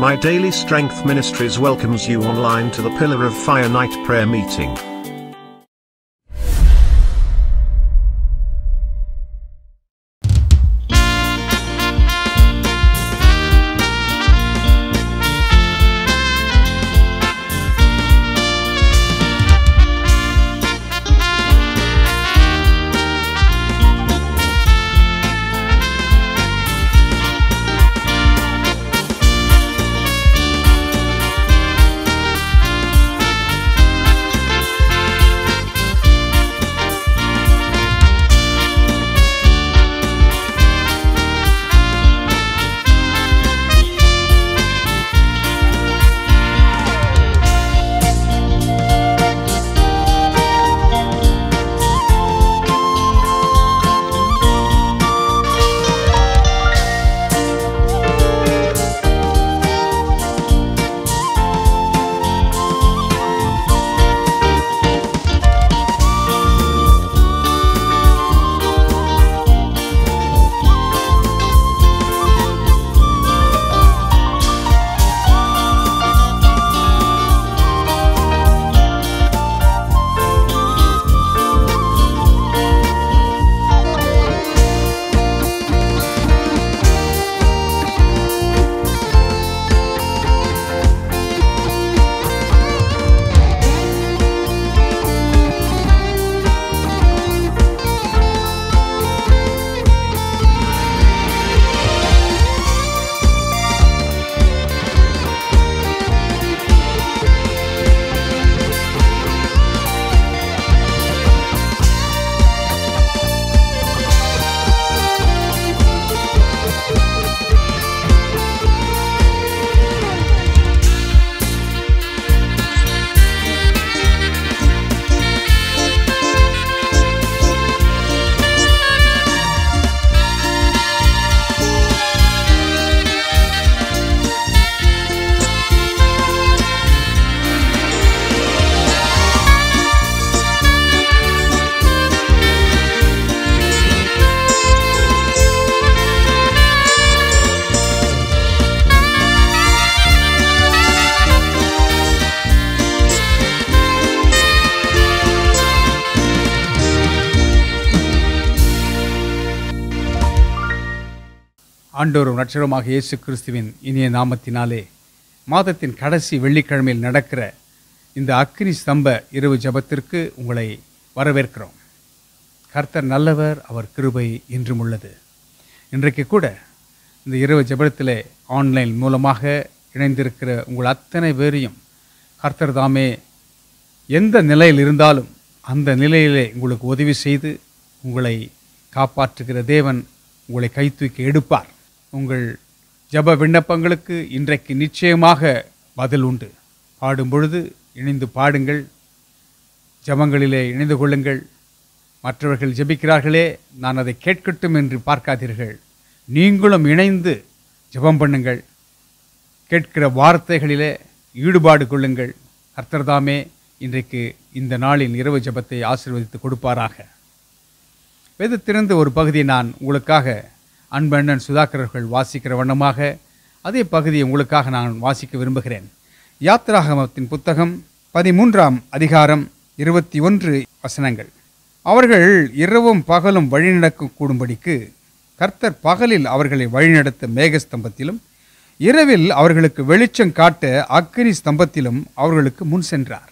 My Daily Strength Ministries welcomes you online to the Pillar of Fire Night Prayer Meeting. ஆண்டவரும் இரட்சகருமாக இயேசு கிறிஸ்துவின் இனிய நாமத்தினாலே மாதத்தின் கடைசி வெள்ளிக்கிழமையில் நடக்கிற இந்த அக்கினி ஸ்தம்ப இரவு ஜெபத்திற்கு உங்களை வரவேற்கிறோம். கர்த்தர் நல்லவர், அவர் கிருபை என்றும் உள்ளது. இன்றைக்கு கூட இந்த இரவு ஜெபத்திலே ஆன்லைன் மூலமாக இணைந்திருக்கிற உங்கள் அத்தனை பேரையும் கர்த்தர் தாமே எந்த நிலையில் இருந்தாலும் அந்த நிலையிலே உங்களுக்கு உதவி செய்து உங்களை காப்பாற்றுகிற தேவன் உங்களை கைத்தூக்கி எடுப்பார். உங்கள் ஜெப விண்ணப்பங்களுக்கு இன்றைக்கு நிச்சயமாக பதில் உண்டு. பாடும் பொழுது இணைந்து பாடுங்கள், ஜெபங்களிலே இணைந்து கொள்ளுங்கள். மற்றவர்கள் ஜெபிக்கிறார்களே, நான் அதை கேட்கட்டும் என்று பார்க்காதீர்கள். நீங்களும் இணைந்து ஜெபம் பண்ணுங்கள். கேட்கிற வார்த்தைகளிலே ஈடுபாடு கொள்ளுங்கள். கர்த்தர்தாமே இன்றைக்கு இந்த நாளின் இரவு ஜெபத்தை ஆசீர்வதித்து கொடுப்பாராக. வேதத்திலிருந்து ஒரு பகுதியை நான் உங்களுக்காக அன்பண்ணன் சுதாகரர்கள் வாசிக்கிற வண்ணமாக அதே பகுதியை உங்களுக்காக நான் வாசிக்க விரும்புகிறேன். யாத்திராகமத்தின் புத்தகம் 13ஆம் அதிகாரம் 21 வசனங்கள். அவர்கள் இரவும் பகலும் வழிநடக்க கூடும்படிக்கு கர்த்தர் பகலில் அவர்களை வழிநடத்த மேகஸ்தம்பத்திலும் இரவில் அவர்களுக்கு வெளிச்சம் காட்ட அக்கினி ஸ்தம்பத்திலும் அவர்களுக்கு முன் சென்றார்.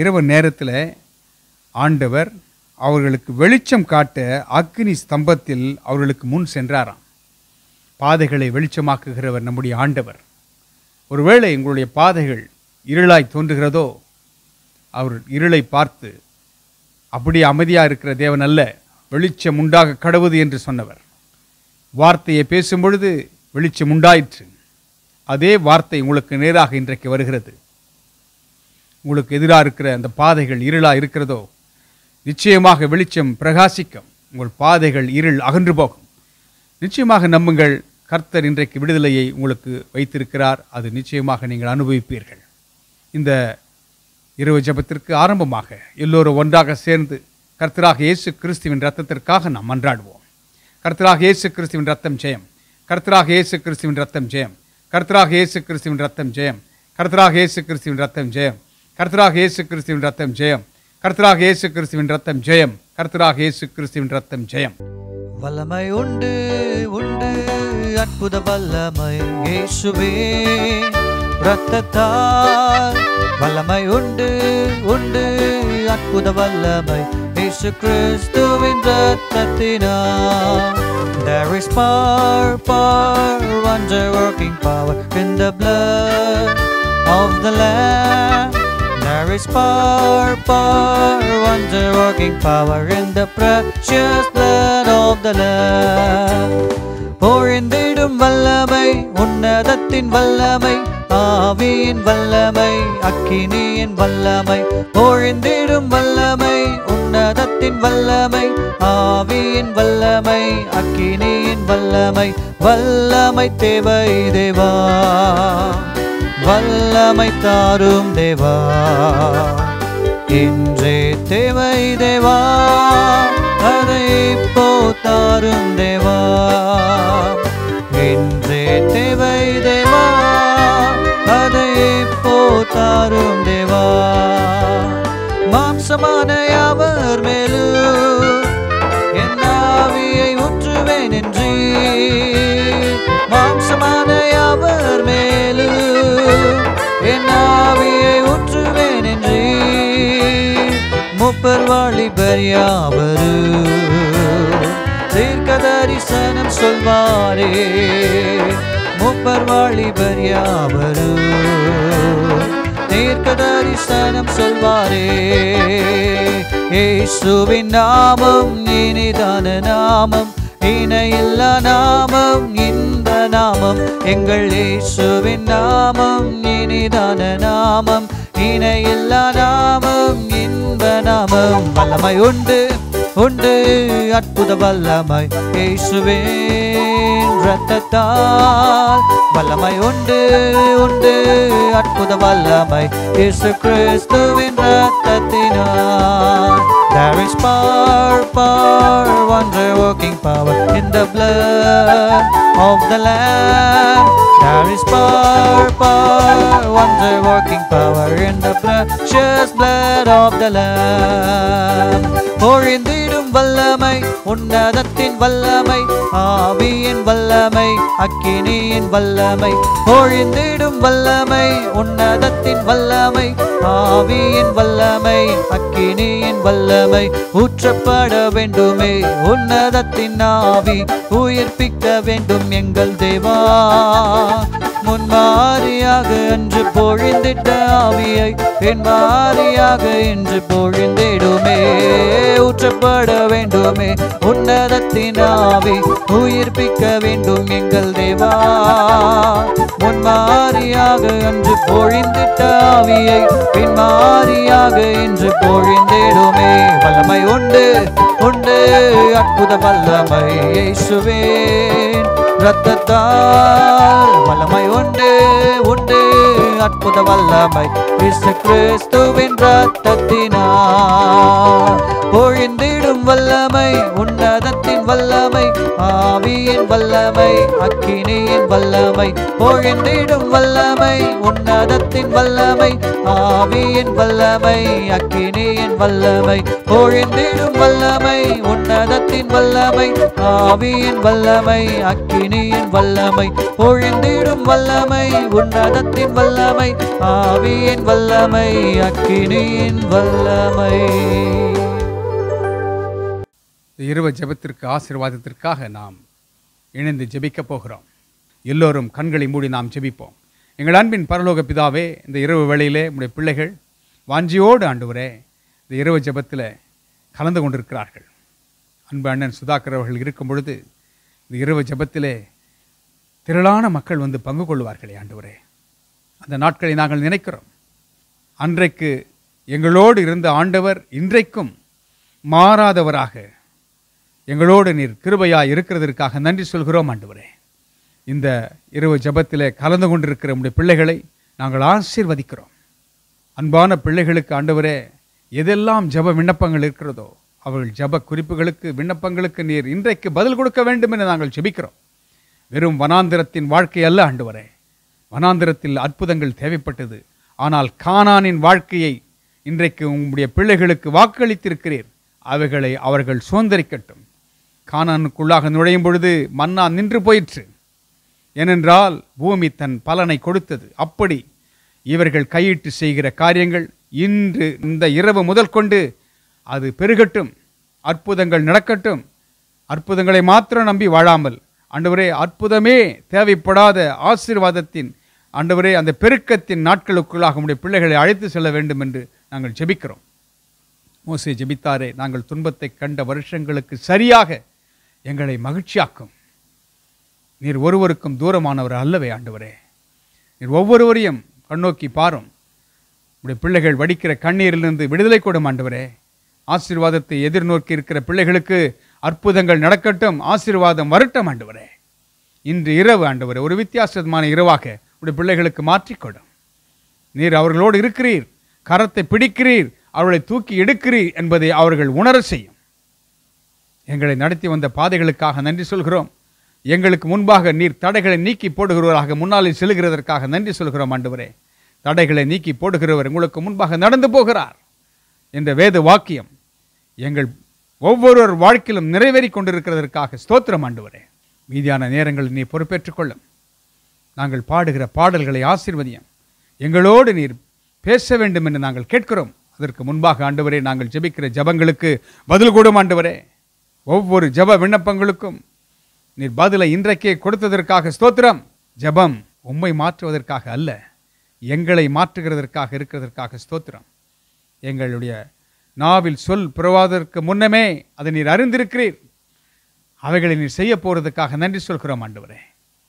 இரவு நேரத்தில் ஆண்டவர் அவர்களுக்கு வெளிச்சம் காட்ட அக்கினி ஸ்தம்பத்தில் அவர்களுக்கு முன் சென்றாராம். பாதைகளை வெளிச்சமாக்குகிறவர் நம்முடைய ஆண்டவர். ஒருவேளை உங்களுடைய பாதைகள் இருளாய் தோன்றுகிறதோ, அவர் இருளை பார்த்து அப்படி அமைதியாக இருக்கிற தேவன் அல்ல, வெளிச்சம் உண்டாக கடவுது என்று சொன்னவர். வார்த்தையை பேசும் பொழுது வெளிச்சம் உண்டாயிற்று. அதே வார்த்தை உங்களுக்கு நேராக இன்றைக்கு வருகிறது. உங்களுக்கு எதிராக இருக்கிற அந்த பாதைகள் இருளாக இருக்கிறதோ, நிச்சயமாக வெளிச்சம் பிரகாசிக்கும். உங்கள் பாதைகள் இருள் அகன்று போகும். நிச்சயமாக நம்புங்கள், கர்த்தர் இன்றைக்கு விடுதலையை உங்களுக்கு வைத்திருக்கிறார். அது நிச்சயமாக நீங்கள் அனுபவிப்பீர்கள். இந்த இரவு ஜெபத்திற்கு ஆரம்பமாக எல்லோரும் ஒன்றாக சேர்ந்து கர்த்தராக இயேசு கிறிஸ்துவின் இரத்தத்திற்காக நாம் மன்றாடுவோம். கர்த்தராக இயேசு கிறிஸ்துவின் இரத்தம் ஜெயம். கர்த்தராக இயேசு கிறிஸ்துவின் இரத்தம் ஜெயம். கர்த்தராக இயேசு கிறிஸ்துவின் ரத்தம் ஜெயம். கர்த்தராக இயேசு கிறிஸ்துவின் ரத்தம் ஜெயம். கர்த்தராக இயேசு கிறிஸ்துவின் ரத்தம் ஜெயம். கர்த்தராக இயேசு கிறிஸ்துவின் ரத்தம் ஜெயம். கர்த்தராக இயேசு கிறிஸ்துவின் ரத்தம் ஜெயம். வல்லமை உண்டு உண்டு அற்புத வல்லமை இயேசுவே இரத்தத்தால். வல்லமை உண்டு உண்டு அற்புத வல்லமை இயேசு கிறிஸ்துவின் இரத்தத்தினால். There is power, power, wonder working power in the blood of the Lamb. There is power, power, wonder working power in the precious blood of the Lamb. பொழிந்திடும் வல்லமை உன்னதத்தின் வல்லமை ஆவியின் வல்லமை அக்கினியின் வல்லமை. பொழிந்திடும் வல்லமை உன்னதத்தின் வல்லமை ஆவியின் வல்லமை அக்கினியின் வல்லமை. வல்லமை தேவை தேவா, வல்லமை தாரும் தேவா, இன்றே தேவை தேவா, அதை இப்போ தாரும் தேவா. இன்றே தேவை தேவா, அதை இப்போ தாரும் தேவா. மாம்சமான யாவர் மேலும் என் ஆவியை ஊற்றுவேன் என்று. மாம்சமான யாவர் மேலும் என் ஆவியை ஊற்றுவேன் என்று. மூப்பர் வாலிபர் யாவரும் தீர்க்க தரிசனம் சொல்வாரே. மூப்பர் வாலிபர் யாவரும் தீர்க்க தரிசனம் சொல்வாரே. இயேசுவின் நாமம் இனிதான நாமம், இணையில்லா நாமம் இந்த நாமம். எங்கள் இயேசுவின் நாமம் இனிதான நாமம், இணையில்லா நாமம் இன்ப நாமம். வல்லமை உண்டு உண்டு அற்புத வல்லமை இயேசுவின் இரத்தத்தால். வல்லமை உண்டு உண்டு அற்புத வல்லமை இயேசு கிறிஸ்துவின் இரத்தத்தினால். There is power, power, wonder working power in the blood of the Lamb. There is power, power, wonder working power in the precious blood of the Lamb. பொழிந்திடும் வல்லமை உன்னதத்தின் வல்லமை ஆவியின் வல்லமை அக்கினியின் வல்லமை. பொழிந்திடும் வல்லமை உன்னதத்தின் வல்லமை ஆவியின் வல்லமை அக்கினியின் வல்லமை. ஊற்றப்பட வேண்டுமே உன்னதத்தின் ஆவி, உயிர்ப்பிக்க வேண்டும் எங்கள் தேவா. முன்மாரியாக அன்று பொழிந்திட்ட ஆவியை பின்மாரியாக இன்று பொழிந்திடுமே. ஊற்றப்பட வேண்டுமே உன்னதத்தின் ஆவி, உயிர்ப்பிக்க வேண்டும் எங்கள் தேவா. முன்மாரியாக அன்று பொழிந்திட்ட ஆவியை பின்மாரியாக இன்று பொழிந்திடுமே. வல்லமை உண்டு உண்டு அற்புத வல்லமை இயேசுவின் இரத்தத்தால். வல்லமை உண்டு உண்டு அற்புத வல்லமை இயேசு கிறிஸ்துவின் இரத்தத்தினால். பொழிந்திடும் வல்லமை உன்னதத்தின் வல்லமை ஆவியின் வல்லமை அக்கினியின் வல்லமை. பொழிந்திடும் வல்லமை உன்னதத்தின் வல்லமை ஆவியின் வல்லமை அக்கினியின் வல்லமை. பொழிந்திடும் வல்லமை உன்னதத்தின் வல்லமை ஆவியின் வல்லமை அக்கினியின் வல்லமை. பொழிந்திடும் வல்லமை உன்னதத்தின் வல்லமை ஆவியின் வல்லமை அக்கினியின் வல்லமை. இரவு ஜெபத்திற்கு ஆசீர்வாதத்திற்காக நாம் இணைந்து ஜெபிக்க போகிறோம். எல்லோரும் கண்களை மூடி நாம் ஜெபிப்போம். எங்கள் அன்பின் பரலோக பிதாவே, இந்த இரவு வேளையிலே உம்முடைய பிள்ளைகள் வாஞ்சியோடு ஆண்டவரே இந்த இரவு ஜெபத்தில் கலந்து கொண்டிருக்கிறார்கள். அன்பு அண்ணன் சுதாகர் அவர்கள் இருக்கும் பொழுது இந்த இரவு ஜெபத்திலே திரளான மக்கள் வந்து பங்கு கொள்வார்களே ஆண்டவரே. அந்த நாட்களை நாங்கள் நினைக்கிறோம். அன்றைக்கு எங்களோடு இருந்த ஆண்டவர் இன்றைக்கும் மாறாதவராக எங்களோடு நீர் கிருபையாக இருக்கிறதற்காக நன்றி சொல்கிறோம் ஆண்டவரே. இந்த இரவு ஜெபத்திலே கலந்து கொண்டிருக்கிற நம்முடைய பிள்ளைகளை நாங்கள் ஆசீர்வதிக்கிறோம். அன்பான பிள்ளைகளுக்கு ஆண்டவரே எதெல்லாம் ஜெப விண்ணப்பங்கள் இருக்கிறதோ அவர்கள் ஜெப குறிப்புகளுக்கு விண்ணப்பங்களுக்கு நீர் இன்றைக்கு பதில் கொடுக்க வேண்டும் என நாங்கள் ஜெபிக்கிறோம். வெறும் வனாந்திரத்தின் வாழ்க்கை அல்ல ஆண்டவரே, வனாந்திரத்தில் அற்புதங்கள் தேவைப்பட்டது. ஆனால் கானானின் வாழ்க்கையை இன்றைக்கு உங்களுடைய பிள்ளைகளுக்கு வாக்களித்திருக்கிறீர். அவைகளை அவர்கள் சுதந்திரிக்கட்டும். கானானுக்குள்ளாக நுழையும் பொழுது மன்னா நின்று போயிற்று. ஏனென்றால் பூமி தன் பலனை கொடுத்தது. அப்படி இவர்கள் கையிட்டு செய்கிற காரியங்கள் இன்று இந்த இரவு முதல் கொண்டு அது பெருகட்டும். அற்புதங்கள் நடக்கட்டும். அற்புதங்களை மாத்திரம் நம்பி வாழாமல், ஆண்டவரே, அற்புதமே தேவைப்படாத ஆசீர்வாதத்தின், ஆண்டவரே, அந்த பெருக்கத்தின் நாட்களுக்குள்ளாக உம்முடைய பிள்ளைகளை அழைத்து செல்ல வேண்டும் என்று நாங்கள் ஜெபிக்கிறோம். மோசே ஜெபித்தாரே, நாங்கள் துன்பத்தை கண்ட வருஷங்களுக்கு சரியாக எங்களை மகிழ்ச்சியாக்கும். நீர் ஒருவருக்கும் தூரமானவர் அல்லவே ஆண்டவரே. நீர் ஒவ்வொருவரையும் கண்ணோக்கி பாரும். உடைய பிள்ளைகள் வடிக்கிற கண்ணீரிலிருந்து விடுதலை கொடும் ஆண்டவரே. ஆசீர்வாதத்தை எதிர்நோக்கி இருக்கிற பிள்ளைகளுக்கு அற்புதங்கள் நடக்கட்டும். ஆசீர்வாதம் வரட்டும் ஆண்டவரே. இன்று இரவு ஆண்டவரே ஒரு வித்தியாசமான இரவாக உடைய பிள்ளைகளுக்கு மாற்றிக்கொடும். நீர் அவர்களோடு இருக்கிறீர், கரத்தை பிடிக்கிறீர், அவர்களை தூக்கி எடுக்கிறீர் என்பதை அவர்கள் உணர செய்யும். எங்களை நடத்தி வந்த பாதைகளுக்காக நன்றி சொல்கிறோம். எங்களுக்கு முன்பாக நீர் தடைகளை நீக்கி போடுகிறவராக முன்னாலே செல்கிறதற்காக நன்றி சொல்கிறோம் ஆண்டவரே. தடைகளை நீக்கி போடுகிறவர் உங்களுக்கு முன்பாக நடந்து போகிறார் என்ற வேத வாக்கியம் எங்கள் ஒவ்வொரு வாழ்க்கையிலும் நிறைவேறி கொண்டிருக்கிறதற்காக ஸ்தோத்திரம் ஆண்டவரே. மீதியான நேரங்கள் நீர் பொறுப்பேற்றுக் கொள்ளும். நாங்கள் பாடுகிற பாடல்களை ஆசீர்வதியும். எங்களோடு நீர் பேச வேண்டும் என்று நாங்கள் கேட்கிறோம். அதற்கு முன்பாக ஆண்டவரே, நாங்கள் ஜெபிக்கிற ஜபங்களுக்கு பதில் கூடும் ஆண்டவரே. ஒவ்வொரு ஜப விண்ணப்பங்களுக்கும் நீர் பதிலை இன்றைக்கே கொடுத்ததற்காக ஸ்தோத்திரம். ஜபம் உம்மை மாற்றுவதற்காக அல்ல, எங்களை மாற்றுகிறதற்காக இருக்கிறதற்காக ஸ்தோத்திரம். எங்களுடைய நாவில் சொல் பிறவாதற்கு முன்னமே அதை நீர் அறிந்திருக்கிறீர். அவைகளை நீர் செய்ய போறதுக்காக நன்றி சொல்கிறோம் ஆண்டவரே.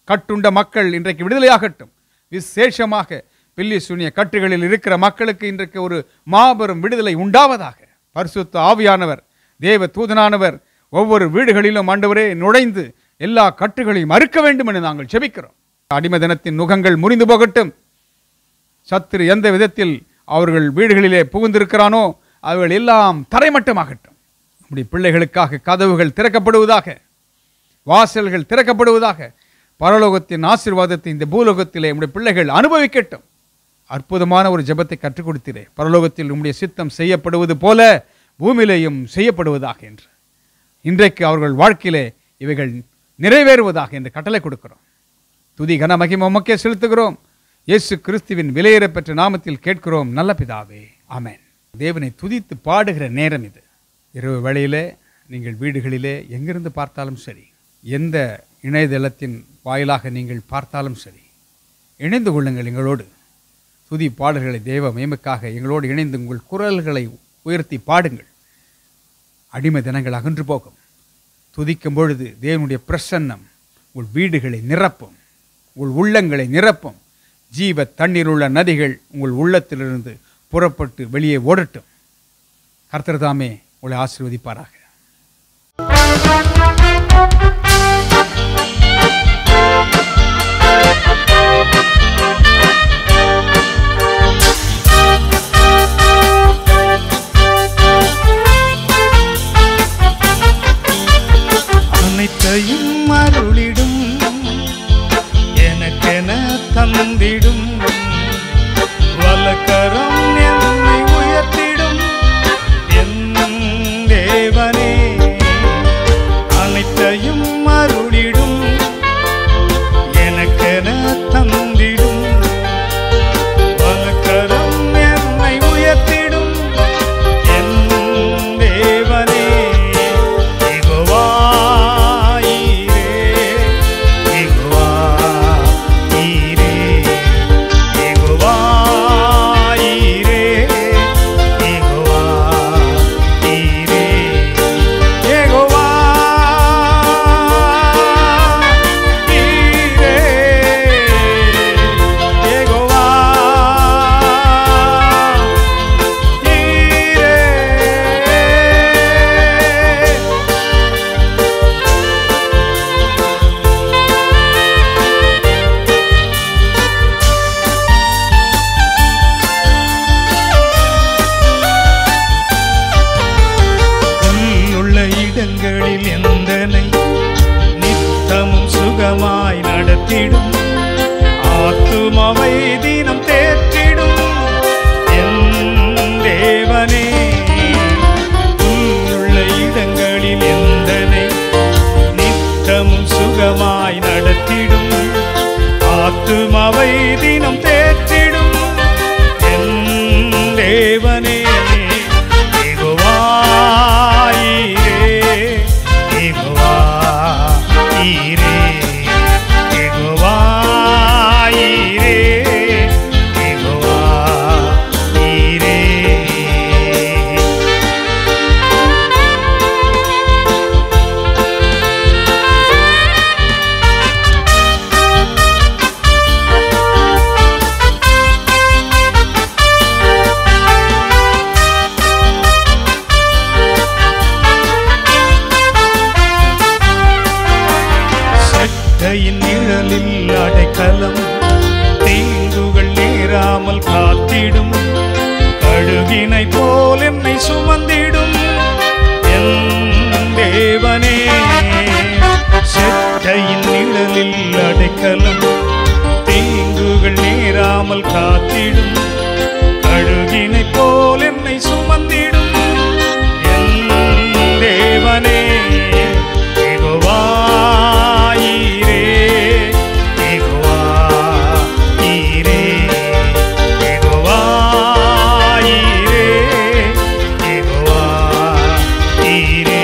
கட்டுண்ட மக்கள் இன்றைக்கு விடுதலையாகட்டும். விசேஷமாக பில்லி சூனிய கட்டுகளில் இருக்கிற மக்களுக்கு இன்றைக்கு ஒரு மாபெரும் விடுதலை உண்டாவதாக. பரிசுத்த ஆவியானவர், தேவ தூதனானவர் ஒவ்வொரு வீடுகளிலும் ஆண்டவரே நுழைந்து எல்லா கட்டுகளையும் அறுக்க வேண்டும் என்று நாங்கள் ஜெபிக்கிறோம். அடிமை தினத்தின் நுகங்கள் முறிந்து போகட்டும். சத்துரு எந்த விதத்தில் அவர்கள் வீடுகளிலே புகுந்திருக்கிறானோ அவர்கள் எல்லாம் தரைமட்டமாகட்டும். நம்முடைய பிள்ளைகளுக்காக கதவுகள் திறக்கப்படுவதாக, வாசல்கள் திறக்கப்படுவதாக. பரலோகத்தின் ஆசீர்வாதத்தை இந்த பூலோகத்திலே நம்முடைய பிள்ளைகள் அனுபவிக்கட்டும். அற்புதமான ஒரு ஜெபத்தை கற்றுக் கொடுத்தீரே, பரலோகத்தில் உம்முடைய சித்தம் செய்யப்படுவது போல பூமியிலேயும் செய்யப்படுவதாக என்று. இன்றைக்கு அவர்கள் வாழ்க்கையிலே இவைகள் நிறைவேறுவதாக என்று கட்டளை கொடுக்கிறோம். துதி கன மகிமை உமக்கே செலுத்துகிறோம். இயேசு கிறிஸ்துவின் விலையேற பெற்ற நாமத்தில் கேட்கிறோம் நல்ல பிதாவே, ஆமென். தேவனை துதித்து பாடுகிற நேரம் இது. இரவு வேளையிலே நீங்கள் வீடுகளிலே எங்கிருந்து பார்த்தாலும் சரி, எந்த இணையதளத்தின் வாயிலாக நீங்கள் பார்த்தாலும் சரி, இணைந்து கொள்ளுங்கள் எங்களோடு. துதி பாடல்களை தேவ மேய்மைக்காக எங்களோடு இணைந்து உங்கள் குரல்களை உயர்த்தி பாடுங்கள். அடிமை தினங்கள் அகன்று போகும். துதிக்கும் பொழுது தேவனுடைய பிரசன்னம் உங்கள் வீடுகளை நிரப்பும், உங்கள் உள்ளங்களை நிரப்பும். ஜீவ தண்ணீர் உள்ள நதிகள் உங்கள் உள்ளத்திலிருந்து புறப்பட்டு வெளியே ஓடட்டும். கர்த்தர் தாமே உங்களை ஆசீர்வதிப்பாராக. அனைத்தையும் அருளிடும், எனக்கென தந்திடும், வலக்கரம் என்னை உயர்த்திடும் என் தேவனே. அனைத்தையும் அருளிடும், எனக்கென தந்திடும், வலக்கரம் என்னை உயர்த்திடும் என் தேவனே. ஆத்துமாவை தினம் தேற்றிடும் என் தேவனே. யெகோவா ஈரே, யெகோவா ஈரே, யெகோவா ஈரே, யெகோவா ஈரே. செட்டையின் நிழலில் அடைக்கலம், தீங்குகள் நேராமல் காத்திடும், கழுகினை போல் என்னை சுமந்திடும் என் தேவனே. செட்டையின் நிழலில் அடைக்கலம், தீங்குகள் நேராமல் காத்திடும், கழுகினை போல் என்னை சுமந்திடும் என் தேவனே. யெகோவா ஈரே, யெகோவா ஈரே, யெகோவா ஈரே, யெகோவா ஈரே.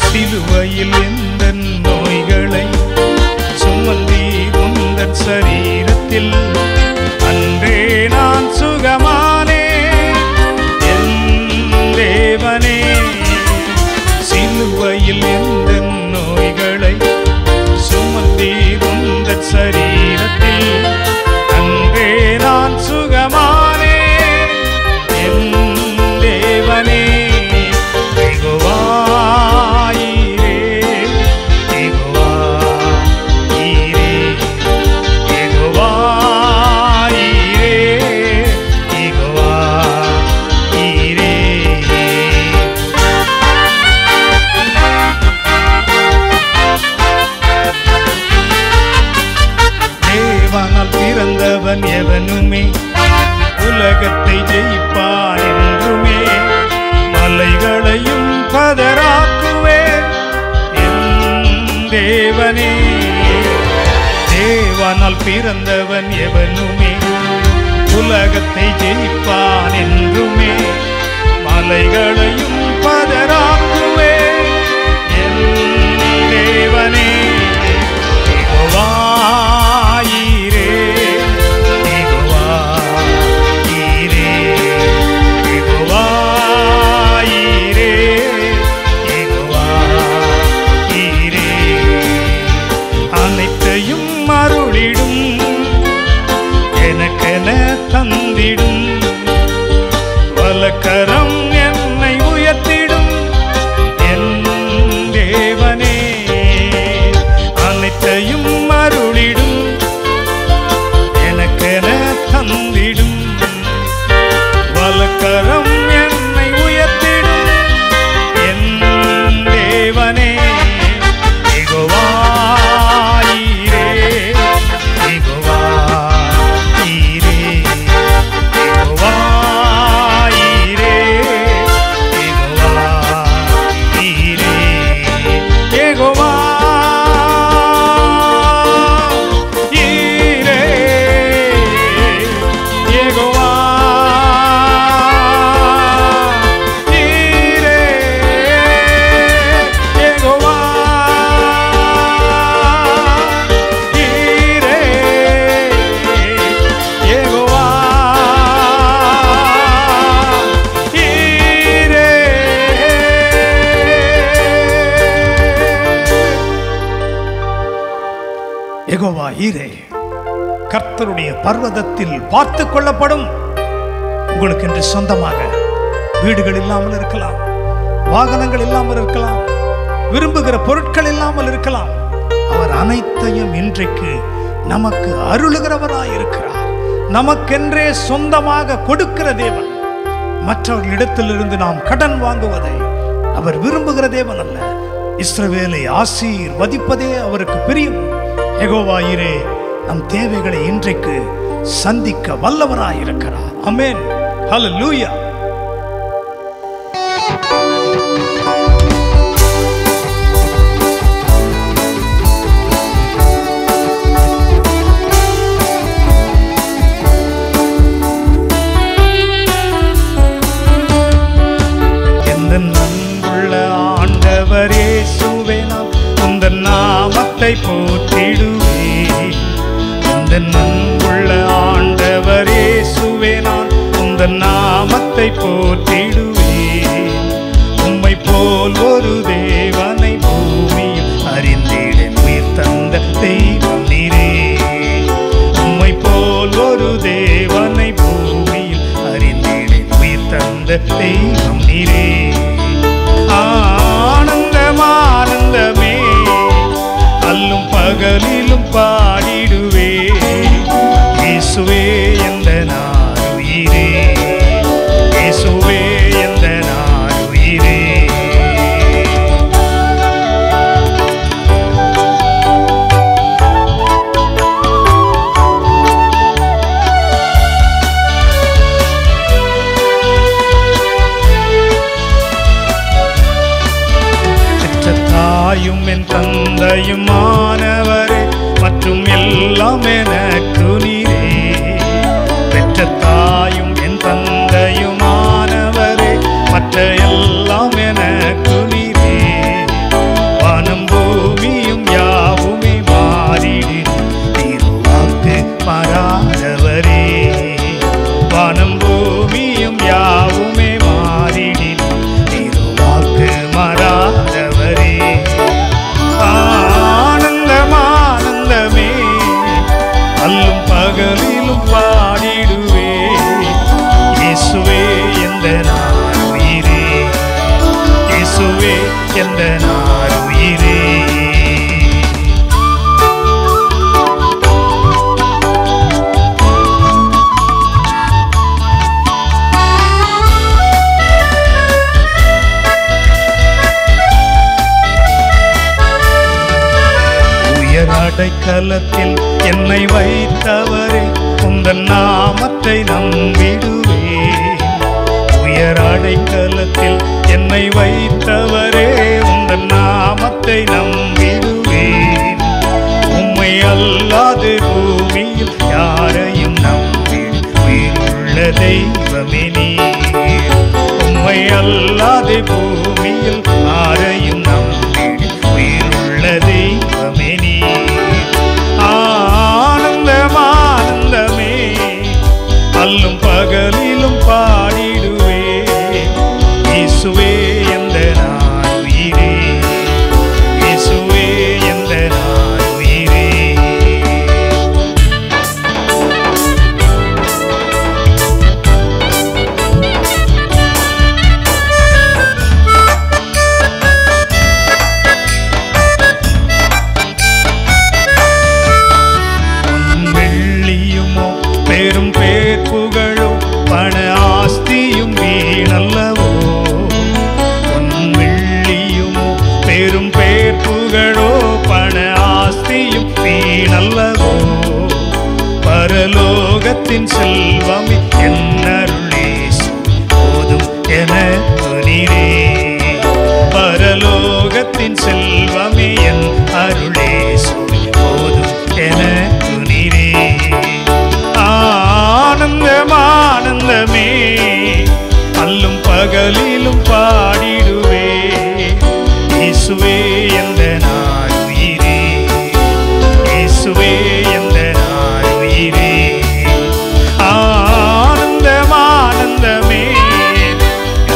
சிலுவையில் எந்தன் நோய்களை சுமந்தி உந்தன் சரீரத்தில், அன்றே நான் சுகமானே என் தேவனே. சிலுவையில் எந்தன் நோய்களை சுமந்தி உந்தன் சரீரத்தில், அன்றே நான் சுகமானே என் தேவனே. யெகோவா ஈரே, யெகோவா ஈரே, யெகோவா ஈரே, யெகோவா ஈரே. தேவனால் பிறந்தவன் எவனுமே உலகத்தை ஜெயிப்பான் என்றுமே, மலைகளையும் பதராக்குவேன் என் தேவனே. தேவனால் பிறந்தவன் எவனுமே உலகத்தை ஜெயிப்பான் என்றுமே, மலைகளையும் பதராக்குவேன் என் தேவனே. யெகோவா ஈரே, யெகோவா ஈரே, யெகோவா ஈரே, யெகோவா ஈரே. அனைத்தையும் அருளிடும், எனக்கென தந்திடும், வலக்கரம் என்னை உயர்த்திடும் என் தேவனே. அனைத்தையும் அருளிடும், எனக்கென தந்திடும், வலக்கரம் என்னை உயர்த்திடும் என் தேவனே. யெகோவா ஈரே, யெகோவா ஈரே, யெகோவா ஈரே, யெகோவா ஈரே, யெகோவா ஈரே, யெகோவா ஈரே, யெகோவா ஈரே, யெகோவா ஈரே. யெகோவா ஈரே, கர்த்தருடைய பர்வதத்தில் பார்த்துக் கொள்ளப்படும். உங்களுக்கு என்று சொந்தமாக வீடுகள் இல்லாமல் இருக்கலாம், வாகனங்கள் இல்லாமல் இருக்கலாம், விரும்புகிற பொருட்கள் இல்லாமல் இருக்கலாம். அவர் அனைத்தையும் இன்றைக்கு நமக்கு அருளுகிறவராய் இருக்கிறார். நமக்கென்றே சொந்தமாக கொடுக்கிற தேவன். மற்றவர்களிடத்திலிருந்து நாம் கடன் வாங்குவதை அவர் விரும்புகிற தேவன் அல்ல. இஸ்ரவேலை ஆசீர்வதிப்பதே அவருக்கு பிரியம். யெகோவா ஈரே, நம் தேவைகளை இன்றைக்கு சந்திக்க வல்லவராயிருக்கிறார். ஆமென். ஹல்லேலூயா. ஆண்டவர் இயேசுவே, நான் உந்தன் நாமத்தை போற்றிடுவேன். உந்தன் அன்புள்ள ஆண்டவர் இயேசுவே, நான் உந்தன் நாமத்தை போற்றிடுவேன். உம்மை போல் ஒரு தேவனை பூமியில் அறிந்திட உயிர் தந்த தெய்வம் நீரே. உம்மை போல் ஒரு தேவனை பூமியில் அறிந்திட உயிர் தந்த தெய்வம் நீரே. ஆனந்தம் ஆனந்தமே, அல்லும் பகலிலும் பாடிடுவே. இயேசுவே எந்த நாருயிரே, இயேசுவே எந்த நாருயிரே. தாயும் என் தந்தையுமானவரே, மற்றும் எல்லாம் எனக்கு நீரே. பெற்ற தாயும் என் தந்தையுமானவரே, மற்ற எல்லாம் எனக்கு நீரே. வானம் பூமியும் யாவுமே மாறிடினும் திருவாக்கு மாறாதவரே. வானம் பூமியும் யாவுமே மாறிடினும் திருவாக்கு மாறாதவரே. ஆனந்தம் ஆனந்தமே, அல்லும் பகலிலும் பாடிடுவே. இயேசுவே எந்த நாருயிரே, இயேசுவே எந்த நாருயிரே. அடைக்கலத்தில் என்னை வைத்தவரே, உந்தன் நாமத்தை நம்பிடுவேன். உயர் அடைக்கலத்தில் என்னை வைத்தவரே, உந்தன் நாமத்தை நம்பிடுவேன். உம்மை அல்லாது பூமியில் யாரையும் நம்பிடு உயிருள்ள தெய்வமே நீர். உம்மை அல்லாது பூமியில் யாரையும் நம்பிடு உயிருள்ள தெய்வமே நீர். ஆனந்தம் ஆனந்தமே, அல்லும் பகலிலும் பாடிடுவே. இயேசுவே எந்த நாருயிரே, இயேசுவே எந்த நாருயிரே. பெரும் பேர் புகழும் பண ஆஸ்தியும் வீணல்லவோ. பொன் வெள்ளியுமோ பெரும் பேர் புகழோ பண ஆஸ்தியும் வீணல்லவோ. பரலோகத்தின் செல்வமே என்னருளேசு போதும் எனக்கு நீரே. பரலோகத்தின் செல்வமே என் அருளேசு போதும் எனக்கு நீரே. ஆனந்தம் ஆனந்தமே, அல்லும் பகலிலும் பாடிடுவே. இயேசுவே எந்த நாருயிரே, இயேசுவே எந்த நாருயிரே. ஆனந்தம் ஆனந்தமே,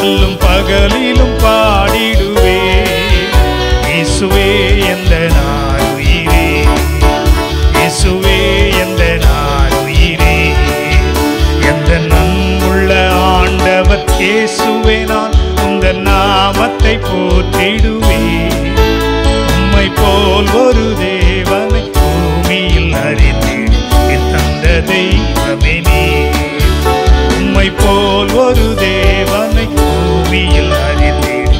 அல்லும் பகலிலும் பாடிடுவே. இயேசுவே எந்த நாருயிரே, இயேசுவே எந்த நாருயிரே. எந்த நன்புள்ள ஆண்டவர் இயேசுவே, நான் உந்தன் நாமத்தை போற்றிடுவேன். உம்மை போல் ஒரு தேவனை பூமியில் அறிந்திட தந்த தெய்வமே நீர். உம்மை போல் ஒரு தேவனை பூமியில் அறிந்திட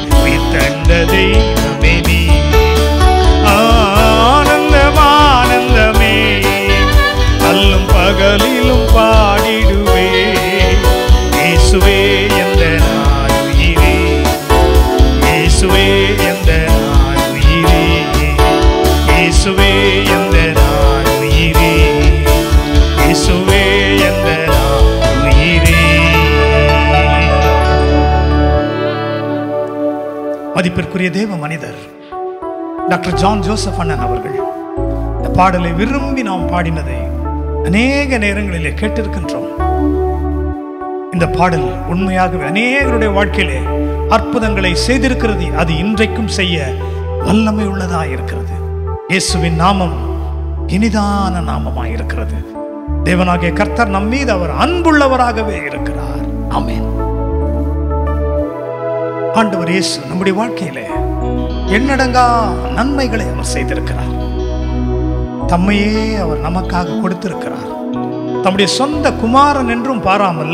தந்த தெய்வமே நீர். ஆனந்தம் ஆனந்தமே, அல்லும் பகலிலும் பாடிடுவேன். இயேசுவே எந்தனாய் உயிரே, இயேசுவே எந்தனாய் உயிரே, இயேசுவே எந்தனாய் உயிரே, இயேசுவே எந்தனாய் உயிரே. மதிப்பிற்குரிய தேவ மனிதர் டாக்டர் ஜான் ஜோசப் அண்ணன் அவர்கள் இந்த பாடலை விரும்பி நாம் பாடினதை அநேக நேரங்களிலே கேட்டிருக்கின்றோம். இந்த பாடல் உண்மையாகவே அநேகருடைய வாழ்க்கையிலே அற்புதங்களை செய்திருக்கிறது. அது இன்றைக்கும் செய்ய வல்லமை உள்ளதா இருக்கிறது. இயேசுவின் நாமம் இனிதான நாமமாய் இருக்கிறது. தேவனாகிய கர்த்தர் நம் மீது அவர் அன்புள்ளவராகவே இருக்கிறார். ஆமென். ஆண்டவர் இயேசு நம்முடைய வாழ்க்கையிலே எண்ணடங்கா நன்மைகளை அவர் செய்திருக்கிறார். தம்மையே அவர் நமக்காக கொடுத்திருக்கிறார். தம்முடைய சொந்த குமாரன் என்றும் பாராமல்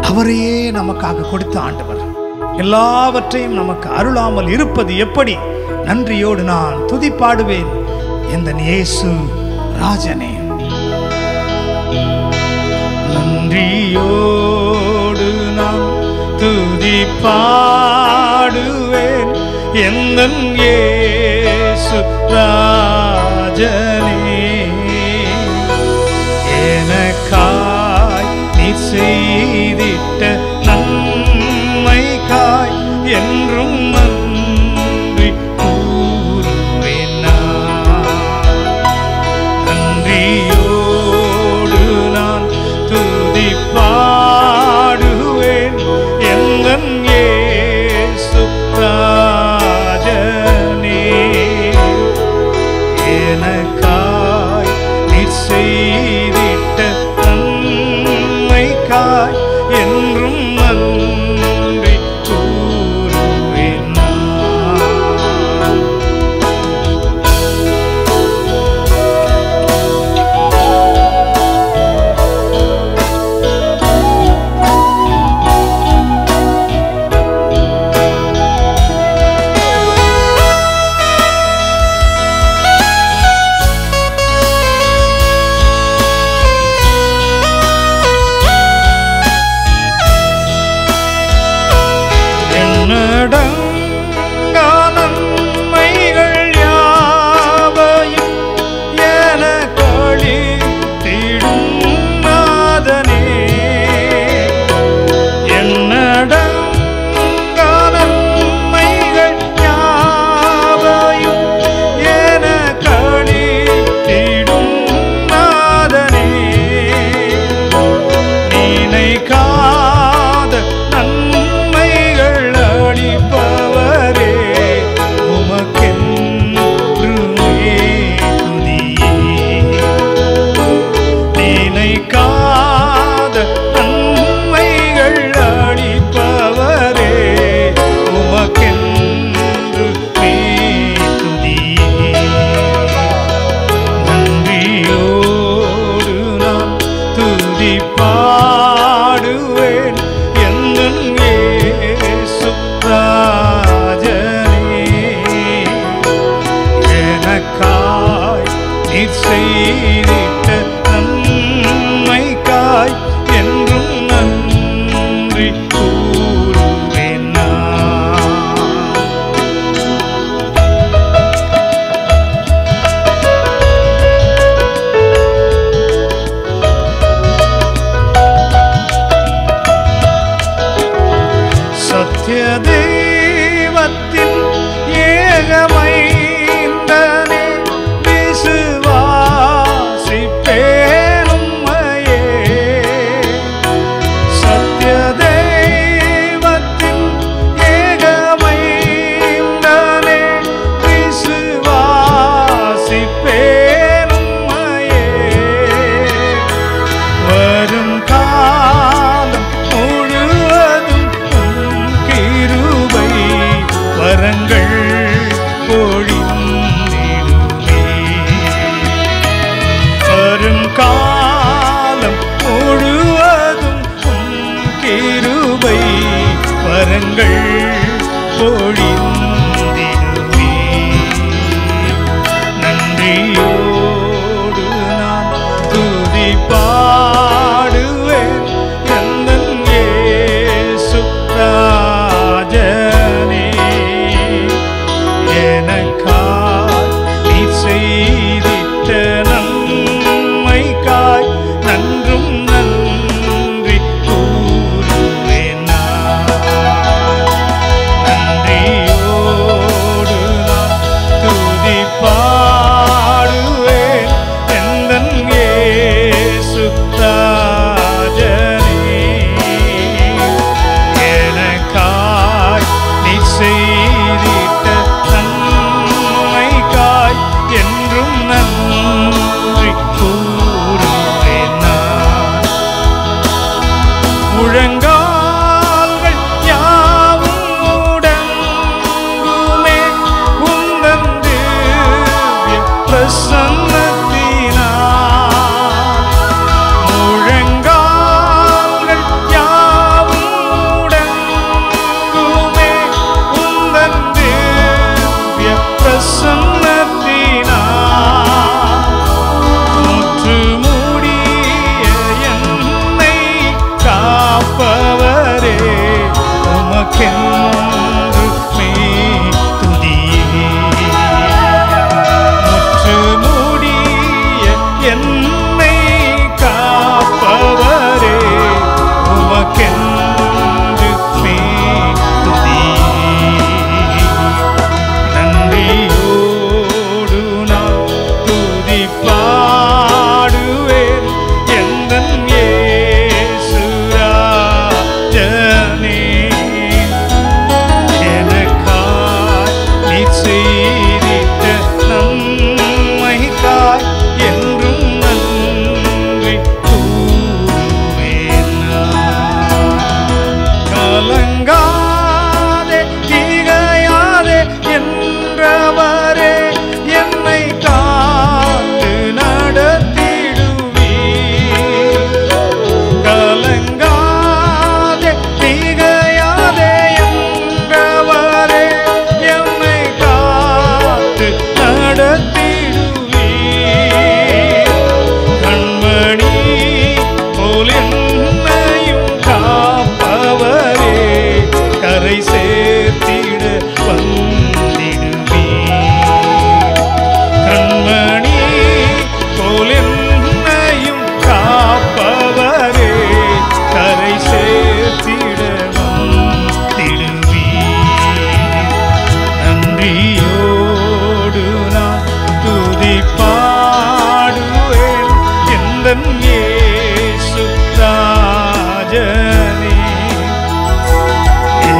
அவரையே நமக்காக கொடுத்த ஆண்டவர் எல்லாவற்றையும் நமக்கு அருளாமல் இருப்பது எப்படி? நன்றியோடு நான் துதிப்பாடுவேன் எந்த இயேசு ராஜனே. நன்றியோடு நான் துதிப்பாடுவேன் எந்த இயேசு ராஜனே. எனக்காய் நீ செய்திட்ட நன்மைக்காய் என்றும் நன்றி கூறுவேன் நான். நன்றியோடு நான் துதிப்பாடுவேன் எந்த இயேசு ராஜனே. எனக்காய் நீ செய்திட்ட நன்மைக்காய் என்றும் நன்றி கூறுவேன் நான். என்னை காப்பவரே உமக்கென்று துதி. நன்றியோடு நான் துதி பாடுவேன் எந்தன் இயேசு ராஜனே. எனக்காய் நீ செய்திட்ட நன்மைக்காய் என்றும் நன்றி கூறுவேன் நான். கலங்காதே திகையாதே என்றவரே என்னை காத்து நடத்திடுவீர். கலங்காதே திகையாதே என்றவரே என்னை காத்து நடத்திடுவீர். கண்மணி போல் என்னையும் காப்பவரே கரை சேர்த்திட வந்திடுவீர். கண்மணி போல் என்னையும் காப்பவரே கரை சேர்த்திட வந்திடுவீர். நன்றியோடு நான் துதி பாடுவேன் எந்தன் இயேசு ராஜனே.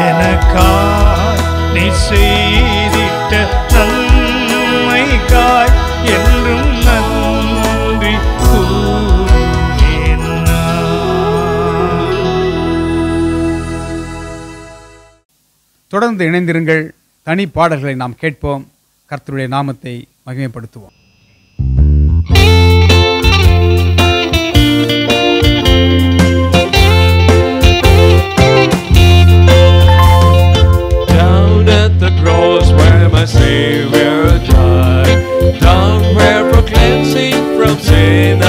எனக்காய் நீ செய்திட்ட நன்மைக்காய் என்றும் நன்றி கூறுவேன் நான். தொடர்ந்து இணைந்திருங்கள். தனி பாடல்களை நாம் கேட்போம். கர்த்தருடைய நாமத்தை மகிமைப்படுத்துவோம். Down at the cross where my Savior died, down where for cleansing from sin I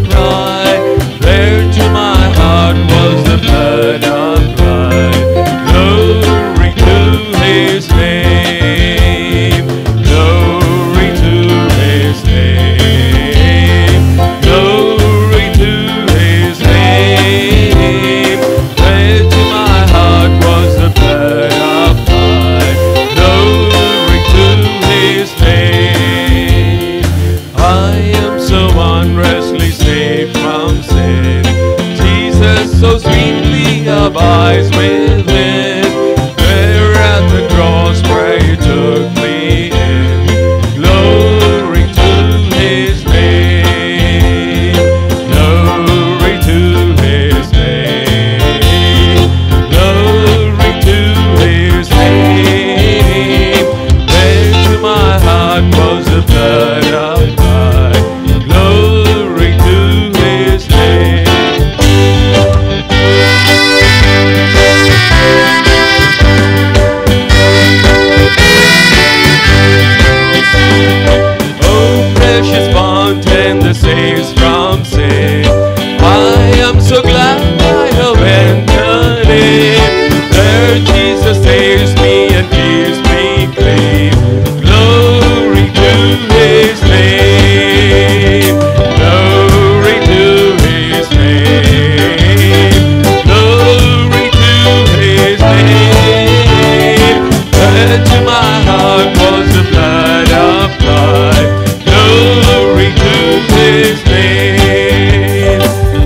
cried, there to my heart was the blood applied. Glory to His name, glory to His name, glory to His name. There to my heart was the blood applied. Glory to His name. I am so unrestly saved from sin. Jesus so sweetly abides within. There at the cross where you took me in. Glory to His name. Glory to His name. Glory to His name. There to my heart was the blood applied. Glory to His name. Oh, precious fountain that saves from sin, I am so glad I have entered in. There Jesus saves me and keeps me clean. Glory to His name. Glory to His name. Glory to His name. There to my heart was the blood applied. Glory to His name.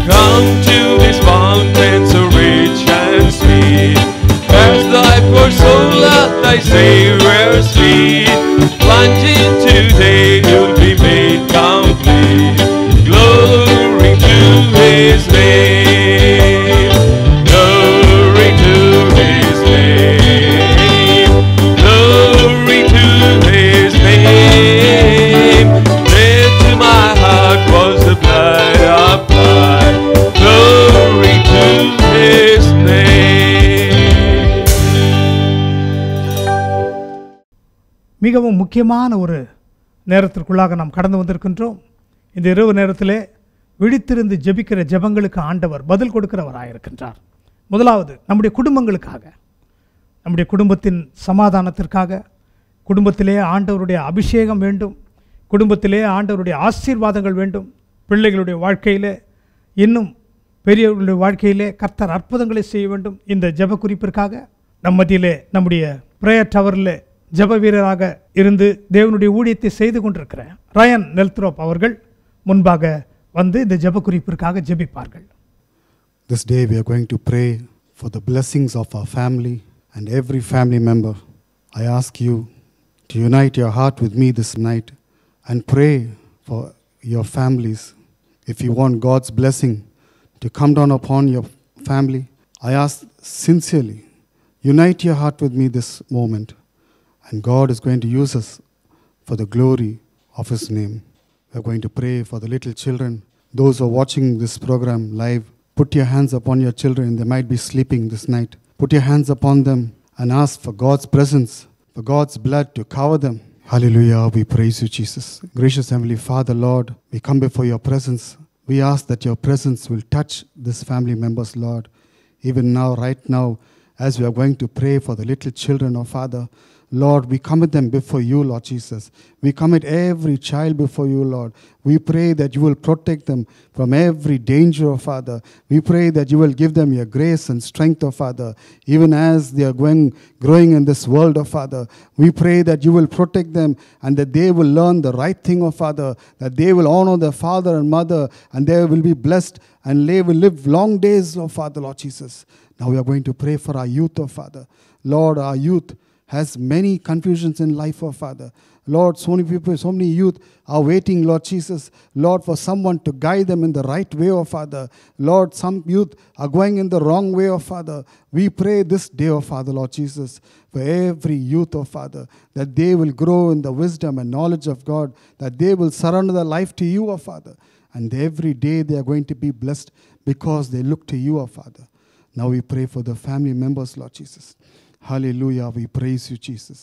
Come to His fountain so rich and sweet. Cast thy poor soul at thy Savior's feet. Plunge in today, you'll be made complete. Glory to His name. Glory to His name. Glory to His name. There to my heart was the blood applied. Glory to His name. மிகவும் முக்கியமான ஒரு நேரத்திற்குள்ளாக நாம் கடந்து வந்திருக்கின்றோம். இந்த இரவு நேரத்திலே விழித்திருந்து ஜெபிக்கிற ஜெபங்களுக்கு ஆண்டவர் பதில் கொடுக்கிறவராயிருக்கின்றார். முதலாவது நம்முடைய குடும்பங்களுக்காக, நம்முடைய குடும்பத்தின் சமாதானத்திற்காக, குடும்பத்திலே ஆண்டவருடைய அபிஷேகம் வேண்டும், குடும்பத்திலே ஆண்டவருடைய ஆசீர்வாதங்கள் வேண்டும், பிள்ளைகளுடைய வாழ்க்கையிலே இன்னும் பெரியவர்களுடைய வாழ்க்கையிலே கர்த்தர் அற்புதங்களை செய்ய வேண்டும். இந்த ஜெப குறிப்பிற்காக நம் மத்தியிலே நம்முடைய பிரேயர் டவரில் ஜெப வீரராக இருந்து தேவனுடைய ஊழியத்தை செய்து கொண்டிருக்கிற ரயன் நெல்த்ரோப் அவர்கள் முன்பாக வந்து இந்த ஜெப குறிப்பிற்காக ஜெபிப்பார்கள். This day we are going to pray for the blessings of our family and every family member. I ask you to unite your heart with me this night and pray for your families. If you want God's blessing to come down upon your family, I ask sincerely, unite your heart with me this moment, and God is going to use us for the glory of His name. We are going to pray for the little children. Those who are watching this program live, put your hands upon your children. They might be sleeping this night. Put your hands upon them and ask for God's presence, for God's blood to cover them. Hallelujah, we praise you, Jesus. Gracious Heavenly Father, Lord, we come before your presence. We ask that your presence will touch this family members, Lord. Even now, right now, as we are going to pray for the little children, oh Father, Lord, we commit them before you, Lord Jesus. We commit every child before you, Lord. We pray that you will protect them from every danger, oh Father. We pray that you will give them your grace and strength, oh Father, even as they are growing in this world, oh Father. We pray that you will protect them and that they will learn the right thing, oh Father, that they will honor their father and mother, and they will be blessed and they will live long days, oh Father, Lord Jesus. Now we are going to pray for our youth, oh Father. Lord, our youth has many confusions in life, oh Father. Lord, so many people, so many youth are waiting, Lord Jesus, Lord, for someone to guide them in the right way, oh Father. Lord, some youth are going in the wrong way, oh Father. We pray this day, oh Father, Lord Jesus, for every youth, oh Father, that they will grow in the wisdom and knowledge of God, that they will surrender their life to you, oh Father. And every day they are going to be blessed because they look to you, oh Father. Now we pray for the family members, Lord Jesus. Hallelujah, we praise you, Jesus.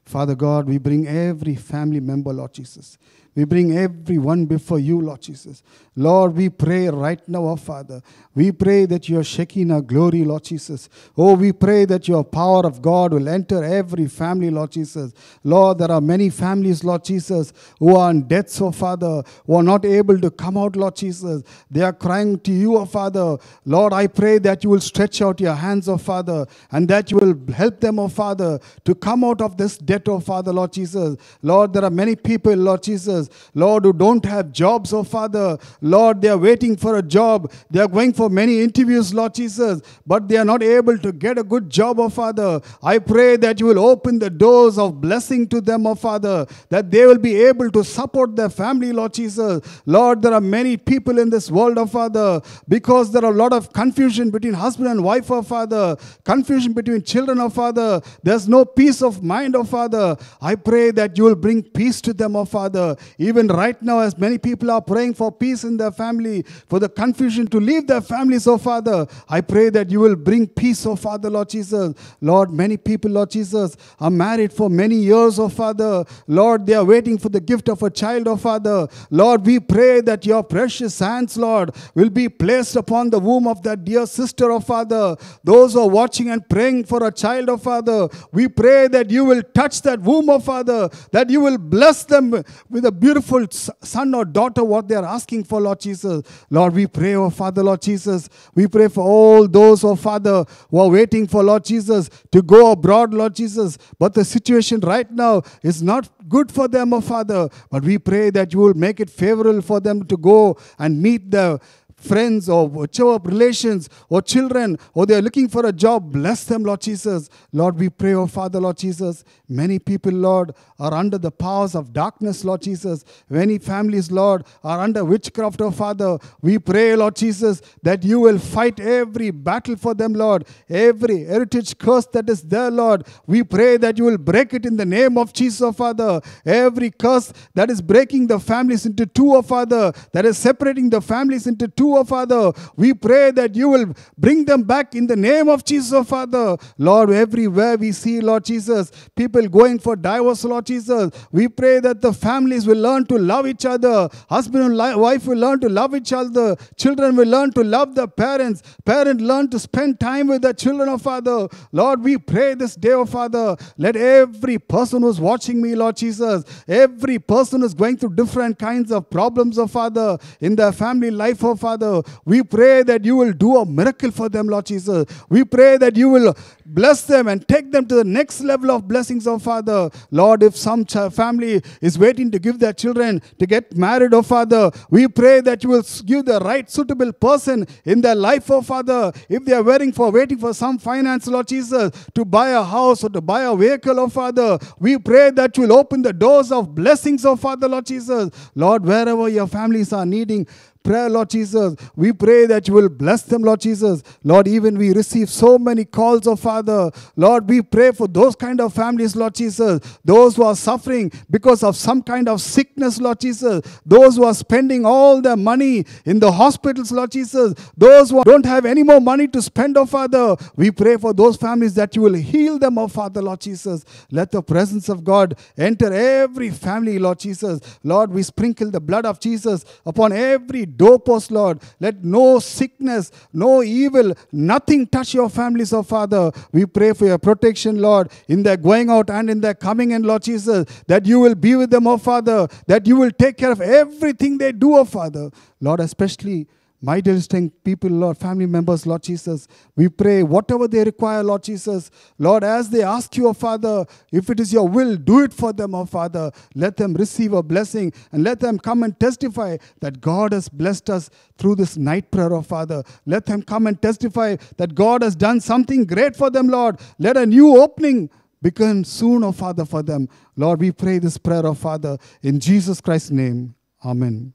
Father God, we bring every family member, Lord Jesus. We bring everyone before you, Lord Jesus. Lord, we pray right now, oh Father. We pray that your Shekinah glory, Lord Jesus. Oh, we pray that your power of God will enter every family, Lord Jesus. Lord, there are many families, Lord Jesus, who are in deaths, oh Father, who are not able to come out, Lord Jesus. They are crying to you, oh Father. Lord, I pray that you will stretch out your hands, oh Father, and that you will help them, oh Father, to come out of this debt, oh Father, Lord Jesus. Lord, there are many people, Lord Jesus, Lord, who don't have jobs, oh Father. Lord, they are waiting for a job. They are going for many interviews, Lord Jesus, but they are not able to get a good job, oh Father. I pray that you will open the doors of blessing to them, oh Father, that they will be able to support their family, Lord Jesus. Lord, there are many people in this world, oh Father, because there are a lot of confusion between husband and wife, oh Father, confusion between children, oh Father. There's no peace of mind, oh Father. I pray that you will bring peace to them, oh Father. Even right now, as many people are praying for peace in their family, for the confusion to leave their families, oh Father, I pray that you will bring peace, oh Father, Lord Jesus. Lord, many people, Lord Jesus, are married for many years, oh Father. Lord, they are waiting for the gift of a child, oh Father. Lord, we pray that your precious hands, Lord, will be placed upon the womb of that dear sister, oh Father. Those who are watching and praying for a child, oh Father, we pray that you will touch that womb, oh Father, that you will bless them with a beautiful son or daughter, what they are asking for, Lord Jesus. Lord, we pray, oh Father, Lord Jesus, we pray for all those, oh Father, who are waiting for, Lord Jesus, to go abroad, Lord Jesus, but the situation right now is not good for them, oh Father, but we pray that you will make it favorable for them to go and meet the friends or whichever relations or children, or they are looking for a job, bless them, Lord Jesus. Lord, we pray, oh Father, Lord Jesus, many people, Lord, are under the powers of darkness, Lord Jesus. Many families, Lord, are under witchcraft, oh Father. We pray, Lord Jesus, that you will fight every battle for them, Lord. Every heritage curse that is there, Lord, we pray that you will break it in the name of Jesus, oh Father. Every curse that is breaking the families into two, oh Father, that is separating the families into two, do, oh Father. We pray that you will bring them back in the name of Jesus, oh Father. Lord, everywhere we see, Lord Jesus, people going for divorce, Lord Jesus, we pray that the families will learn to love each other. Husband and wife will learn to love each other. Children will learn to love their parents. Parents learn to spend time with their children, oh Father. Lord, we pray this day, oh Father, let every person who's watching me, Lord Jesus, every person who's going through different kinds of problems, oh Father, in their family life, oh Father, we pray that you will do a miracle for them, Lord Jesus. We pray that you will bless them and take them to the next level of blessings, oh Father. Lord, if some family is waiting to give their children to get married, oh Father, we pray that you will give the right suitable person in their life, oh Father. If they are waiting for some finance, Lord Jesus, to buy a house or to buy a vehicle, oh Father, we pray that you will open the doors of blessings, oh Father, Lord Jesus. Lord, wherever your families are needing prayer, Lord Jesus, we pray that you will bless them, Lord Jesus. Lord, even we receive so many calls, oh Father. Lord, we pray for those kind of families, Lord Jesus, those who are suffering because of some kind of sickness, Lord Jesus, those who are spending all their money in the hospitals, Lord Jesus, those who don't have any more money to spend, oh Father, we pray for those families that you will heal them, oh Father, Lord Jesus. Let the presence of God enter every family, Lord Jesus. Lord, we sprinkle the blood of Jesus upon every doorpost, Lord. Let no sickness, no evil, nothing touch your families, oh Father. We pray for your protection, Lord, in their going out and in their coming in, Lord Jesus, that you will be with them, oh Father, that you will take care of everything they do, oh Father. Lord, especially my dear distinct people, Lord, family members, Lord Jesus, we pray whatever they require, Lord Jesus, Lord, as they ask you, oh Father, if it is your will, do it for them, oh Father. Let them receive a blessing and let them come and testify that God has blessed us through this night prayer, oh Father. Let them come and testify that God has done something great for them, Lord. Let a new opening begin soon, oh Father, for them. Lord, we pray this prayer, oh Father, in Jesus Christ's name. Amen.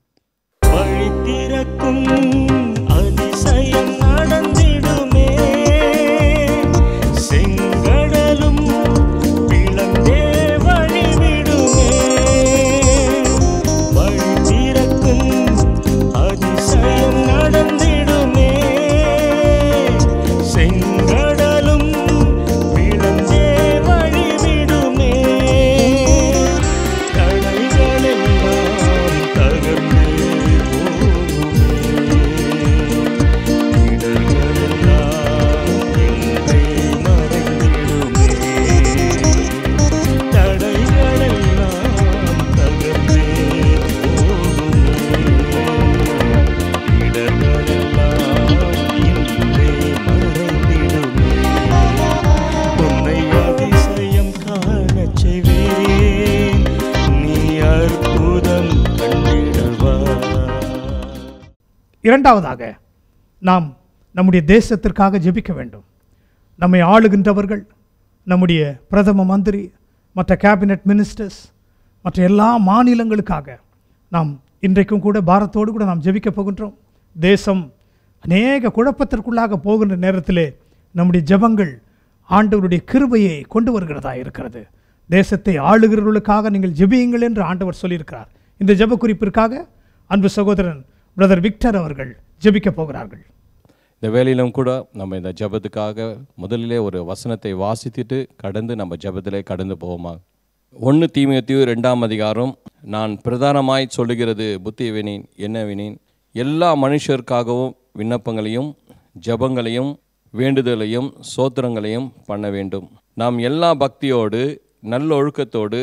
வழித்திறக்கும் அதிசயம் நடந்திடுமே செங்கடலும் பிளந்தே வழிவிடுமே வழித்திறக்கும் அதிசயம் நடந்திடுமே செங்கடலும் பிளந்தே வழிவிடுமே தடைகளெல்லாம் தகர்ந்து இரண்டாவதாக நாம் நம்முடைய தேசத்திற்காக ஜெபிக்க வேண்டும். நம்மை ஆளுகின்றவர்கள், நம்முடைய பிரதம மந்திரி, மற்ற கேபினட் மினிஸ்டர்ஸ், மற்ற எல்லா மாநிலங்களுக்காக நாம் இன்றைக்கும் கூட பாரத்தோடு கூட நாம் ஜெபிக்க போகின்றோம். தேசம் அநேக குழப்பத்திற்குள்ளாக போகின்ற நேரத்திலே நம்முடைய ஜெபங்கள் ஆண்டவருடைய கிருபையை கொண்டு வருகிறதா இருக்கிறது. தேசத்தை ஆளுகிறவர்களுக்காக நீங்கள் ஜெபியுங்கள் என்று ஆண்டவர் சொல்லியிருக்கிறார். இந்த ஜெப குறிப்பிற்காக அன்பு சகோதரன் பிரதர் விக்டர் அவர்கள் ஜெபிக்க போகிறார்கள். இந்த வேலையிலும் கூட நம்ம இந்த ஜெபத்துக்காக முதலிலே ஒரு வசனத்தை வாசித்துட்டு கடந்து நம்ம ஜெபத்திலே கடந்து போவோமா. 1 தீமோத்தேயு 2ஆம் அதிகாரம், நான் பிரதானமாய் சொல்லுகிறது புத்திவினேன் என்னவினேன், எல்லா மனுஷருக்காகவும் விண்ணப்பங்களையும் ஜெபங்களையும் வேண்டுதலையும் சோத்திரங்களையும் பண்ண வேண்டும். நாம் எல்லா பக்தியோடு நல்லொழுக்கத்தோடு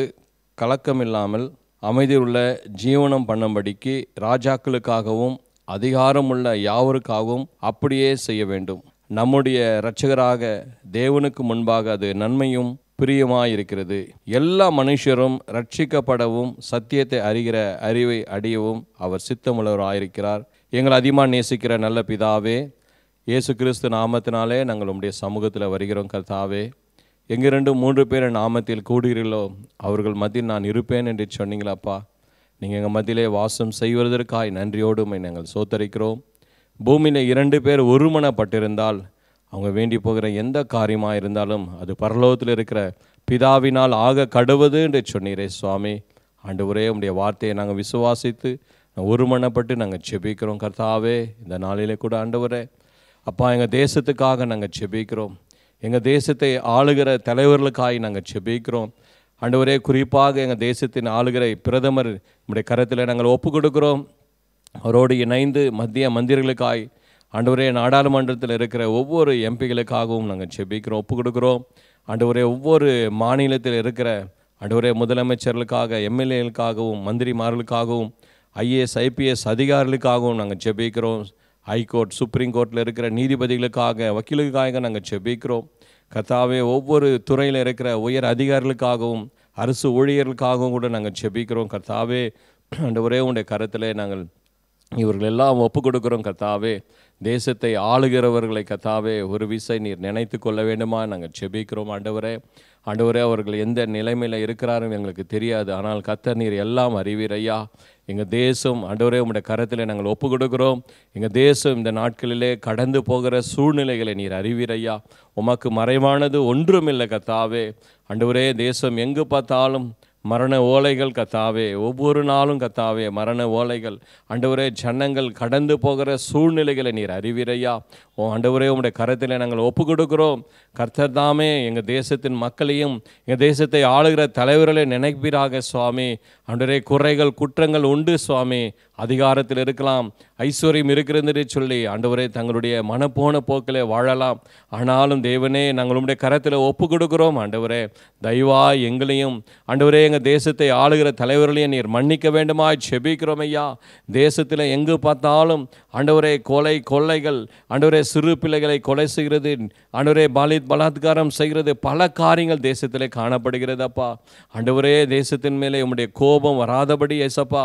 கலக்கமில்லாமல் அமைதியுள்ள ஜீவனம் பண்ணும்படிக்கு ராஜாக்களுக்காகவும் அதிகாரமுள்ள யாவருக்காகவும் அப்படியே செய்ய வேண்டும். நம்முடைய இரட்சகராக தேவனுக்கு முன்பாக அது நன்மையும் பிரியமாயிருக்கிறது. எல்லா மனுஷரும் ரட்சிக்கப்படவும் சத்தியத்தை அறிகிற அறிவை அடையவும் அவர் சித்தமுள்ளவராயிருக்கிறார். எங்களை அதிகமாக நேசிக்கிற நல்ல பிதாவே, இயேசு கிறிஸ்து நாமத்தினாலே நாங்கள் உம்முடைய சமூகத்தில் வருகிறோம். கர்த்தாவே, எங்கே 2-3 பேர் நாமத்தில் கூடுகிறீர்களோ அவர்கள் மத்தியில் நான் இருப்பேன் என்று சொன்னீங்களாப்பா. நீங்கள் எங்கள் மத்தியிலே வாசம் செய்வதற்காய் நன்றியோடு நாங்கள் சோத்தரிக்கிறோம். பூமியில் 2 பேர் ஒருமனப்பட்டிருந்தால் அவங்க வேண்டி போகிற எந்த காரியமாக இருந்தாலும் அது பரலோகத்தில் இருக்கிற பிதாவினால் ஆக கடவுது என்று சொன்னீரே சுவாமி. ஆண்டவரே, உம்முடைய வார்த்தையை நாங்கள் விசுவாசித்து ஒருமனப்பட்டு நாங்கள் ஜெபிக்கிறோம் கர்த்தாவே. இந்த நாளிலே கூட ஆண்டவரே அப்பா, எங்கள் தேசத்துக்காக நாங்கள் ஜெபிக்கிறோம். எங்கள் தேசத்தை ஆளுகிற தலைவர்களுக்காக நாங்கள் ஜெபிக்கிறோம் ஆண்டவரே. குறிப்பாக எங்கள் தேசத்தின் ஆளுகிற பிரதமர் நம்முடைய கரத்தில் நாங்கள் ஒப்பு கொடுக்கிறோம். அவரோடு இணைந்து மத்திய மந்திரிகளுக்காய் ஆண்டவரே, நாடாளுமன்றத்தில் இருக்கிற ஒவ்வொரு எம்பிகளுக்காகவும் நாங்கள் ஜெபிக்கிறோம், ஒப்பு கொடுக்குறோம் ஆண்டவரே. ஒவ்வொரு மாநிலத்தில் இருக்கிற ஆண்டவரே முதலமைச்சர்களுக்காக, எம்எல்ஏகளுக்காகவும், மந்திரிமார்களுக்காகவும், ஐஏஎஸ் ஐபிஎஸ் அதிகாரிகளுக்காகவும் நாங்கள் ஜெபிக்கிறோம். ஹைகோர்ட், சுப்ரீம் கோர்ட்டில் இருக்கிற நீதிபதிகளுக்காக, வக்கீலுக்காக நாங்கள் ஜெபிக்கிறோம் கர்த்தாவே. ஒவ்வொரு துறையில் இருக்கிற உயர் அதிகாரிகளுக்காகவும், அரசு ஊழியர்களுக்காகவும் கூட நாங்கள் ஜெபிக்கிறோம் கர்த்தாவே. ஆண்டவரே, உடைய கரத்திலே நாங்கள் இவர்கள் எல்லாம் ஒப்பு கொடுக்குறோம் கர்த்தாவே. தேசத்தை ஆளுகிறவர்களை கர்த்தாவே ஒரு விசை நீர் நினைத்து கொள்ள வேண்டுமா நாங்கள் ஜெபிக்கிறோம் ஆண்டவரே. ஆண்டவரே, அவர்கள் எந்த நிலைமையில் இருக்கிறாரும் எங்களுக்கு தெரியாது, ஆனால் கர்த்தர் நீர் எல்லாம் அறிவீர் ஐயா. எங்கள் தேசம் ஆண்டவரே உம்முடைய கரத்தில் நாங்கள் ஒப்பு கொடுக்குறோம். எங்கள் தேசம் இந்த நாட்களிலே கடந்து போகிற சூழ்நிலைகளை நீர் அறிவீர் ஐயா. உமக்கு மறைவானது ஒன்றுமில்லை கர்த்தாவே. ஆண்டவரே, தேசம் எங்கு பார்த்தாலும் மரண ஓலைகள் கர்த்தாவே, ஒவ்வொரு நாளும் கர்த்தாவே மரண ஓலைகள். ஆண்டவரே, ஜனங்கள் கடந்து போகிற சூழ்நிலைகளை நீர் அறிவீரையா. ஆண்டவரே, உம்முடைய கரத்தில் நாங்கள் ஒப்பு கொடுக்கிறோம். கர்த்தர் தாமே எங்கள் தேசத்தின் மக்களையும் எங்கள் தேசத்தை ஆளுகிற தலைவர்களை நினைப்பீராக சுவாமி. ஆண்டவரே, குறைகள் குற்றங்கள் உண்டு சுவாமி. அதிகாரத்தில் இருக்கலாம், ஐஸ்வர்யம் இருக்கிறது சொல்லி ஆண்டவரே தங்களுடைய மனப்போன போக்கிலே வாழலாம். ஆனாலும் தேவனே, நாங்கள் உம்முடைய கரத்தில் ஒப்பு கொடுக்கிறோம் ஆண்டவரே. தயவா எங்களையும் ஆண்டவரே எங்கள் தேசத்தை ஆளுகிற தலைவர்களையும் நீர் மன்னிக்க வேண்டுமாய் செபிக்கிறோம் ஐயா. தேசத்தில் எங்கு பார்த்தாலும் ஆண்டவரே கொலை கொள்ளைகள், ஆண்டவரே சிறு பிள்ளைகளை கொலை செய்கிறது, ஆண்டவரே பலாத்காரம் செய்கிறது, பல காரியங்கள் தேசத்திலே காணப்படுகிறது அப்பா. ஆண்டவரே, தேசத்தின் மேலே உம்முடைய கோபம் வராதபடி ஏசப்பா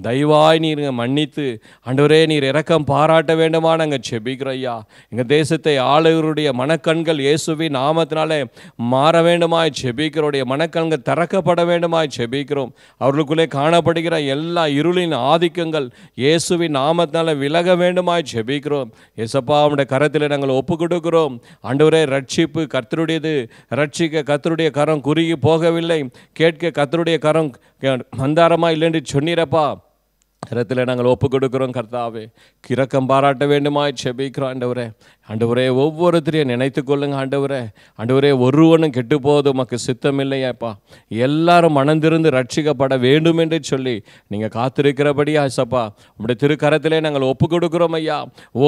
தயவாய் நீர் மன்னித்து ஆண்டவரே நீர் இரக்கம் பாராட்ட வேண்டுமா நாங்கள் செபிக்கிறோம் ஐயா. எங்கள் தேசத்தை ஆளுவருடைய மனக்கண்கள் இயேசுவின் நாமத்தினாலே மாற வேண்டுமாய் செபிக்கிறோடைய மனக்கண்கள் திறக்கப்பட வேண்டுமாய் செபிக்கிறோம். அவர்களுக்குள்ளே காணப்படுகிற எல்லா இருளின் ஆதிக்கங்கள் இயேசுவின் நாமத்தினால விலக வேண்டுமாய் செபிக்கிறோம் ஏசப்பா. உம்முடைய கரத்தில் நாங்கள் ஒப்பு கொடுக்கிறோம் ஆண்டவரே. ரட்சிப்பு கர்த்தருடையது, ரட்சிக்க கர்த்தருடைய கரம் குறுகி போகவில்லை, கேட்க கர்த்தருடைய கரம் மந்தாரமா இல்லைன்னு சொன்னீரப்பா. கரத்தில் நாங்கள் ஒப்பு கொடுக்கிறோம் கர்த்தாவே. இரக்கம் பாராட்ட வேண்டுமாய் செபிக்கிறோம் ஆண்டவரே. ஆண்டவரே, ஒவ்வொருத்தரையும் நினைத்து கொள்ளுங்க ஆண்டவரே. ஆண்டவரே, ஒருவனும் கெட்டு போவது உமக்கு சித்தம் இல்லையாப்பா. எல்லாரும் மனந்திருந்து ரட்சிக்கப்பட வேண்டும் என்று சொல்லி நீங்கள் காத்திருக்கிறபடியா சப்பா உங்களுடைய திருக்கரத்திலே நாங்கள் ஒப்பு கொடுக்கிறோம் ஐயா.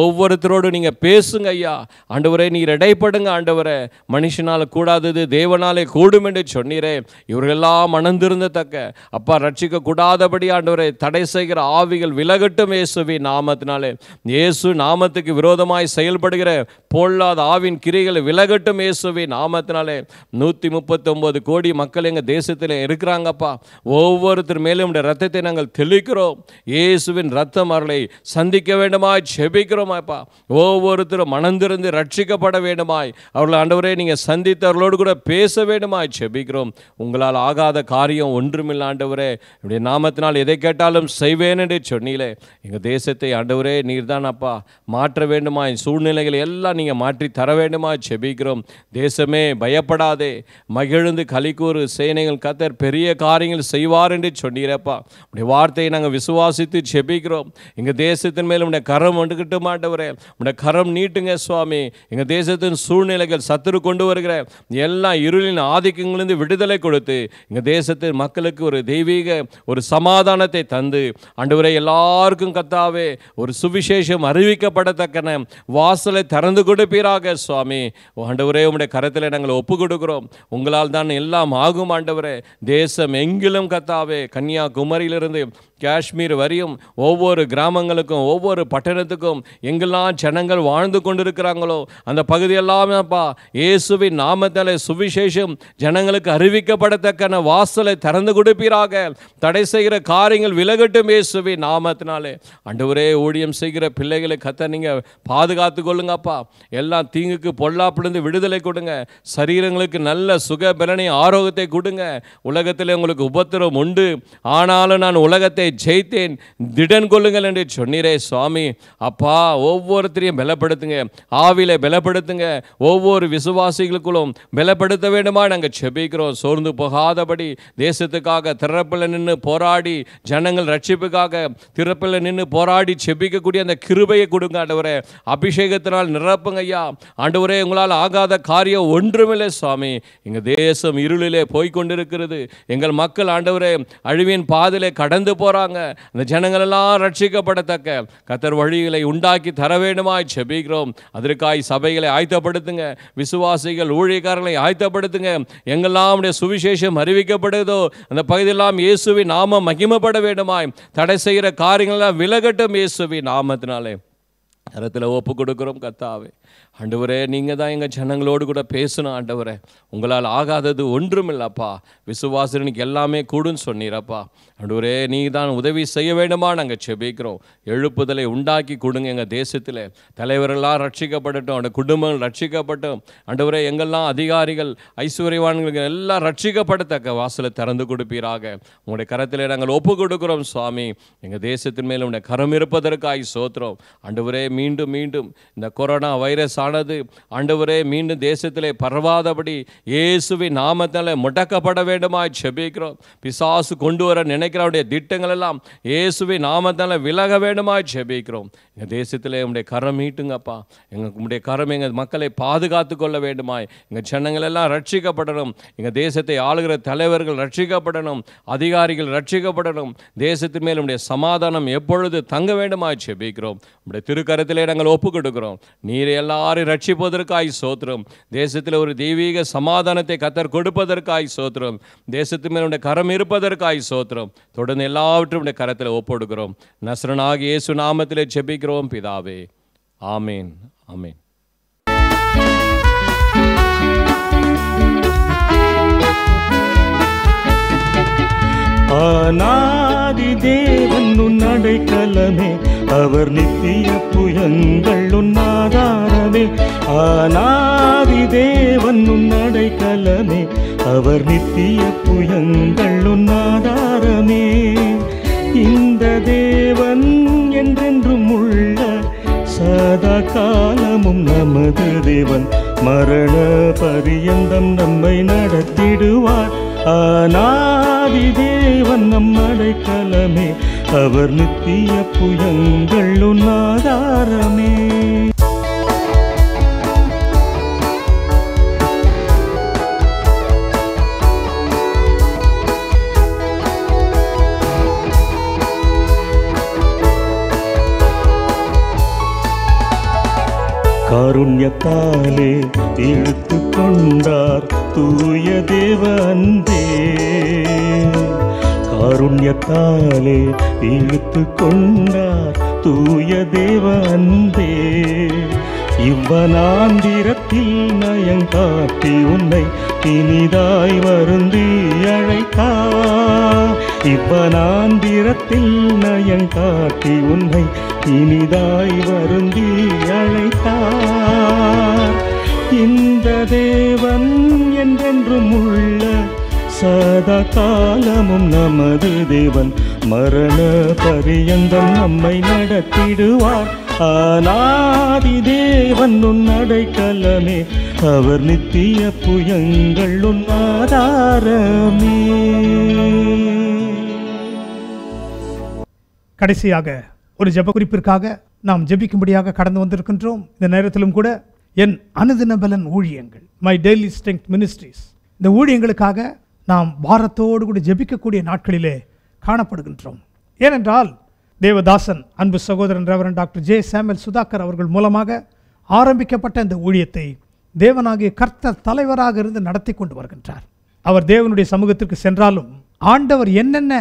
ஒவ்வொருத்தரோடு நீங்கள் பேசுங்க ஐயா. ஆண்டவரே, நீர் இடைப்படுங்க ஆண்டவரே. மனுஷனால் கூடாதது தேவனாலே கூடும் என்று சொன்னீரே. இவர்களெல்லாம் மனந்திருந்தத்தக்க அப்பா ரட்சிக்க கூடாதபடி ஆண்டவரே தடை செய்கிற ஆவிகள் விலகட்டும் இயேசுவின் நாமத்தினாலே. இயேசு நாமத்துக்கு விரோதமாய் செயல்படுகிற பொல்லாத ஆவின் கிரிகளை விலகட்டும் இயேசுவின் நாமத்தினாலே. 139 கோடி மக்கள் எங்கள் தேசத்தில் இருக்கிறாங்கப்பா. ஒவ்வொருத்தர் மேலும் ரத்தத்தை நாங்கள் தெளிக்கிறோம். இயேசுவின் ரத்தம் அவர்களை சந்திக்க வேண்டுமாய் செபிக்கிறோம் அப்பா. ஒவ்வொருத்தரும் மனந்திருந்து ரட்சிக்கப்பட வேண்டுமாய் அவர்கள் ஆண்டவரே நீங்கள் சந்தித்தவர்களோடு கூட பேச வேண்டுமாய் செபிக்கிறோம். உங்களால் ஆகாத காரியம் ஒன்றுமில்லை ஆண்டவரே. இப்படி நாமத்தினால் எதை கேட்டாலும் செய்வேன் என்று சொன்னீங்களே. எங்கள் தேசத்தை ஆண்டவரே நீர்தான் அப்பா மாற்ற வேண்டுமாய், சூழ்நிலைகளை எல்லாம் நீங்கள் மாற்றி தர வேண்டுமாய் செபிக்கிறோம். தேசமே பயப்படாதே, மகிழ்ந்து கலிக்கூறு, சேனைகள் கர்த்தர் பெரிய காரியங்கள் செய்வார் என்று சொன்னீரப்பா. உடைய வார்த்தையை நாங்கள் விசுவாசித்து செபிக்கிறோம். எங்கள் தேசத்தின் மேலும் உடைய கரம் வந்துக்கிட்டு மாட்டவரே, உடைய கரம் நீட்டுங்க சுவாமி. எங்கள் தேசத்தின் சூழ்நிலைகள் சத்துரு கொண்டு வருகிற எல்லா இருளின் ஆதிக்கங்களிலிருந்து விடுதலை கொடுத்து எங்கள் தேசத்தின் மக்களுக்கு ஒரு தெய்வீக ஒரு சமாதானத்தை தந்து ஆண்டவரே எல்லாருக்கும் கர்த்தாவே ஒரு சுவிசேஷம் அறிவிக்கப்படத்தக்கன வாசலை திறந்து கொடுப்பீராக சுவாமி. ஆண்டவரே, உம்முடைய கரத்தில் நாங்கள் ஒப்பு கொடுக்கிறோம். உங்களால் தான் எல்லாம் ஆகும் ஆண்டவரே. தேசம் எங்கிலும் கர்த்தாவே, கன்னியாகுமரியிலிருந்து காஷ்மீர் வரையும் ஒவ்வொரு கிராமங்களுக்கும் ஒவ்வொரு பட்டணத்துக்கும் எங்கெல்லாம் ஜனங்கள் வாழ்ந்து கொண்டிருக்கிறாங்களோ அந்த பகுதியெல்லாமேப்பா இயேசுவின் நாமத்தாலே சுவிசேஷம் ஜனங்களுக்கு அறிவிக்கப்படத்தக்கன வாசலை திறந்து கொடுப்பீராக. தடை செய்கிற காரியங்கள் விலகட்டும் இயேசுவின் நாமத்தினாலே. ஆண்டவரே, ஊழியம் செய்கிற பிள்ளைகளை கர்த்தர் நீங்கள் பாதுகாத்து கொள்ளுங்கப்பா. எல்லாம் தீங்குக்கு பொல்லாப்பிலிருந்து விடுதலை கொடுங்க. சரீரங்களுக்கு நல்ல சுக பலனை ஆரோக்கியத்தை கொடுங்க. உலகத்தில் உங்களுக்கு உபத்திரம் உண்டு, ஆனாலும் நான் உலகத்தை ஜெயித்தேன், திடன் கொள்ளுங்கள் என்று சொன்னீரே சுவாமி. அப்பா, ஒவ்வொருத்தரையும் பலப்படுத்துங்க, ஆவியில பலப்படுத்துங்க, ஒவ்வொரு விசுவாசிகளுக்குள்ளும் பலப்படுத்த வேண்டுமா நாங்கள் செபிக்கிறோம். சோர்ந்து போகாதபடி தேசத்துக்காக திறப்பில் நின்று போராடி, ஜனங்கள் ரட்சிப்புக்காக திறப்பில் நின்று போராடி செபிக்கக்கூடிய அந்த கிருபையை கொடுங்க ஆண்டவரே. அபிஷேகத்தினால் நிரப்புங்க ஐயா. ஆண்டவரே, உங்களால் ஆகாத காரியம் ஒன்றுமில்லை சுவாமி. எங்கள் தேசம் இருளிலே போய்கொண்டிருக்கிறது. எங்கள் மக்கள் ஆண்டவரே அழிவின் பாதையிலே கடந்து போகிறாங்க. அந்த ஜனங்கள் எல்லாம் ரட்சிக்கப்படத்தக்க கர்த்தர் வழிகளை உண்டாக்கி தர வேண்டுமாய் செபிக்கிறோம். அதற்காய் சபைகளை ஆயத்தப்படுத்துங்க, விசுவாசிகள் ஊழியக்காரர்களை ஆயத்தப்படுத்துங்க. எங்கெல்லாம் சுவிசேஷம் அறிவிக்கப்படுதோ அந்த பகுதியெல்லாம் இயேசுவின் நாமம் மகிமைப்பட வேண்டுமாய் தடை செய்கிற காரியங்களெல்லாம் விலகட்டும் இயேசுவின் நாமத்தினாலே கரத்தில் ஒப்பு கொடுக்குறோம். கர்த்தாவே ஆண்டவரே, நீங்கள் தான் எங்கள் ஜனங்களோடு கூட பேசணும் ஆண்டவரே. உங்களால் ஆகாதது ஒன்றுமில்லப்பா. விசுவாசனுக்கு எல்லாமே கூடுன்னு சொன்னீரப்பா. ஆண்டவரே, நீங்கள் தான் உதவி செய்ய வேண்டுமா நாங்கள் செபிக்கிறோம். எழுப்புதலை உண்டாக்கி கொடுங்க. எங்கள் தேசத்தில் தலைவரெல்லாம் ரட்சிக்கப்படட்டும், அந்த குடும்பங்கள் ரட்சிக்கப்பட்டும். ஆண்டவரே, எங்கெல்லாம் அதிகாரிகள் ஐஸ்வர்யவான்களுக்கு எல்லாம் ரட்சிக்கப்படத்தக்க வாசலை திறந்து கொடுப்பீராக. உங்களுடைய கரத்தில் நாங்கள் ஒப்பு கொடுக்குறோம் சுவாமி. எங்கள் தேசத்தின் மேலே உங்களுடைய கரம் இருப்பதற்காக சோத்திரம். ஆண்டவரே, மீண்டும் மீண்டும் இந்த கொரோனா வைரஸ் ஆனது ஆண்டவரே மீண்டும் தேசத்திலே பரவாதபடி இயேசுவின் நாமத்தால் முடக்கப்பட வேண்டுமாய் செபிக்கிறோம். பிசாசு கொண்டு வர நினைக்கிறவருடைய திட்டங்கள் எல்லாம் இயேசுவின் நாமத்தால் விலக வேண்டுமாய் செபிக்கிறோம். எங்கள் தேசத்திலே உங்களுடைய கரம் மீட்டுங்கப்பா. உங்களுடைய கரம் எங்கள் மக்களை பாதுகாத்து கொள்ள வேண்டுமாய். எங்கள் ஜனங்கள் எல்லாம் ரட்சிக்கப்படணும். எங்கள் தேசத்தை ஆளுகிற தலைவர்கள் ரட்சிக்கப்படணும், அதிகாரிகள் ரட்சிக்கப்படணும். தேசத்தின் மேல் உங்களுடைய சமாதானம் எப்பொழுது தங்க வேண்டுமாய் செபிக்கிறோம். உங்களுடைய திருக்கரத்திலே நாங்கள் ஒப்பு கொடுக்கிறோம். நீர் எல்லாரும் ரட்சிப்பதற்காய் சோத்திரம். தேசத்தில் ஒரு தெய்வீக சமாதானத்தை கர்த்தர் கொடுப்பதற்காய் சோத்திரம். தேசத்து மேல் கரம் இருப்பதற்காய் சோத்திரம். தொடர்ந்து எல்லாவற்றும் கரத்தில் ஒப்படுகிறோம். நசரனாகிய இயேசு நாமத்திலே ஜெபிக்கிறோம் பிதாவே. ஆமேன், ஆமேன். ஆனாதி தேவன் உன் அடைக்கலமே, அவர் நித்திய புயங்கள் உன் ஆதாரமே. ஆனாதி தேவன் உன் அடைக்கலமே, அவர் நித்திய புயங்கள் உன் ஆதாரமே. இந்த தேவன் என்றென்றும் உள்ள சதா காலமும் நமது தேவன், மரண பரியந்தம் நம்மை நடத்திடுவார். ஆனாதி தேவன் நம் அடைக்கலமே, அவர் நித்திய புயங்கள் உன் ஆதாரமே. காருண்யத்தாலே இழுத்து கொண்டார் தூய தேவ அன்பே. காருண்யத்தாலே இழுத்து கொண்டார் தூய தேவ அன்பே. இவ்வனாந்திரத்தில் நயங்காட்டி உன்னை இனிதாய் வருந்தி அழைத்தார். இவ்வனாந்திரத்தில் நயங்காட்டி உன்னை இனிதாய் வருந்தி அழைத்தார். இந்த தேவன் என்றென்றும் உள்ள சதா காலமும் நமது தேவன், மரண பரியந்தம் நம்மை நடத்திடுவார். ஆனாதி தேவன் உன் அடைக்கலமே, அவர் நித்திய புயங்கள் உன் ஆதாரமே. கடைசியாக ஒரு ஜெப குறிப்பிற்காக நாம் ஜெபிக்கும்படியாக கடந்து வந்திருக்கின்றோம். இந்த நேரத்திலும் கூட என் அனுதின பலன் ஊழியங்கள், மை டெய்லி ஸ்ட்ரெங்த் மினிஸ்ட்ரிஸ், இந்த ஊழியங்களுக்காக நாம் பாரத்தோடு கூட ஜெபிக்கக்கூடிய நாட்களிலே காணப்படுகின்றோம். ஏனென்றால் தேவதாசன் அன்பு சகோதரன் reverend doctor J Samuel Sudhakar அவர்கள் மூலமாக ஆரம்பிக்கப்பட்ட இந்த ஊழியத்தை தேவனாகிய கர்த்தர் தலைவராக இருந்து நடத்தி கொண்டு வருகின்றார். அவர் தேவனுடைய சமூகத்திற்கு சென்றாலும் ஆண்டவர் என்னென்ன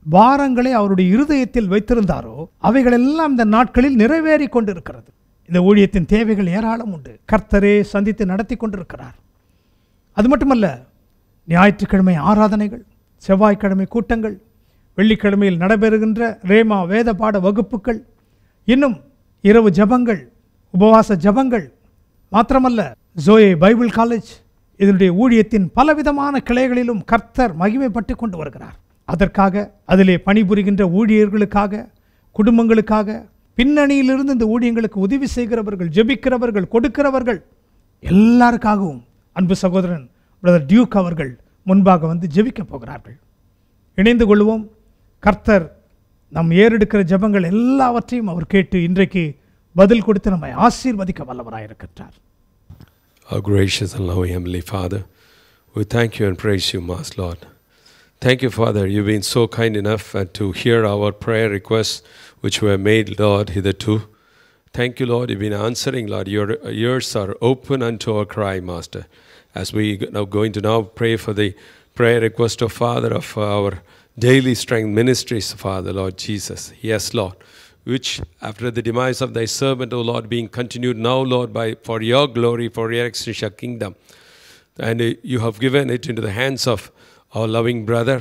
பாரங்களை அவருடைய இருதயத்தில் வைத்திருந்தாரோ அவைகளெல்லாம் இந்த நாட்களில் நிறைவேறி கொண்டிருக்கிறது. இந்த ஊழியத்தின் தேவைகள் ஏராளம் உண்டு. கர்த்தரே சந்தித்து நடத்தி கொண்டிருக்கிறார். அது மட்டுமல்ல, ஞாயிற்றுக்கிழமை ஆராதனைகள், செவ்வாய்க்கிழமை கூட்டங்கள், வெள்ளிக்கிழமையில் நடைபெறுகின்ற ரேமா வேத பாட வகுப்புகள், இன்னும் இரவு ஜபங்கள், உபவாச ஜபங்கள், மாத்திரமல்ல ஜோயே பைபிள் காலேஜ், இதனுடைய ஊழியத்தின் பலவிதமான கிளைகளிலும் கர்த்தர் மகிமைப்பட்டு கொண்டு வருகிறார். அதற்காக அதிலே பணிபுரிகின்ற ஊழியர்களுக்காக, குடும்பங்களுக்காக, பின்னணியிலிருந்து இந்த ஊழியங்களுக்கு உதவி செய்கிறவர்கள், ஜெபிக்கிறவர்கள், கொடுக்கிறவர்கள் எல்லாருக்காகவும் அன்பு சகோதரன் பிரதர் டியூக் அவர்கள் முன்பாக வந்து ஜெபிக்க போகிறார்கள். இணைந்து கொள்வோம். கர்த்தர் நம் ஏறெடுக்கிற ஜெபங்கள் எல்லாவற்றையும் அவர் கேட்டு இன்றைக்கு பதில் கொடுத்து நம்மை ஆசீர்வதிக்க வல்லவராயிருக்கிறார். Our gracious and loving Heavenly Father, we thank you and praise you, Master Lord. Thank you, Father. You've been so kind enough to hear our prayer requests which were made, Lord, hitherto. Thank you, Lord. You've been answering, Lord. Your ears are open unto our cry, Master. As we now going to now pray for the prayer request of Father of our Daily Strength Ministries, Father, Lord Jesus. Yes, Lord. Which after the demise of thy servant, O Lord, being continued now, Lord, for your glory, for your extension kingdom. And you have given it into the hands of our loving brother,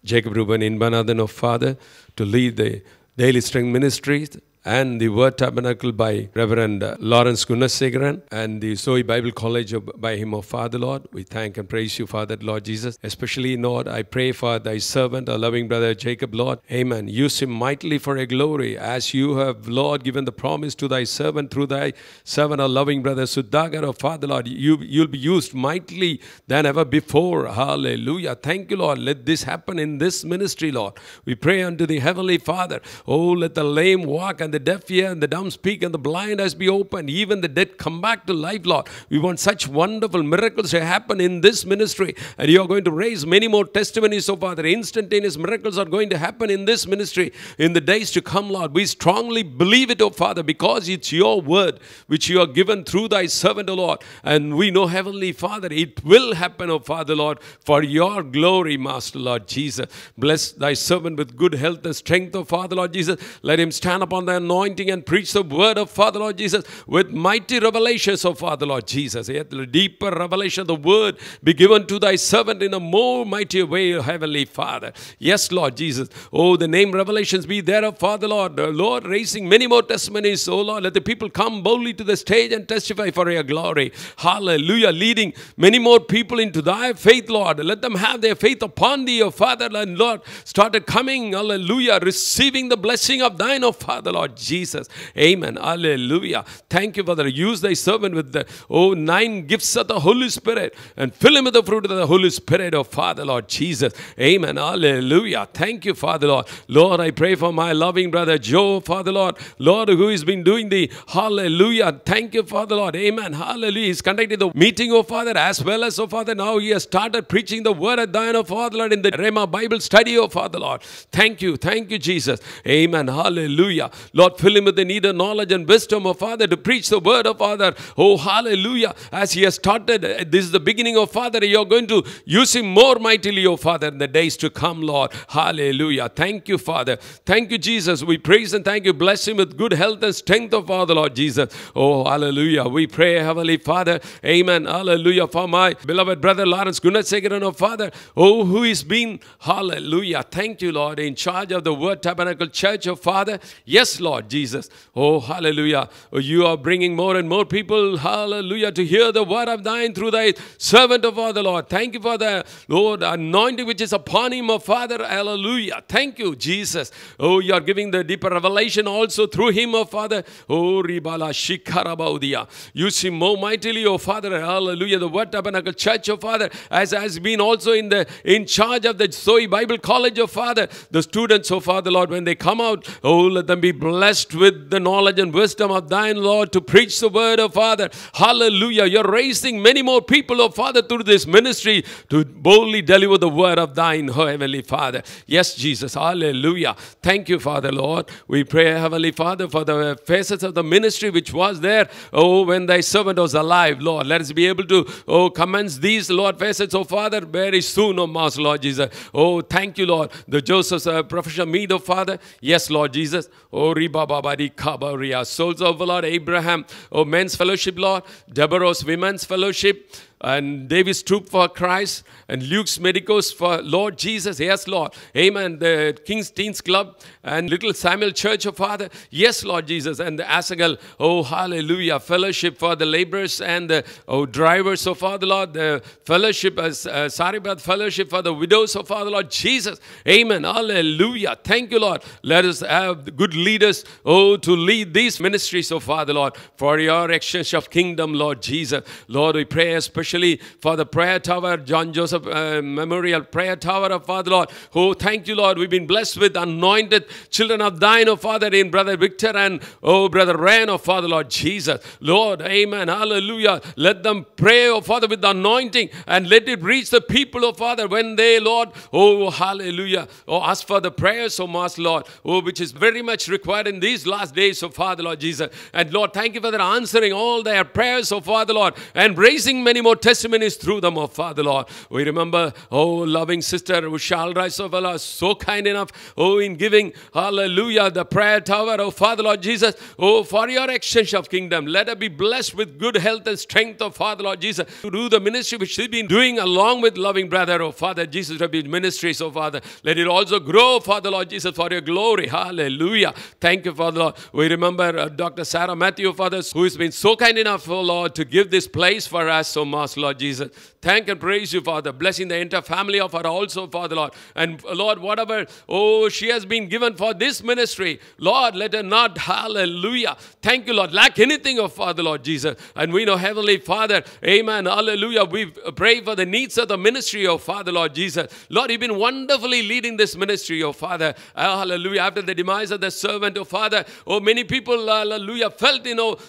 Jacob Ruben Inbanathan, of Father, to lead the Daily Strength Ministries and the Word Tabernacle by Reverend Lawrence Gunasegaran and the Zoe Bible College by him, of Father, Lord. We thank and praise you, Father, Lord Jesus. Especially, Lord, I pray for thy servant, our loving brother Jacob, Lord. Amen. Use him mightily for your glory, as you have, Lord, given the promise to thy servant through thy servant, our loving brother Sudagar, of Father, Lord. You'll be used mightily than ever before. Hallelujah. Thank you, Lord. Let this happen in this ministry, Lord. We pray unto the Heavenly Father. Oh, let the lame walk and the deaf hear and the dumb speak and the blind eyes be opened, even the dead come back to life, Lord. We want such wonderful miracles to happen in this ministry, and you are going to raise many more testimonies, so Father. Instantaneous miracles are going to happen in this ministry in the days to come, Lord. We strongly believe it, oh Father, because it's your word which you have given through thy servant, oh Lord. And we know, Heavenly Father, it will happen, oh Father, Lord, for your glory, Master, Lord Jesus. Bless thy servant with good health and strength, oh Father, Lord Jesus. Let him stand upon the anointing and preach the word of Father, Lord Jesus, with mighty revelations of Father, Lord Jesus. Yet the deeper revelation of the word be given to thy servant in a more mighty way, Heavenly Father. Yes, Lord Jesus. Oh, the name revelations be there of Father, Lord. Lord, raising many more testimonies. Oh Lord, let the people come boldly to the stage and testify for your glory. Hallelujah. Leading many more people into thy faith, Lord. Let them have their faith upon thee, oh Father, and Lord, started coming, hallelujah, receiving the blessing of thine, oh Father, Lord Jesus. Amen. Hallelujah. Thank you, Father. Use thy servant with the 9 gifts of the Holy Spirit and fill him with the fruit of the Holy Spirit, oh Father, Lord Jesus. Amen. Hallelujah. Thank you, Father, Lord. Lord, I pray for my loving brother Joe, Father, Lord. Lord, who has been doing the hallelujah. Thank you, Father, Lord. Amen. Hallelujah. He's conducted the meeting, oh Father, as well as, oh Father, now he has started preaching the word of thine, oh Father, Lord, in the Rhema Bible study, oh Father, Lord. Thank you. Thank you, Jesus. Amen. Hallelujah. Lord, fill him with the needed knowledge and wisdom, oh Father, to preach the word of Father. Oh, hallelujah. As he has started, this is the beginning of Father. You are going to use him more mightily, oh Father, in the days to come, Lord. Hallelujah. Thank you, Father. Thank you, Jesus. We praise and thank you. Bless him with good health and strength, oh Father, Lord Jesus. Oh, hallelujah. We pray, Heavenly Father. Amen. Hallelujah. For my beloved brother Lawrence Gunasegaran, oh Father. Oh, who is being, hallelujah. Thank you, Lord, in charge of the Word Tabernacle Church, oh Father. Yes, Lord Jesus. Oh, hallelujah. Oh, you are bringing more and more people, hallelujah, to hear the word of thine through thy servant, of Father, Lord. Thank you for the, Lord, anointing which is upon him, oh Father. Hallelujah. Thank you, Jesus. Oh, you are giving the deeper revelation also through him, oh Father. Oh, Ribala Shikarabaudia. Use him more mightily, oh Father. Hallelujah. The Word Tabernacle Church, oh Father, as has been also in charge of the Zoe Bible College, oh Father. The students, oh Father, Lord, when they come out, oh, let them be blessed with the knowledge and wisdom of thine, Lord, to preach the word of Father. Hallelujah. You're raising many more people, oh Father, through this ministry to boldly deliver the word of thine, oh Heavenly Father. Yes, Jesus. Hallelujah. Thank you, Father, Lord. We pray, Heavenly Father, for the facets of the ministry which was there, oh, when thy servant was alive, Lord. Let us be able to, oh, commence these, Lord, facets, oh Father, very soon, oh Master, Lord Jesus. Oh, thank you, Lord. The Joseph's professional meet, oh Father. Yes, Lord Jesus. Oh, Riba Baba Kabaria. Souls of the Lord Abraham. Oh, men's fellowship, Lord. Deborah's women's fellowship. and David's Troop for Christ, and Luke's Medicos for Lord Jesus. Yes, Lord. Amen. The King's Teens Club and Little Samuel Church, oh Father. Yes, Lord Jesus. And the Asagal, oh hallelujah, fellowship for the laborers and the drivers, oh Father Lord. The fellowship, Saribad fellowship for the widows, oh Father Lord Jesus. Amen. Hallelujah. Thank you, Lord. Let us have good leaders, oh, to lead these ministries, oh Father Lord, for your exchange of kingdom, Lord Jesus. Lord, we pray especially for the prayer tower, John Joseph Memorial Prayer Tower, oh Father Lord. Oh, thank you, Lord. We've been blessed with anointed children of thine, oh Father, in Brother Victor and oh Brother Ryan, oh Father Lord Jesus. Lord, amen, hallelujah. Let them pray, oh Father, with the anointing, and let it reach the people, oh Father, when they, Lord, oh hallelujah, oh ask for the prayers, oh Master Lord, oh which is very much required in these last days, oh Father Lord Jesus. And Lord, thank you for their answering all their prayers, oh Father Lord, and raising many more testimonies through them, oh Father Lord. We remember, oh loving sister Ushal Rai, so kind enough, oh in giving, hallelujah, the prayer tower, oh Father Lord Jesus, oh for your exchange of kingdom. Let her be blessed with good health and strength, oh Father Lord Jesus, to do the ministry which she's been doing along with loving brother, oh Father Jesus, to be ministries, oh Father. Let it also grow, Father Lord Jesus, for your glory. Hallelujah. Thank you, Father Lord. We remember Dr. Sarah Matthew, Father, who has been so kind enough, oh Lord, to give this place for us, oh Master Lord Jesus. Thank and praise you, Father. Blessing the entire family of her also, Father Lord. And Lord, whatever, oh, she has been given for this ministry, Lord, let her not, hallelujah. Thank you, Lord, lack anything, oh Father Lord Jesus. And we know, Heavenly Father, amen, hallelujah. We pray for the needs of the ministry, oh Father Lord Jesus. Lord, you've been wonderfully leading this ministry, oh Father. Hallelujah. After the demise of the servant, oh Father, oh, many people, hallelujah, felt,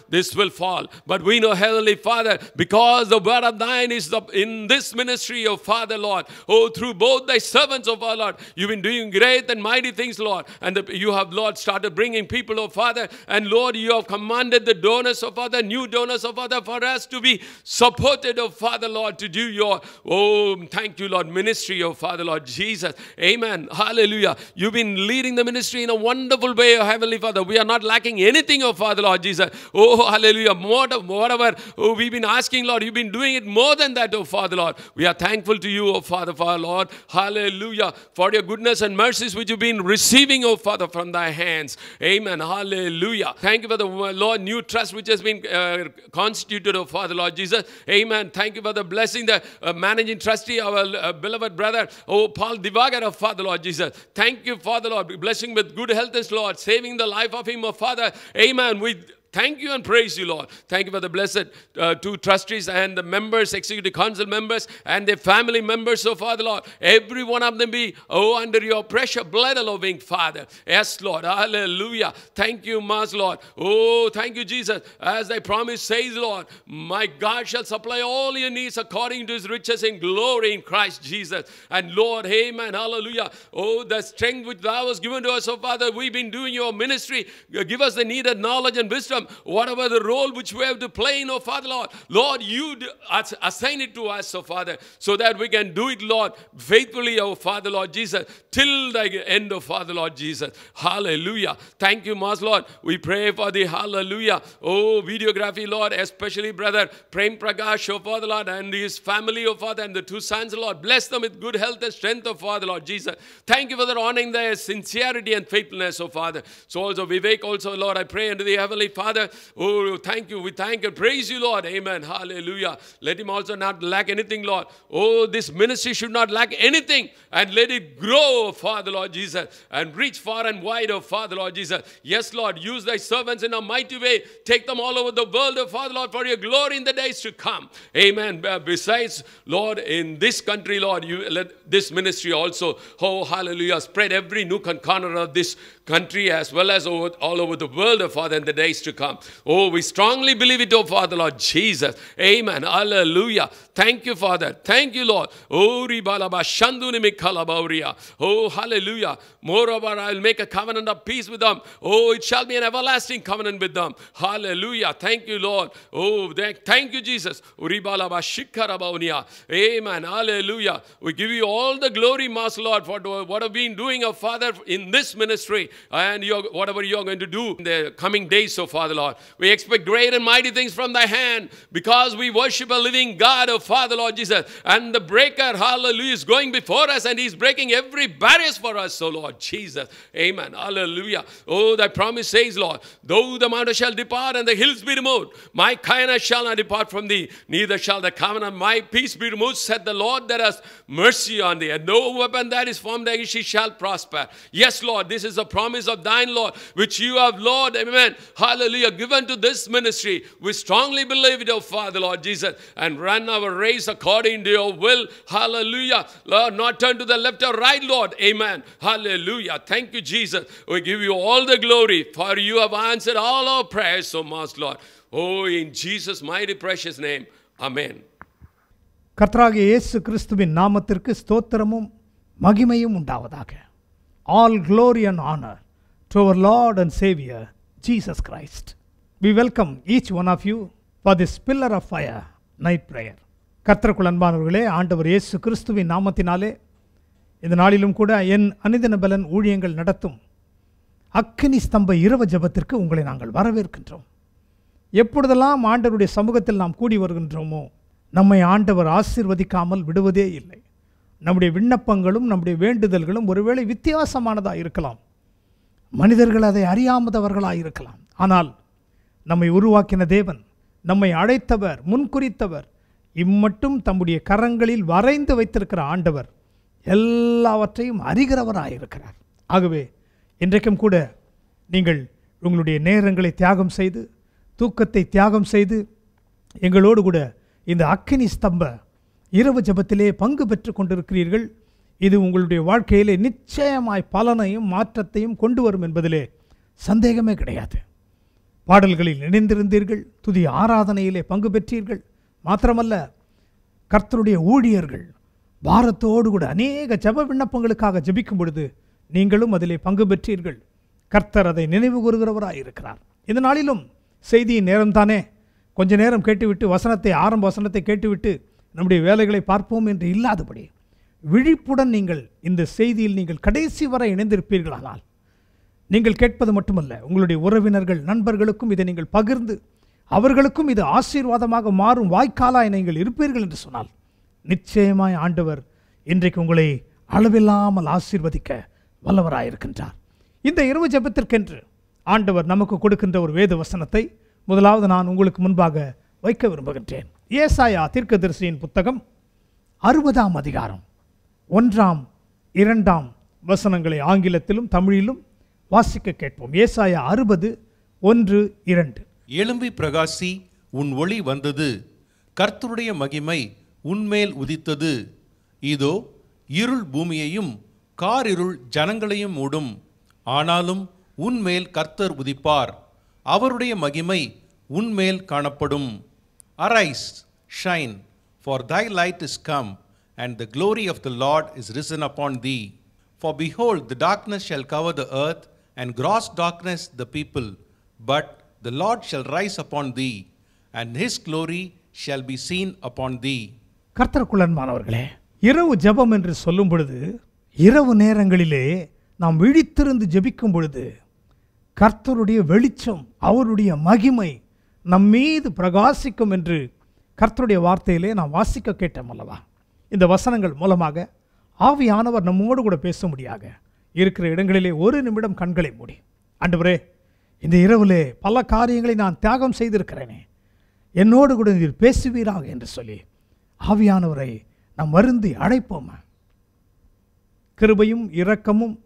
this will fall. But we know, Heavenly Father, because the word of thine is in this ministry, oh Father, Lord, oh, through both thy servants, oh Father, Lord, you've been doing great and mighty things, Lord. And you have, Lord, started bringing people, oh Father. And Lord, you have commanded the donors, oh Father, new donors, oh Father, for us to be supported, oh Father, Lord, to do your, oh, thank you, Lord, ministry, oh Father, Lord Jesus. Amen. Hallelujah. You've been leading the ministry in a wonderful way, oh Heavenly Father. We are not lacking anything, oh Father, Lord Jesus. Oh, hallelujah. Whatever we've been asking, Lord, you've been doing it more than that, oh Father, Lord. We are thankful to you, oh Father, for our Lord. Hallelujah. For your goodness and mercies which you've been receiving, oh Father, from thy hands. Amen. Hallelujah. Thank you for the, Lord, new trust which has been constituted, oh Father, Lord Jesus. Amen. Thank you for the blessing, the managing trustee, our beloved brother, oh Paul Divagar, oh Father, Lord Jesus. Thank you, Father, Lord. Blessing with good health, Lord. Saving the life of him, oh Father. Amen. We thank you and praise you, Lord. Thank you for the blessed two trustees and the members, executive council members and their family members, oh Father, Lord. Every one of them be, oh, under your precious blood, loving Father. Yes, Lord. Hallelujah. Thank you, Master, Lord. Oh, thank you, Jesus. As thy promise says, Lord, my God shall supply all your needs according to his riches in glory in Christ Jesus. And Lord, amen. Hallelujah. Oh, the strength which thou hast given to us, oh Father, we've been doing your ministry. Give us the needed knowledge and wisdom. Whatever the role which we have to play in, oh Father, Lord, Lord, you assign it to us, oh Father, so that we can do it, Lord, faithfully, oh Father, Lord Jesus, till the end, oh Father, Lord Jesus. Hallelujah. Thank you, Master, Lord. We pray for the hallelujah, oh, videography, Lord, especially brother Prem Prakash, oh Father, Lord, and his family, oh Father, and the two sons, Lord. Bless them with good health and strength, oh Father, Lord Jesus. Thank you for their honoring their sincerity and faithfulness, oh Father. So also Vivek, also, Lord, I pray unto the Heavenly Father. Oh, thank you. We thank and praise you, Lord. Amen. Hallelujah. Let him also not lack anything, Lord. Oh, this ministry should not lack anything. And let it grow, Father, Lord Jesus. And reach far and wide, oh Father, Lord Jesus. Yes, Lord. Use thy servants in a mighty way. Take them all over the world, oh Father, Lord, for your glory in the days to come. Amen. Besides, Lord, in this country, Lord, you let this ministry also, oh, hallelujah, spread every nook and corner of this country as well as all over the world, oh Father, in the days to come. Oh, we strongly believe it, oh Father, Lord Jesus. Amen. Hallelujah. Thank you, Father. Thank you, Lord. Oh, oh, hallelujah. Moreover, I will make a covenant of peace with them. Oh, it shall be an everlasting covenant with them. Hallelujah. Thank you, Lord. Oh, thank you, Jesus. Amen. Hallelujah. We give you all the glory, Master, Lord, for what I've been doing, oh Father, in this ministry. and whatever you are going to do in the coming days, so Father Lord. We expect great and mighty things from thy hand because we worship a living God, oh Father Lord Jesus. And the breaker, hallelujah, is going before us and he's breaking every barriers for us, so Lord Jesus. Amen. Hallelujah. Oh, thy promise says, Lord, though the mountains shall depart and the hills be removed, my kindness shall not depart from thee, neither shall the covenant my peace be removed, said the Lord that has mercy on thee, and no weapon that is formed against thee shall prosper. Yes, Lord, this is a promise of thine, Lord, which you have, Lord, amen, hallelujah, given to this ministry. We strongly believe it, oh Father, Lord Jesus, and run our race according to your will. Hallelujah. Lord, not turn to the left or right, Lord. Amen. Hallelujah. Thank you, Jesus. We give you all the glory, for you have answered all our prayers so much, Lord. Oh, in Jesus' mighty precious name. Amen. கர்த்தராகிய இயேசு கிறிஸ்துவின் நாமத்திற்கு ஸ்தோத்திரமும் மகிமையும் உண்டாவதாக. All glory and honor to our Lord and Savior Jesus Christ. We welcome each one of you for this pillar of fire night prayer. கர்த்தருக்குள் அன்பானவர்களே, ஆண்டவர் இயேசு கிறிஸ்துவின் நாமத்தினாலே இந்த நாளிலும் கூட என் அனுதின பலன் ஊழியங்கள் நடத்தும் அக்கினி ஸ்தம்ப இரவு ஜெபத்திற்கு உங்களை நாங்கள் வரவேற்கின்றோம். எப்பொழுதெல்லாம் ஆண்டவருடைய சமூகத்தில் நாம் கூடி வருகின்றோமோ, நம்மை ஆண்டவர் ஆசீர்வதிக்காமல் விடுவதே இல்லை. நம்முடைய விண்ணப்பங்களும் நம்முடைய வேண்டுதல்களும் ஒருவேளை வித்தியாசமானதாக இருக்கலாம், மனிதர்கள் அதை அறியாமதவர்களாக இருக்கலாம். ஆனால் நம்மை உருவாக்கின தேவன், நம்மை அழைத்தவர், முன்குறித்தவர், இம்மட்டும் தம்முடைய கரங்களில் வரைந்து வைத்திருக்கிற ஆண்டவர் எல்லாவற்றையும் அறிகிறவராயிருக்கிறார். ஆகவே இன்றைக்கும் கூட நீங்கள் உங்களுடைய நேரங்களை தியாகம் செய்து, தூக்கத்தை தியாகம் செய்து எங்களோடு கூட இந்த அக்கினி ஸ்தம்ப இரவு ஜெபத்திலே பங்கு பெற்று கொண்டிருக்கிறீர்கள். இது உங்களுடைய வாழ்க்கையிலே நிச்சயமாய் பலனையும் மாற்றத்தையும் கொண்டு வரும் என்பதிலே சந்தேகமே கிடையாது. பாடல்களில் இணைந்திருந்தீர்கள், துதி ஆராதனையிலே பங்கு பெற்றீர்கள். மாத்திரமல்ல, கர்த்தருடைய ஊழியர்கள் பாரத்தோடு கூட அநேக ஜெப விண்ணப்பங்களுக்காக ஜெபிக்கும் பொழுது நீங்களும் அதிலே பங்கு பெற்றீர்கள். கர்த்தர் அதை நினைவு கூறுகிறவராக இருக்கிறார். இந்த நாளிலும் செய்தியின் நேரம்தானே, கொஞ்ச நேரம் கேட்டுவிட்டு ஆரம்ப வசனத்தை கேட்டுவிட்டு நம்முடைய வேலைகளை பார்ப்போம் என்று இல்லாதபடி விழிப்புடன் நீங்கள் இந்த செய்தியில் நீங்கள் கடைசி வரை இணைந்திருப்பீர்களானால் நீங்கள் கேட்பது மட்டுமல்ல, உங்களுடைய உறவினர்கள், நண்பர்களுக்கும் இதை நீங்கள் பகிர்ந்து அவர்களுக்கும் இது ஆசீர்வாதமாக மாறும் வாய்க்காலாய் நீங்கள் இருப்பீர்கள் என்று சொன்னால் நிச்சயமாய் ஆண்டவர் இன்றைக்கு உங்களை அளவில்லாமல் ஆசீர்வதிக்க வல்லவராயிருக்கின்றார். இந்த இரவு ஜெபத்திற்கென்று ஆண்டவர் நமக்கு கொடுக்கின்ற ஒரு வேத வசனத்தை முதலாவது நான் உங்களுக்கு முன்பாக வைக்க விரும்புகின்றேன். ஏசாயா தீர்க்கதரிசியின் புத்தகம் 60ஆம் அதிகாரம் 1, 2 வசனங்களை ஆங்கிலத்திலும் தமிழிலும் வாசிக்க கேட்போம். ஏசாயா 60, 1, 2. எழும்பி பிரகாசி, உன் ஒளி வந்தது, கர்த்தருடைய மகிமை உன்மேல் உதித்தது. இதோ இருள் பூமியையும் காரிருள் ஜனங்களையும் மூடும், ஆனாலும் உன்மேல் கர்த்தர் உதிப்பார், அவருடைய மகிமை உன்மேல் காணப்படும். Arise, shine, for thy light is come, and the glory of the Lord is risen upon thee. For behold, the darkness shall cover the earth, and gross darkness the people. But the Lord shall rise upon thee, and his glory shall be seen upon thee. கர்த்தருக்குள்ளன்பானவர்களே, இரவு ஜெபம் என்று சொல்லும் பொழுது, இரவு நேரங்களிலே நாம் விழித்திருந்து ஜெபிக்கும் பொழுது கர்த்தருடைய வெளிச்சம், அவருடைய மகிமை நம்மீது பிரகாசிக்கும் என்று கர்த்தருடைய வார்த்தையிலே நாம் வாசிக்க கேட்டோம் அல்லவா? இந்த வசனங்கள் மூலமாக ஆவியானவர் நம்மோடு கூட பேசும்படியாக இருக்கிற இடங்களிலே ஒரு நிமிடம் கண்களை மூடி, ஆண்டவரே, இந்த இரவிலே பல காரியங்களை நான் தியாகம் செய்திருக்கிறேனே, என்னோடு கூட நீர் பேசுவீராக என்று சொல்லி ஆவியானவரை நாம் வருந்தி அழைப்போமா? கிருபையும் இரக்கமும்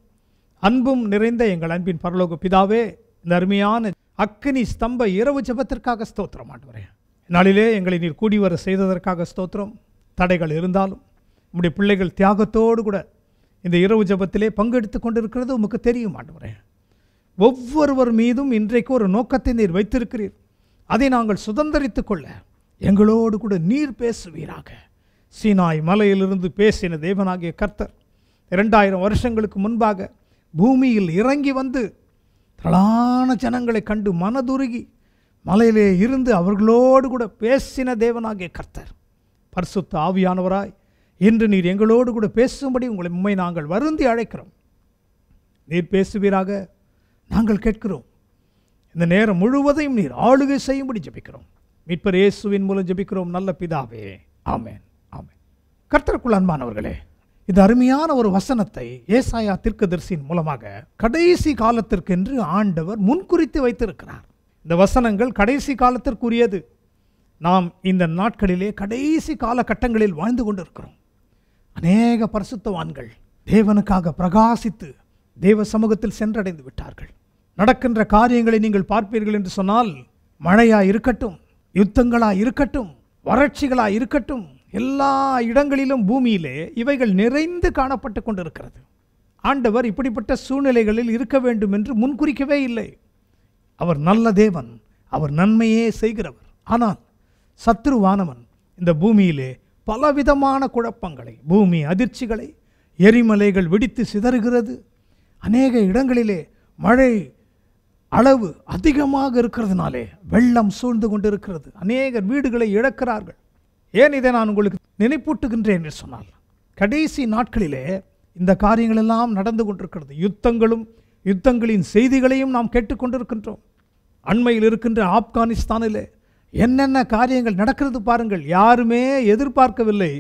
அன்பும் நிறைந்த எங்கள் அன்பின் பரலோக பிதாவே, இந்த அருமையான அக்கினி ஸ்தம்ப இரவு ஜெபத்திற்காக ஸ்தோத்திரம் ஆண்டவரே. நாளிலே எங்களை நீர் கூடி வர செய்ததற்காக ஸ்தோத்திரம். தடைகள் இருந்தாலும் உம்முடைய பிள்ளைகள் தியாகத்தோடு கூட இந்த இரவு ஜெபத்திலே பங்கெடுத்து கொண்டிருக்கிறது உமக்கு தெரியும் ஆண்டவரே. ஒவ்வொருவர் மீதும் இன்றைக்கு ஒரு நோக்கத்தை நீர் வைத்திருக்கிறீர். அதை நாங்கள் சுதந்திரித்துக் கொள்ள எங்களோடு கூட நீர் பேசுவீராக. சீனாய் மலையிலிருந்து பேசின தேவனாகிய கர்த்தர் 2000 வருஷங்களுக்கு முன்பாக பூமியில் இறங்கி வந்து தளான ஜனங்களை கண்டு மனதுருகி மலையிலே இருந்து அவர்களோடு கூட பேசின தேவனாகிய கர்த்தர் பரிசுத்த ஆவியானவராய் இன்று நீர் எங்களோடு கூட பேசும்படி உம்மை நாங்கள் வருந்தி அழைக்கிறோம். நீர் பேசுவீராக. நாங்கள் கேட்கிறோம். இந்த நேரம் முழுவதையும் நீர் ஆளுகை செய்யும்படி ஜெபிக்கிறோம். மீட்பர் இயேசுவின் மூலம் ஜெபிக்கிறோம் நல்ல பிதாவே, ஆமென். ஆமென். கர்த்தருக்குள் அன்பானவர்களே, இந்த அருமையான ஒரு வசனத்தை ஏசாயா தீர்க்கதரிசியின் மூலமாக கடைசி காலத்திற்கென்று ஆண்டவர் முன்குறித்து வைத்திருக்கிறார். இந்த வசனங்கள் கடைசி காலத்திற்குரியது. நாம் இந்த நாட்களிலே கடைசி காலகட்டங்களில் வாழ்ந்து கொண்டிருக்கிறோம். அநேக பரிசுத்தவான்கள் தேவனுக்காக பிரகாசித்து தேவ சமூகத்தில் சென்றடைந்து விட்டார்கள். நடக்கின்ற காரியங்களை நீங்கள் பார்ப்பீர்கள் என்று சொன்னால், மழையா இருக்கட்டும், யுத்தங்களா இருக்கட்டும், வறட்சிகளா இருக்கட்டும், எல்லா இடங்களிலும் பூமியிலே இவைகள் நிறைந்து காணப்பட்டு கொண்டிருக்கிறது. ஆண்டவர் இப்படிப்பட்ட சூழ்நிலைகளில் இருக்க வேண்டும் என்று முன்குறிக்கவே இல்லை. அவர் நல்ல தேவன், அவர் நன்மையே செய்கிறவர். ஆனால் சத்ருவானவன் இந்த பூமியிலே பலவிதமான குழப்பங்களை, பூமி அதிர்ச்சிகளை, எரிமலைகள் வெடித்து சிதறுகிறது. அநேக இடங்களிலே மழை அளவு அதிகமாக இருக்கிறதுனாலே வெள்ளம் சூழ்ந்து கொண்டிருக்கிறது. அநேகர் வீடுகளை இழக்கிறார்கள். ஏன் இதை நான் உங்களுக்கு நினைப்பூட்டுகின்றேன் என்று சொன்னால், கடைசி நாட்களிலே இந்த காரியங்கள் எல்லாம் நடந்து கொண்டிருக்கிறது. யுத்தங்களின் செய்திகளையும் நாம் கேட்டுக்கொண்டிருக்கின்றோம். அண்மையில் இருக்கின்ற ஆப்கானிஸ்தானிலே என்னென்ன காரியங்கள் நடக்கிறது பாருங்கள். யாருமே எதிர்பார்க்கவில்லை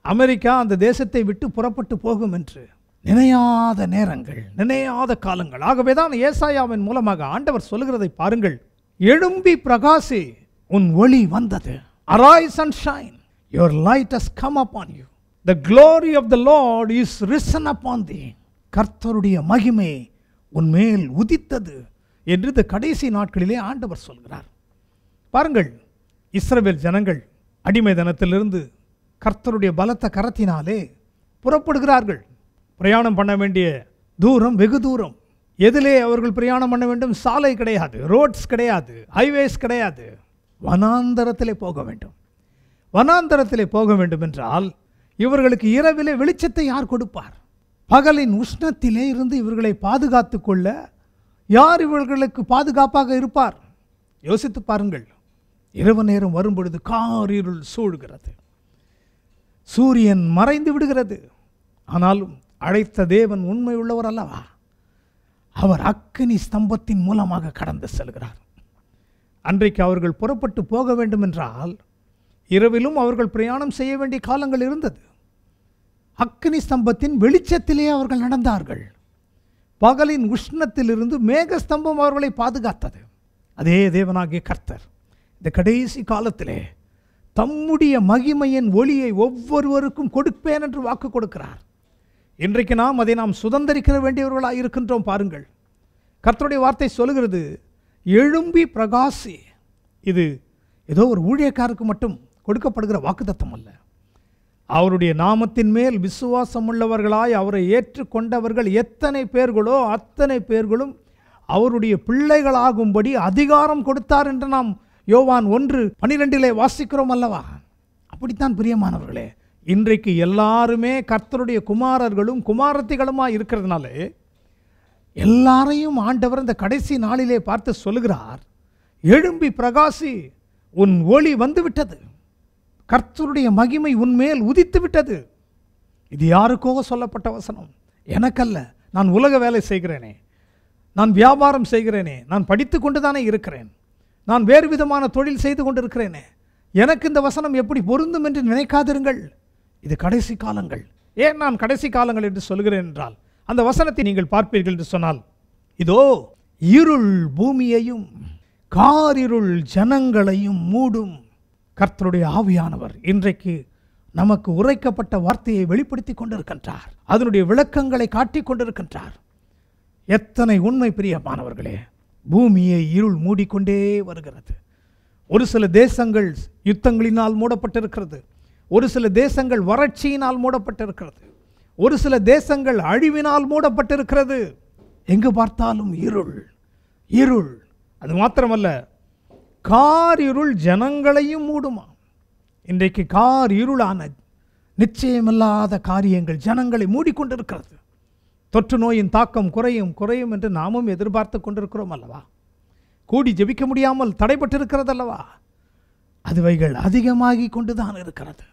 அமெரிக்கா அந்த தேசத்தை விட்டு புறப்பட்டு போகும் என்று. நினையாத நேரங்கள், நினையாத காலங்கள். ஆகவே தான் ஏசாயாவின் மூலமாக ஆண்டவர் சொல்லுகிறதை பாருங்கள். எழும்பி பிரகாசி, உன் ஒளி வந்தது. Arise and shine, your light has come upon you. The glory of the Lord is risen upon thee. கர்த்தருடைய மகிமை உன் மேல் உதித்தது என்று இந்த கடைசி நாட்களிலே ஆண்டவர் சொல்கிறார். பாருங்கள், இஸ்ரவேல் ஜனங்கள் அடிமைதனத்திலிருந்து கர்த்தருடைய பலத்த கரத்தினாலே புறப்படுகிறார்கள். பிரயாணம் பண்ண வேண்டிய தூரம் வெகு தூரம். எதிலே அவர்கள் பிரயாணம் பண்ண வேண்டும்? சாலை கிடையாது, ரோட்ஸ் கிடையாது, ஹைவேஸ் கிடையாது. வனாந்தரத்திலே போக வேண்டும். வனாந்தரத்திலே போக வேண்டும் என்றால் இவர்களுக்கு இரவிலே வெளிச்சத்தை யார் கொடுப்பார்? பகலின் உஷ்ணத்திலே இருந்து இவர்களை பாதுகாத்து கொள்ள யார் இவர்களுக்கு பாதுகாப்பாக இருப்பார்? யோசித்து பாருங்கள். இரவு நேரம் வரும்பொழுது காரிருள் சூழ்கிறது, சூரியன் மறைந்து விடுகிறது. ஆனாலும் அழைத்த தேவன் உண்மை உள்ளவர் அல்லவா? அவர் அக்கினி ஸ்தம்பத்தின் மூலமாக கடந்து செல்கிறார். அன்றைக்கு அவர்கள் புறப்பட்டு போக வேண்டும் என்றால் இரவிலும் அவர்கள் பிரயாணம் செய்ய வேண்டிய காலங்கள் இருந்தது. அக்கினி ஸ்தம்பத்தின் வெளிச்சத்திலே அவர்கள் நடந்தார்கள். பகலின் உஷ்ணத்திலிருந்து மேகஸ்தம்பம் அவர்களை பாதுகாத்தது. அதே தேவனாகிய கர்த்தர் இந்த கடைசி காலத்திலே தம்முடைய மகிமையின் ஒளியை ஒவ்வொருவருக்கும் கொடுப்பேன் என்று வாக்கு கொடுக்கிறார். இன்றைக்கு அதை நாம் சுதந்திரிக்க வேண்டியவர்களாக இருக்கின்றோம். பாருங்கள், கர்த்தருடைய வார்த்தை சொல்லுகிறது, எழும்பி பிரகாசி. இது ஏதோ ஒரு ஊழியக்காருக்கு மட்டும் கொடுக்கப்படுகிற வாக்குத்தத்தம் அல்ல. அவருடைய நாமத்தின் மேல் விசுவாசம் உள்ளவர்களாய் அவரை ஏற்றுக்கொண்டவர்கள் எத்தனை பேர்களோ அத்தனை பேர்களும் அவருடைய பிள்ளைகளாகும்படி அதிகாரம் கொடுத்தார் என்று நாம் யோவான் 1:12 வாசிக்கிறோம் அல்லவா? அப்படித்தான் பிரியமானவர்களே, இன்றைக்கு எல்லாருமே கர்த்தருடைய குமாரர்களும் குமாரத்திகளுமா இருக்கிறதுனால எல்லாரையும் ஆண்டவர் இந்த கடைசி நாளிலே பார்த்து சொல்லுகிறார், எழும்பி பிரகாசி, உன் ஒளி வந்துவிட்டது, கர்த்தருடைய மகிமை உன்மேல் உதித்து விட்டது. இது யாருக்கோ சொல்லப்பட்ட வசனம், எனக்கல்ல. நான் உலக வேலை செய்கிறேனே, நான் வியாபாரம் செய்கிறேனே, நான் படித்து கொண்டு தானே இருக்கிறேன், நான் வேறு விதமான தொழில் செய்து கொண்டிருக்கிறேனே, எனக்கு இந்த வசனம் எப்படி பொருந்தும் என்று நினைக்காதிருங்கள். இது கடைசி காலங்கள். ஏன் நான் கடைசி காலங்கள் என்று சொல்கிறேன் என்றால், அந்த வசனத்தை நீங்கள் பார்ப்பீர்கள் என்று சொன்னால், இதோ இருள் பூமியையும் காரிருள் ஜனங்களையும் மூடும். கர்த்தருடைய ஆவியானவர் இன்றைக்கு நமக்கு உரைக்கப்பட்ட வார்த்தையை வெளிப்படுத்தி கொண்டிருக்கின்றார். அதனுடைய விளக்கங்களை காட்டிக் கொண்டிருக்கின்றார். எத்தனை உண்மை பிரியமானவர்களே! பூமியை இருள் மூடிக்கொண்டே வருகிறது. ஒரு சில தேசங்கள் யுத்தங்களினால் மூடப்பட்டிருக்கிறது. ஒரு சில தேசங்கள் வறட்சியினால் மூடப்பட்டிருக்கிறது. ஒரு சில தேசங்கள் அழிவினால் மூடப்பட்டிருக்கிறது. எங்கு பார்த்தாலும் இருள், இருள். அது மாத்திரமல்ல, கார் இருள் ஜனங்களையும் மூடுமா. இன்றைக்கு கார் இருளான நிச்சயமில்லாத காரியங்கள் ஜனங்களை மூடிக்கொண்டிருக்கிறது. தொற்று நோயின் தாக்கம் குறையும் குறையும் என்று நாமும் எதிர்பார்த்து கொண்டிருக்கிறோம் அல்லவா? கூடி ஜெபிக்க முடியாமல் தடைப்பட்டிருக்கிறது அல்லவா? அதுவைகள் அதிகமாகி கொண்டுதான் இருக்கிறது.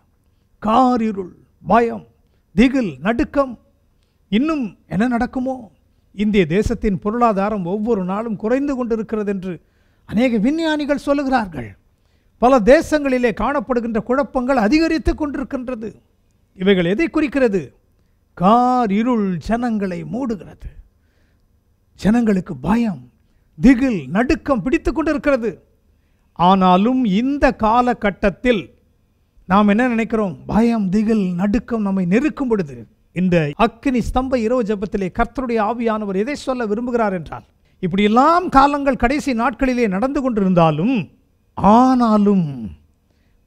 கார் இருள், பயம், திகில், நடுக்கம். இன்னும் என்ன நடக்குமோ, இந்திய தேசத்தின் பொருளாதாரம் ஒவ்வொரு நாளும் குறைந்து கொண்டிருக்கிறது என்று அநேக விஞ்ஞானிகள் சொல்லுகிறார்கள். பல தேசங்களிலே காணப்படுகின்ற குழப்பங்கள் அதிகரித்து கொண்டிருக்கின்றது. இவைகள் எதை குறிக்கிறது? கார் இருள் ஜனங்களை மூடுகிறது. ஜனங்களுக்கு பயம், திகில், நடுக்கம் பிடித்து கொண்டிருக்கிறது. ஆனாலும் இந்த காலகட்டத்தில் நாம் என்ன நினைக்கிறோம்? பயம், திகில், நடுக்கம் நம்மை நெருக்கும் பொழுது இந்த அக்கினி ஸ்தம்ப இரவு ஜெபத்திலே கர்த்தருடைய ஆவியானவர் எதை சொல்ல விரும்புகிறார் என்றால், இப்படியெல்லாம் காலங்கள் கடைசி நாட்களிலே நடந்து கொண்டிருந்தாலும் ஆனாலும்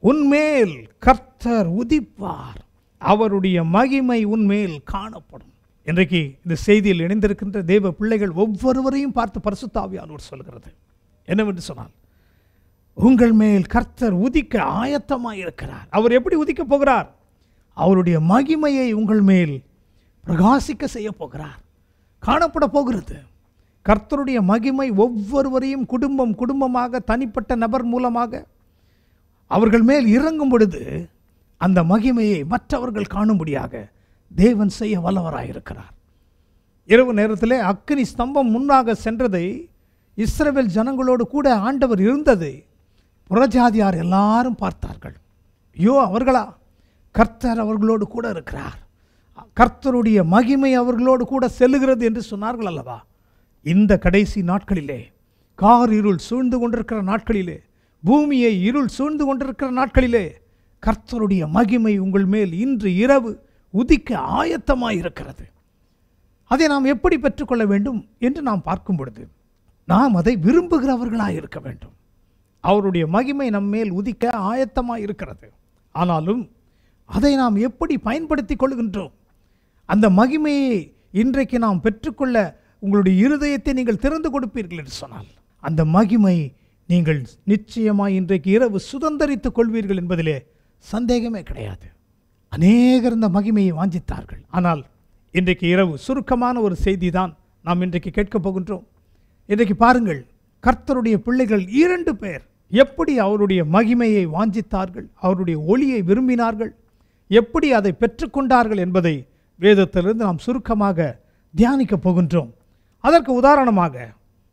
உன்மேல் கர்த்தர் உதிப்பார், அவருடைய மகிமை உன்மேல் காணப்படும். இன்றைக்கு இந்த செய்தியில் இணைந்திருக்கின்ற தேவ பிள்ளைகள் ஒவ்வொருவரையும் பார்த்து பரிசுத்த ஆவியானவர் சொல்கிறது என்னவென்று சொன்னால், உங்கள் மேல் கர்த்தர் உதிக்க ஆயத்தமாக இருக்கிறார். அவர் எப்படி உதிக்க போகிறார்? அவருடைய மகிமையை உங்கள் மேல் பிரகாசிக்க செய்ய போகிறார், காணப்பட போகிறது. கர்த்தருடைய மகிமை ஒவ்வொருவரையும் குடும்பம் குடும்பமாக தனிப்பட்ட நபர் மூலமாக அவர்கள் மேல் இறங்கும் பொழுது அந்த மகிமையை மற்றவர்கள் காணும்படியாக தேவன் செய்ய வல்லவராயிருக்கிறார். இரவு நேரத்திலே அக்கினி ஸ்தம்பம் முன்னாக சென்றதை, இஸ்ரவேல் ஜனங்களோடு கூட ஆண்டவர் இருந்ததை புறஜாதியார் எல்லாரும் பார்த்தார்கள். ஐயோ, அவர்களா? கர்த்தர் அவர்களோடு கூட இருக்கிறார், கர்த்தருடைய மகிமை அவர்களோடு கூட செல்லுகிறது என்று சொன்னார்கள் அல்லவா? இந்த கடைசி நாட்களிலே, கார் இருள் சூழ்ந்து கொண்டிருக்கிற நாட்களிலே, பூமியை இருள் சூழ்ந்து கொண்டிருக்கிற நாட்களிலே கர்த்தருடைய மகிமை உங்கள் மேல் இன்று இரவு உதிக்க ஆயத்தமாயிருக்கிறது. அதை நாம் எப்படி பெற்றுக்கொள்ள வேண்டும் என்று நாம் பார்க்கும் பொழுது, நாம் அதை விரும்புகிறவர்களாக இருக்க வேண்டும். அவருடைய மகிமை நம்மேல் உதிக்க ஆயத்தமாக இருக்கிறது. ஆனாலும் அதை நாம் எப்படி பயன்படுத்தி கொள்கின்றோம்? அந்த மகிமையை இன்றைக்கு நாம் பெற்றுக்கொள்ள உங்களுடைய இருதயத்தை நீங்கள் திறந்து கொடுப்பீர்கள் என்று சொன்னால், அந்த மகிமை நீங்கள் நிச்சயமாக இன்றைக்கு இரவு சுதந்தரித்துக் கொள்வீர்கள் என்பதிலே சந்தேகமே கிடையாது. அநேகர் இந்த மகிமையை வாஞ்சித்தார்கள். ஆனால் இன்றைக்கு இரவு சுருக்கமான ஒரு செய்தி தான் நாம் இன்றைக்கு கேட்கப் போகின்றோம். இன்றைக்கு பாருங்கள், கர்த்தருடைய பிள்ளைகள் 2 பேர் எப்படி அவருடைய மகிமையை வாஞ்சித்தார்கள், அவருடைய ஒளியை விரும்பினார்கள், எப்படி அதை பெற்றுக்கொண்டார்கள் என்பதை வேதத்திலிருந்து நாம் சுருக்கமாக தியானிக்கப் போகின்றோம். அதற்கு உதாரணமாக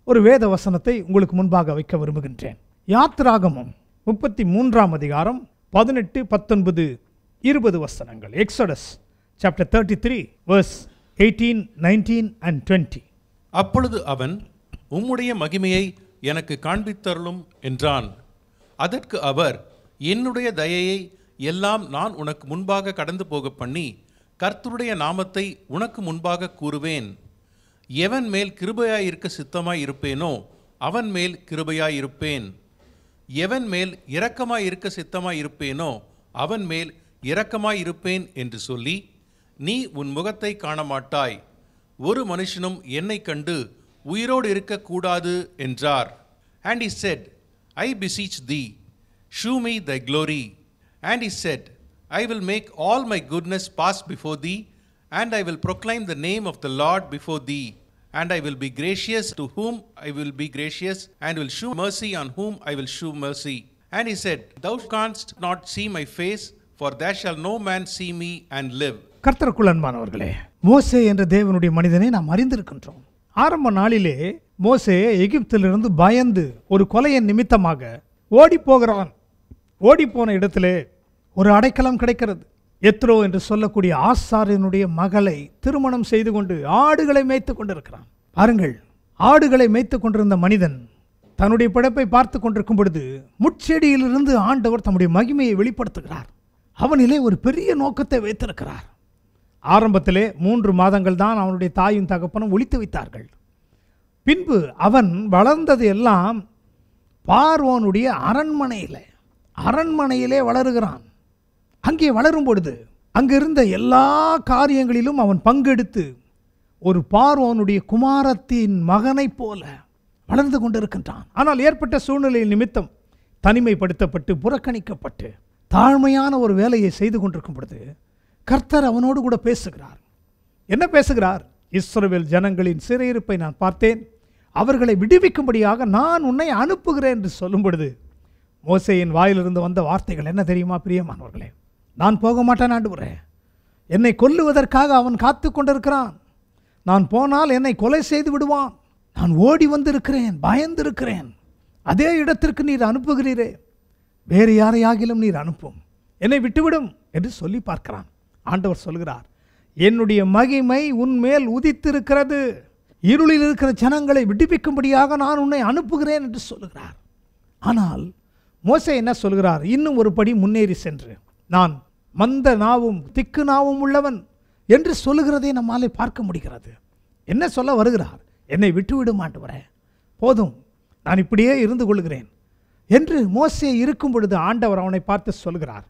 ஒரு வேத வசனத்தை உங்களுக்கு முன்பாக வைக்க விரும்புகின்றேன். யாத்திராகமம் 33ஆம் அதிகாரம் 18, 19, 20 வசனங்கள். Exodus chapter 33 verse 18, 19 and 20. அப்பொழுது அவன், உம்முடைய மகிமையை எனக்கு காண்பித்தருளும் என்றான். அதற்கு அவர், என்னுடைய தயையை எல்லாம் நான் உனக்கு முன்பாக கடந்து போக பண்ணி கர்த்தருடைய நாமத்தை உனக்கு முன்பாக கூறுவேன். எவன் மேல் கிருபையாயிருக்க சித்தமாய் இருப்பேனோ அவன் மேல் கிருபையாயிருப்பேன். எவன் மேல் இரக்கமாயிருக்க சித்தமாய் இருப்பேனோ அவன் மேல் இரக்கமாயிருப்பேன் என்று சொல்லி, நீ உன் முகத்தை காணமாட்டாய், ஒரு மனுஷனும் என்னை கண்டு உயிரோடு இருக்கக்கூடாது என்றார். And he said, I beseech thee, shew me thy glory. And he said, I will make all my goodness pass before thee, and I will proclaim the name of the Lord before thee. And I will be gracious to whom I will be gracious, and will shew mercy on whom I will shew mercy. And he said, Thou canst not see my face, for there shall no man see me and live. கர்த்தருக்குள் அன்பானவர்களே, மோசே என்ற தேவனுடைய மனிதனை நாம் அறிந்திருக்கின்றோம். ஆரம்ப நாளிலே மோசே எகிப்திலிருந்து பயந்து ஒரு கொலையின் நிமித்தமாக ஓடி போகிறான். ஓடி போன இடத்திலே ஒரு அடைக்கலம் கிடைக்கிறது. எத்ரோ என்று சொல்லக்கூடிய ஆசாரியனுடைய மகளை திருமணம் செய்து கொண்டு ஆடுகளை மேய்த்து கொண்டிருக்கிறான். பாருங்கள், ஆடுகளை மேய்த்து கொண்டிருந்த மனிதன் தன்னுடைய பிழைப்பை பார்த்து கொண்டிருக்கும் பொழுது முட்செடியிலிருந்து ஆண்டவர் தம்முடைய மகிமையை வெளிப்படுத்துகிறார். அவனிலே ஒரு பெரிய நோக்கத்தை வைத்திருக்கிறார். ஆரம்பத்திலே 3 மாதங்கள் தான் அவனுடைய தாயும் தகப்பனும் ஒளித்து வைத்தார்கள். பின்பு அவன் வளர்ந்தது எல்லாம் பார்வோனுடைய அரண்மனையிலே வளருகிறான். அங்கே வளரும் பொழுது அங்கிருந்த எல்லா காரியங்களிலும் அவன் பங்கெடுத்து ஒரு பார்வோனுடைய குமாரத்தின் மகனைப் போல வளர்ந்து கொண்டிருக்கின்றான். ஆனால் ஏற்பட்ட சூழ்நிலையின் நிமித்தம் தனிமைப்படுத்தப்பட்டு புறக்கணிக்கப்பட்டு தாழ்மையான ஒரு வேலையை செய்து கொண்டிருக்கும் பொழுது கர்த்தர் அவனோடு கூட பேசுகிறார். என்ன பேசுகிறார்? இஸ்ரவேல் ஜனங்களின் சிறையிருப்பை நான் பார்த்தேன், அவர்களை விடுவிக்கும்படியாக நான் உன்னை அனுப்புகிறேன் என்று சொல்லும் பொழுது மோசேயின் வாயிலிருந்து வந்த வார்த்தைகள் என்ன தெரியுமா பிரியமானவர்களே? நான் போக மாட்டேன் ஆண்டவரே, என்னை கொல்லுவதற்காக அவன் காத்து கொண்டிருக்கிறான், நான் போனால் என்னை கொலை செய்து விடுவான். நான் ஓடி வந்திருக்கிறேன், பயந்திருக்கிறேன். அதே இடத்திற்கு நீர் அனுப்புகிறீரே, வேறு யாரையாகிலும் நீர் அனுப்பும், என்னை விட்டுவிடும் என்று சொல்லி பார்க்கிறான். ஆண்டவர் சொல்கிறார், என்னுடைய மகிமை உன்மேல் உதித்திருக்கிறது, இருளில் இருக்கிற ஜனங்களை விடுவிக்கும்படியாக நான் உன்னை அனுப்புகிறேன் என்று சொல்லுகிறார். ஆனால் மோசே என்ன சொல்கிறார்? இன்னும் ஒரு படி முன்னேறி சென்று, நான் மந்த நாவும் திக்கு நாவும் உள்ளவன் என்று சொல்லுகிறதை நம்மாலே பார்க்க முடிகிறது. என்ன சொல்ல வருகிறார்? என்னை விட்டுவிடும் ஆண்டவரே, போதும், நான் இப்படியே இருந்து கொள்கிறேன் என்று மோசே இருக்கும் பொழுது ஆண்டவர் அவனை பார்த்து சொல்கிறார்.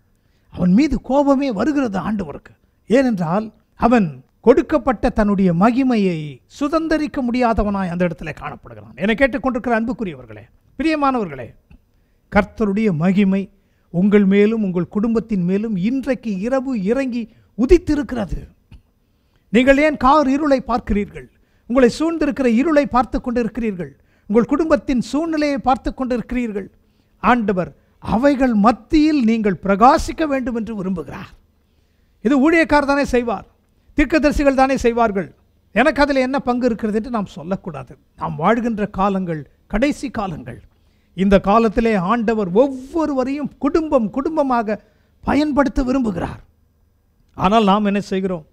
அவன் மீது கோபமே வருகிறது ஆண்டவருக்கு. ஏனென்றால் அவன் கொடுக்கப்பட்ட தன்னுடைய மகிமையை சுதந்தரிக்க முடியாதவனாய் அந்த இடத்துல காணப்படுகிறான். என்னை கேட்டுக்கொண்டிருக்கிற அன்புக்குரியவர்களே, பிரியமானவர்களே, கர்த்தருடைய மகிமை உங்கள் மேலும் உங்கள் குடும்பத்தின் மேலும் இன்றைக்கு இரவு இறங்கி உதித்திருக்கிறது. நீங்கள் ஏன் கார் இருளை பார்க்கிறீர்கள்? உங்களை சூழ்ந்திருக்கிற இருளை பார்த்து கொண்டிருக்கிறீர்கள். உங்கள் குடும்பத்தின் சூழ்நிலையை பார்த்து கொண்டிருக்கிறீர்கள். ஆண்டவர் அவைகள் மத்தியில் நீங்கள் பிரகாசிக்க வேண்டும் என்று விரும்புகிறார். இது ஊழியக்காரர் தானே செய்வார், தீர்க்கதரிசிகள் தானே செய்வார்கள். எனக்கு அதில் என்ன பங்கு இருக்கிறது என்று நாம் சொல்லக்கூடாது. நாம் வாழ்கின்ற காலங்கள் கடைசி காலங்கள். இந்த காலத்திலே ஆண்டவர் ஒவ்வொருவரையும் குடும்பமாக பயன்படுத்த விரும்புகிறார். ஆனால் நாம் என்ன செய்கிறோம்?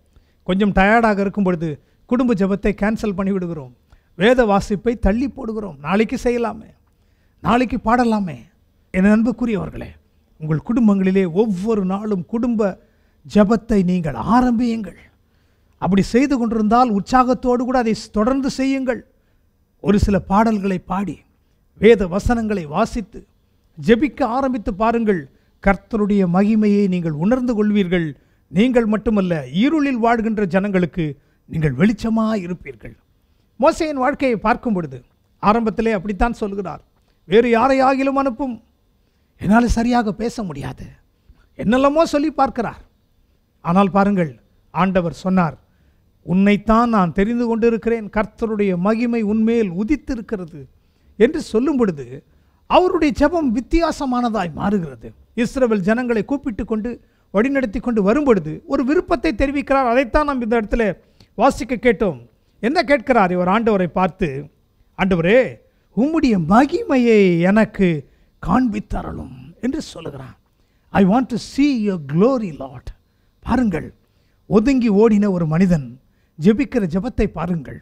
கொஞ்சம் டயர்டாக இருக்கும் பொழுது குடும்ப ஜெபத்தை கேன்சல் பண்ணி விடுகிறோம். வேத வாசிப்பை தள்ளி போடுகிறோம். நாளைக்கு செய்யலாமே, நாளைக்கு பாடலாமே. என் அன்புக்குரியவர்களே, உங்கள் குடும்பங்களிலே ஒவ்வொரு நாளும் குடும்ப ஜெபத்தை நீங்கள் ஆரம்பியுங்கள். அப்படி செய்து கொண்டிருந்தால் உற்சாகத்தோடு கூட அதை தொடர்ந்து செய்யுங்கள். ஒரு சில பாடல்களை பாடி வேத வசனங்களை வாசித்து ஜெபிக்க ஆரம்பித்து பாருங்கள். கர்த்தருடைய மகிமையை நீங்கள் உணர்ந்து கொள்வீர்கள். நீங்கள் மட்டுமல்ல, இருளில் வாழ்கின்ற ஜனங்களுக்கு நீங்கள் வெளிச்சமாக இருப்பீர்கள். மோசேயின் வாழ்க்கையை பார்க்கும் பொழுது ஆரம்பத்திலே அப்படித்தான் சொல்கிறார், வேறு யாரையாகிலும் அனுப்பும், என்னால் சரியாக பேச முடியாது, என்னெல்லாமோ சொல்லி பார்க்கிறார். ஆனால் பாருங்கள், ஆண்டவர் சொன்னார், உன்னைத்தான் நான் தெரிந்து கொண்டிருக்கிறேன், கர்த்தருடைய மகிமை உன்மேல் உதித்திருக்கிறது என்று சொல்லும் பொழுது அவருடைய ஜெபம் வித்தியாசமானதாய் மாறுகிறது. இஸ்ரவேல் ஜனங்களை கூப்பிட்டு கொண்டு வழிநடத்தி கொண்டு வரும்பொழுது ஒரு விருப்பத்தை தெரிவிக்கிறார். அதைத்தான் நாம் இந்த இடத்துல வாசிக்க கேட்டோம். என்ன கேட்கிறார் இவர் ஆண்டவரை பார்த்து? ஆண்டவரே, உம்முடைய மகிமையை எனக்கு காண்பித்தரலும் என்று சொல்லுகிறான். I want to see your glory Lord. பாருங்கள், ஒதுங்கி ஓடின ஒரு மனிதன் ஜெபிக்கிற ஜெபத்தை பாருங்கள்.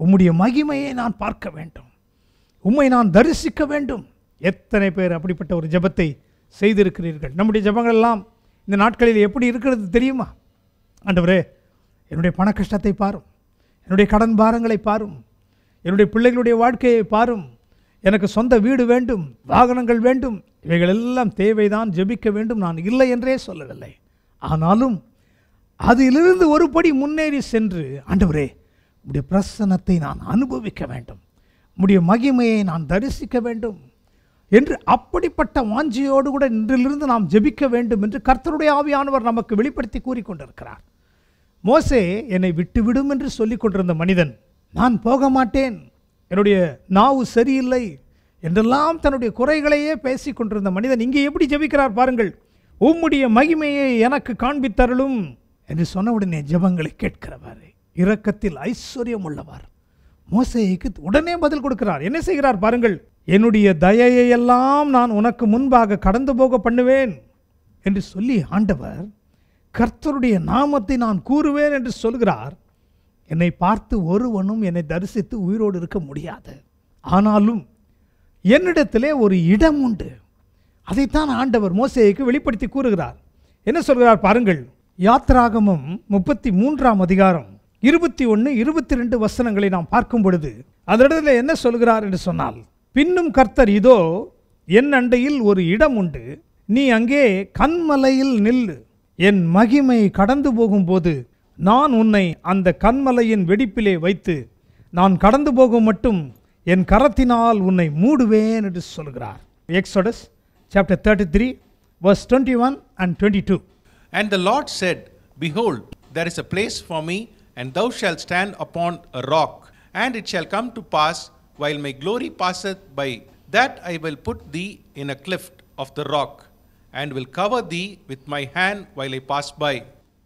உம்முடைய மகிமையை நான் பார்க்க வேண்டும், உம்மை நான் தரிசிக்க வேண்டும். எத்தனை பேர் அப்படிப்பட்ட ஒரு ஜெபத்தை செய்திருக்கிறீர்கள்? நம்முடைய ஜெபங்கள் எல்லாம் இந்த நாட்களில் எப்படி இருக்கிறது தெரியுமா? ஆண்டவரே, என்னுடைய பண கஷ்டத்தை பாரும், என்னுடைய கடன் பாரங்களை பாரும், என்னுடைய பிள்ளைகளுடைய வாழ்க்கையை பாரும், எனக்கு சொந்த வீடு வேண்டும், வாகனங்கள் வேண்டும், இவைகள் எல்லாம் தேவைதான், ஜெபிக்க வேண்டும், நான் இல்லை என்றே சொல்லவில்லை. ஆனாலும் அதிலிருந்து ஒரு படி முன்னேறி சென்று, ஆண்டவரே, உம்முடைய பிரசன்னத்தை நான் அனுபவிக்க வேண்டும், உம்முடைய மகிமையை நான் தரிசிக்க வேண்டும் என்று அப்படிப்பட்ட வாஞ்சியோடு கூட இன்றிலிருந்து நாம் ஜெபிக்க வேண்டும் என்று கர்த்தருடைய ஆவியானவர் நமக்கு வெளிப்படுத்தி கூறிக்கொண்டிருக்கிறார். மோசே என்னை விட்டுவிடும் என்று சொல்லிக் கொண்டிருந்த மனிதன், நான் போக மாட்டேன், என்னுடைய நாவு சரியில்லை என்றெல்லாம் தன்னுடைய குறைகளையே பேசி கொண்டிருந்த மனிதன் இங்கே எப்படி ஜெபிக்கிறார் பாருங்கள். உம்முடைய மகிமையை எனக்கு காண்பித்தருளும் என்று சொன்னவுடனே ஜெபங்களை கேட்கிறவர், இரக்கத்தில் ஐஸ்வர்யம் உள்ளவர், மோசேக்கு உடனே பதில் கொடுக்கிறார். என்ன செய்கிறார் பாருங்கள், என்னுடைய தயையை எல்லாம் நான் உனக்கு முன்பாக கடந்து போக பண்ணுவேன் என்று சொல்லி ஆண்டவர் கர்த்தருடைய நாமத்தை நான் கூறுவேன் என்று சொல்கிறார். என்னை பார்த்து ஒருவனும் என்னை தரிசித்து உயிரோடு இருக்க முடியாது, ஆனாலும் என்னிடத்திலே ஒரு இடம் உண்டு. அதைத்தான் ஆண்டவர் மோசேக்கு வெளிப்படுத்தி கூறுகிறார். என்ன சொல்கிறார் பாருங்கள், யாத்ராகமம் 33ஆம் அதிகாரம் 21, 22 வசனங்களை நாம் பார்க்கும் பொழுது அதனிடத்துல என்ன சொல்கிறார் என்று சொன்னால், பின்னும் கர்த்தர், இதோ என் அண்டையில் ஒரு இடம் உண்டு, நீ அங்கே கன்மலையில் நில்லு, என் மகிமை கடந்து போகும்போது நான் உன்னை அந்த கன்மலையின் வெடிப்பிலே வைத்து நான் கடந்து போகும் மட்டும் என் கரத்தினால் உன்னை மூடுவேன் என்று சொல்கிறார். Exodus chapter 33 verse 21 and 22. And the Lord said, Behold, there is a place for me, and thou shalt stand upon a rock, and it shall come to pass, while my glory passeth by, that I will put thee in a cleft of the rock, and will cover thee with my hand while I pass by.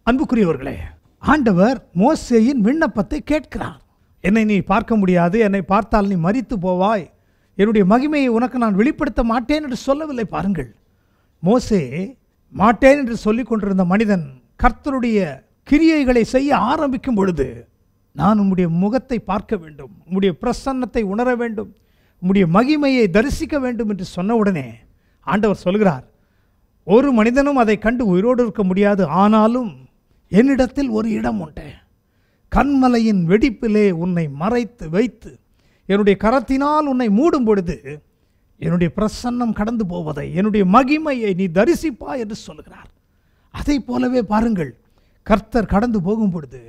அன்புக்குரியவர்களே, ஆண்டவர் மோசேயின் விண்ணப்பத்தை கேட்கிறார். என்னை நீ பார்க்க முடியாது, என்னை பார்த்தால் நீ மரித்து போவாய், என்னுடைய மகிமையை உனக்கு நான் வெளிப்படுத்த மாட்டேன் என்று சொல்லவில்லை. பாருங்கள், மோசே மாட்டேன் என்று சொல்லிக் கொண்டிருந்த மனிதன் கர்த்தருடைய கிரியைகளை செய்ய ஆரம்பிக்கும் பொழுது, நான் உம்முடைய முகத்தை பார்க்க வேண்டும், உம்முடைய பிரசன்னத்தை உணர வேண்டும், உம்முடைய மகிமையை தரிசிக்க வேண்டும் என்று சொன்ன உடனே ஆண்டவர் சொல்கிறார், ஒரு மனிதனும் அதை கண்டு உயிரோடு இருக்க முடியாது, ஆனாலும் என்னிடத்தில் ஒரு இடம் உண்டு. கண்மலையின் வெடிப்பிலே உன்னை மறைத்து வைத்து என்னுடைய கரத்தினால் உன்னை மூடும் பொழுது என்னுடைய பிரசன்னம் கடந்து போவதை, என்னுடைய மகிமையை நீ தரிசிப்பா என்று சொல்கிறார். அதை போலவே பாருங்கள், கர்த்தர் கடந்து போகும் பொழுது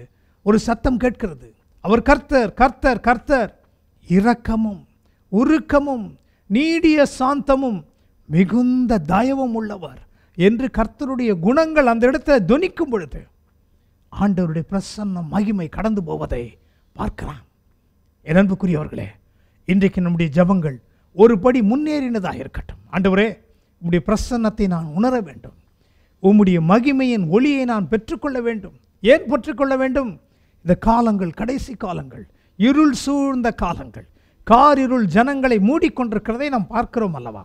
ஒரு சத்தம் கேட்கிறது. அவர் கர்த்தர் கர்த்தர் கர்த்தர், இரக்கமும் உருக்கமும் நீடிய சாந்தமும் மிகுந்த தயவும் உள்ளவர் என்று கர்த்தருடைய குணங்கள் அந்த இடத்துல தொனிக்கும் பொழுது ஆண்டவருடைய பிரசன்னம் மகிமை கடந்து போவதை பார்க்கிறான். என் அன்புக்குரியவர்களே, இன்றைக்கு நம்முடைய ஜெபங்கள் ஒரு படி முன்னேறினதாக இருக்கட்டும். ஆண்டவரே, உம்முடைய பிரசன்னத்தை நான் உணர வேண்டும், உம்முடைய மகிமையின் ஒளியை நான் பெற்றுக்கொள்ள வேண்டும். ஏன் பெற்றுக்கொள்ள வேண்டும்? இந்த காலங்கள் கடைசி காலங்கள், இருள் சூழ்ந்த காலங்கள், காரிருள் ஜனங்களை மூடிக்கொண்டிருக்கிறதை நாம் பார்க்கிறோம் அல்லவா?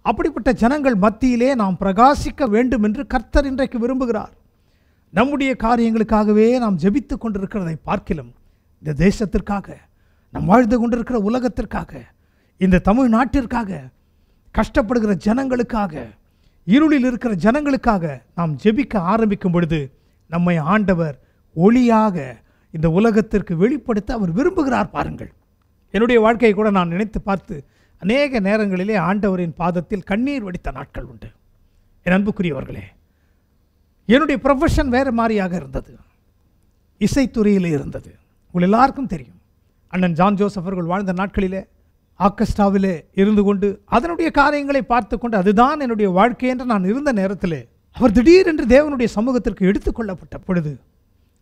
அப்படிப்பட்ட ஜனங்கள் மத்தியிலே நாம் பிரகாசிக்க வேண்டும் என்று கர்த்தர் இன்றைக்கு விரும்புகிறார். நம்முடைய காரியங்களுக்காகவே நாம் ஜெபித்து கொண்டிருக்கிறதை பார்க்கிலும், இந்த தேசத்திற்காக, நாம் வாழ்ந்து கொண்டிருக்கிற உலகத்திற்காக, இந்த தமிழ்நாட்டிற்காக, கஷ்டப்படுகிற ஜனங்களுக்காக, இருளில் இருக்கிற ஜனங்களுக்காக நாம் ஜெபிக்க ஆரம்பிக்கும் பொழுது நம்மை ஆண்டவர் ஒளியாக இந்த உலகத்திற்கு வெளிப்படுத்த அவர் விரும்புகிறார். பாருங்கள், என்னுடைய வாழ்க்கையை கூட நான் நினைத்து பார்த்து அநேக நேரங்களிலே ஆண்டவரின் பாதத்தில் கண்ணீர் வடித்த நாட்கள் உண்டு. என் அன்புக்குரியவர்களே, என்னுடைய ப்ரொஃபஷன் வேறு மாதிரியாக இருந்தது, இசைத்துறையில் இருந்தது. உங்கள் எல்லாருக்கும் தெரியும், அண்ணன் ஜான் ஜோசப் அவர்கள் வாழ்ந்த நாட்களிலே ஆர்கெஸ்ட்ராவிலே இருந்து கொண்டு அதனுடைய காரியங்களை பார்த்து கொண்டு அதுதான் என்னுடைய வாழ்க்கை என்று நான் இருந்த நேரத்தில் அவர் திடீரென்று தேவனுடைய சமூகத்திற்கு எடுத்துக்கொள்ளப்பட்ட பொழுது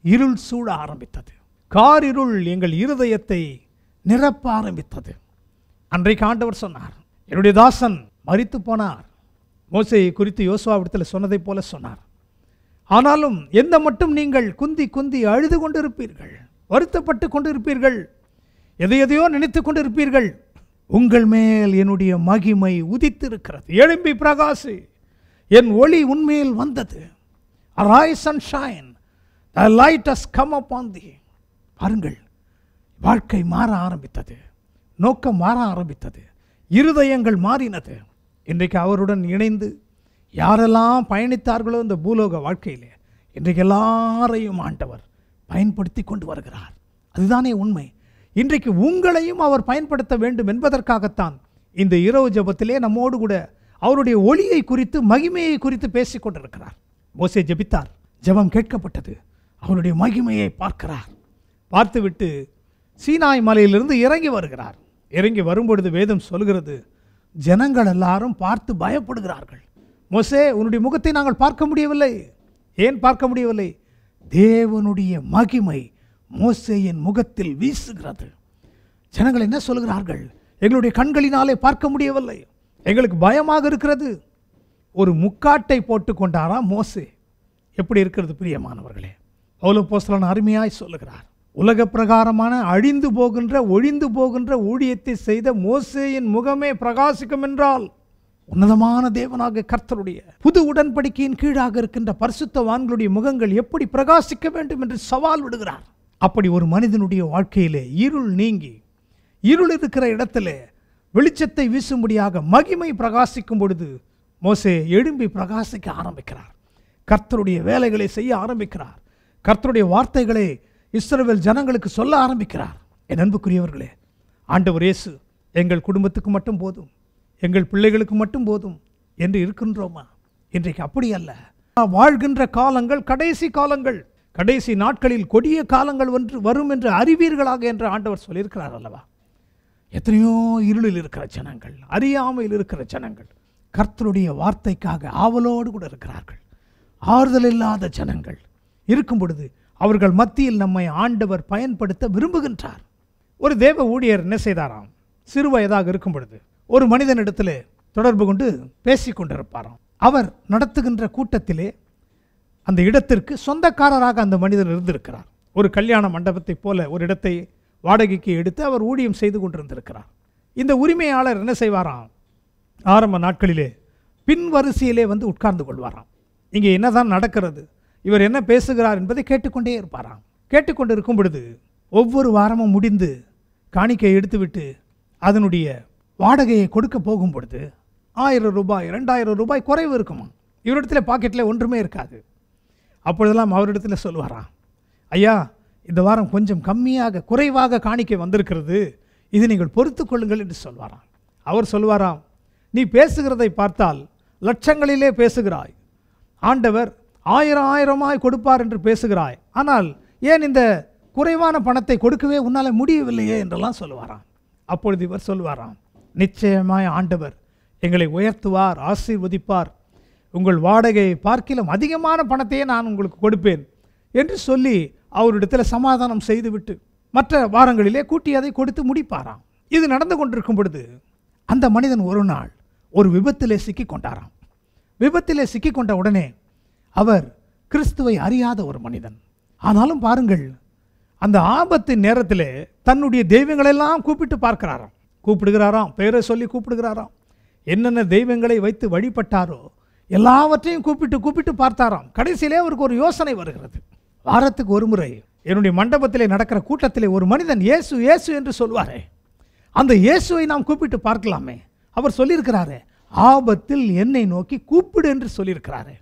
இருள் சூழ ஆரம்பித்தது. காரிருள் எங்கள் இருதயத்தை நிரப்ப ஆரம்பித்தது. அன்றைக்கு ஆண்டவர் சொன்னார், என்னுடைய தாசன் மரித்து போனார். மோசேயை குறித்து யோசுவாவிடத்தில் சொன்னதை போல சொன்னார். ஆனாலும் எந்த மட்டும் நீங்கள் குந்தி குந்தி அழுது கொண்டிருப்பீர்கள், வருத்தப்பட்டு கொண்டிருப்பீர்கள், எதையோ நினைத்து கொண்டிருப்பீர்கள், உங்கள் மேல் என்னுடைய மகிமை உதித்திருக்கிறது. எழும்பி பிரகாசி, என் ஒளி உன்மேல் வந்தது. Arise and shine, the light has come upon thee. பாருங்கள், வாழ்க்கை மாற ஆரம்பித்தது, நோக்கம் மாற ஆரம்பித்தது, இருதயங்கள் மாறினது. இன்றைக்கு அவருடன் இணைந்து யாரெல்லாம் பயணித்தார்களோ இந்த பூலோக வாழ்க்கையிலே, இன்றைக்கு எல்லாரையும் ஆண்டவர் பயன்படுத்தி கொண்டு வருகிறார். அதுதானே உண்மை. இன்றைக்கு உங்களையும் அவர் பயன்படுத்த வேண்டும் என்பதற்காகத்தான் இந்த இரவு ஜெபத்திலே நம்மோடு கூட அவருடைய ஒளியை குறித்து, மகிமையை குறித்து பேசிக் கொண்டிருக்கிறார். மோசே ஜெபித்தார், ஜெபம் கேட்கப்பட்டது, அவருடைய மகிமையை பார்க்கிறார். பார்த்துவிட்டு சீனாய் மலையிலிருந்து இறங்கி வருகிறார். இறங்கி வரும்பொழுது வேதம் சொல்கிறது, ஜனங்கள் எல்லாரும் பார்த்து பயப்படுகிறார்கள். மோசே, உன்னுடைய முகத்தை நாங்கள் பார்க்க முடியவில்லை. ஏன் பார்க்க முடியவில்லை? தேவனுடைய மகிமை மோசேயின் முகத்தில் வீசுகிறது. ஜனங்கள் என்ன சொல்கிறார்கள்? எங்களுடைய கண்களினாலே பார்க்க முடியவில்லை, எங்களுக்கு பயமாக இருக்கிறது. ஒரு முக்காட்டை போட்டு கொண்டாராம் மோசே. எப்படி இருக்கிறது பிரியமானவர்களே? பவுலப்போஸ்தலன் அருமையாய் சொல்லுகிறார், உலக பிரகாரமான அழிந்து போகின்ற ஒழிந்து போகின்ற ஊழியத்தை செய்த மோசேயின் முகமே பிரகாசிக்கும் என்றால், உன்னதமான தேவனாக கர்த்தருடைய புது உடன்படிக்கையின் கீழாக இருக்கின்ற பரிசுத்தவான்களுடைய முகங்கள் எப்படி பிரகாசிக்க வேண்டும் என்று சவால் விடுகிறார். அப்படி ஒரு மனிதனுடைய வாழ்க்கையிலே இருள் நீங்கி, இருள் இருக்கிற இடத்திலே வெளிச்சத்தை வீசும்படியாக மகிமை பிரகாசிக்கும் பொழுது மோசே எழும்பி பிரகாசிக்க ஆரம்பிக்கிறார். கர்த்தருடைய வேலைகளை செய்ய ஆரம்பிக்கிறார். கர்த்தருடைய வார்த்தைகளை இஸ்ரவேல் ஜனங்களுக்கு சொல்ல ஆரம்பிக்கிறார். என் அன்புக்குரியவர்களே, ஆண்டவர் இயேசு எங்கள் குடும்பத்துக்கு மட்டும் போதும், எங்கள் பிள்ளைகளுக்கு மட்டும் போதும் என்று இருக்கின்றோமா? இன்றைக்கு அப்படி அல்ல. வாழ்கின்ற காலங்கள் கடைசி காலங்கள், கடைசி நாட்களில் கொடிய காலங்கள் ஒன்று வரும் என்று அறிவீர்களாக என்று ஆண்டவர் சொல்லியிருக்கிறார் அல்லவா? எத்தனையோ இருளில் இருக்கிற ஜனங்கள், அறியாமையில் இருக்கிற ஜனங்கள் கர்த்தருடைய வார்த்தைக்காக ஆவலோடு கூட இருக்கிறார்கள். ஆறுதல் இல்லாத ஜனங்கள் இருக்கும் பொழுது அவர்கள் மத்தியில் நம்மை ஆண்டவர் பயன்படுத்த விரும்புகின்றார். ஒரு தேவ ஊழியர் என்ன செய்தாராம்? சிறு வயதாக இருக்கும் பொழுது ஒரு மனிதனிடத்திலே தொடர்பு கொண்டு பேசி கொண்டிருப்பாராம். அவர் நடத்துகின்ற கூட்டத்திலே அந்த இடத்திற்கு சொந்தக்காரராக அந்த மனிதர் இருந்திருக்கிறார். ஒரு கல்யாண மண்டபத்தை போல ஒரு இடத்தை வாடகைக்கு எடுத்து அவர் ஊழியம் செய்து கொண்டிருந்திருக்கிறார். இந்த உரிமையாளர் என்ன செய்வாராம், ஆரம்ப நாட்களிலே பின் வரிசையிலே வந்து உட்கார்ந்து கொள்வாராம். இங்கே என்னதான் நடக்கிறது, இவர் என்ன பேசுகிறார் என்பதை கேட்டுக்கொண்டே இருப்பாராம். கேட்டுக்கொண்டு இருக்கும் பொழுது ஒவ்வொரு வாரமும் முடிந்து காணிக்கை எடுத்துவிட்டு அதனுடைய வாடகையை கொடுக்க போகும் பொழுது 1000 ரூபாய் 2000 ரூபாய் குறைவு இருக்குமா. இவரிடத்தில் பாக்கெட்டில் ஒன்றுமே இருக்காது. அப்பொழுதெல்லாம் அவரிடத்தில் சொல்வாராம், ஐயா இந்த வாரம் கொஞ்சம் கம்மியாக குறைவாக காணிக்கை வந்திருக்கிறது, இது நீங்கள் பொறுத்து கொள்ளுங்கள் என்று சொல்வாராம். அவர் சொல்வாராம், நீ பேசுகிறதை பார்த்தால் லட்சங்களிலே பேசுகிறாய், ஆண்டவர் 1000 கொடுப்பார் என்று பேசுகிறாய், ஆனால் ஏன் இந்த குறைவான பணத்தை கொடுக்கவே உன்னால் முடியவில்லையே என்றெல்லாம் சொல்லுவாராம். அப்பொழுது இவர் சொல்வாராம், நிச்சயமாய் ஆண்டவர் எங்களை உயர்த்துவார், ஆசீர்வதிப்பார், உங்கள் வாடகையை பார்க்கிலும் அதிகமான பணத்தையே நான் உங்களுக்கு கொடுப்பேன் என்று சொல்லி அவரிடத்தில் சமாதானம் செய்துவிட்டு மற்ற வாரங்களிலே கூட்டி அதை கொடுத்து முடிப்பாராம். இது நடந்து கொண்டிருக்கும் பொழுது அந்த மனிதன் ஒரு நாள் ஒரு விபத்திலே சிக்கி கொண்டாராம். விபத்திலே சிக்கி கொண்ட உடனே அவர் கிறிஸ்துவை அறியாத ஒரு மனிதன். ஆனாலும் பாருங்கள், அந்த ஆபத்தின் நேரத்திலே தன்னுடைய தெய்வங்களெல்லாம் கூப்பிட்டு பார்க்கிறாராம். கூப்பிடுகிறாராம், பெயரை சொல்லி கூப்பிடுகிறாராம். என்னென்ன தெய்வங்களை வைத்து வழிபட்டாரோ எல்லாவற்றையும் கூப்பிட்டு பார்த்தாராம். கடைசியிலே அவருக்கு ஒரு யோசனை வருகிறது. வாரத்துக்கு ஒரு முறை என்னுடைய மண்டபத்திலே நடக்கிற கூட்டத்திலே ஒரு மனிதன் இயேசு இயேசு என்று சொல்வாரே, அந்த இயேசுவை நாம் கூப்பிட்டு பார்க்கலாமே. அவர் சொல்லியிருக்கிறாரே, ஆபத்தில் என்னை நோக்கி கூப்பிடு என்று சொல்லியிருக்கிறாரே.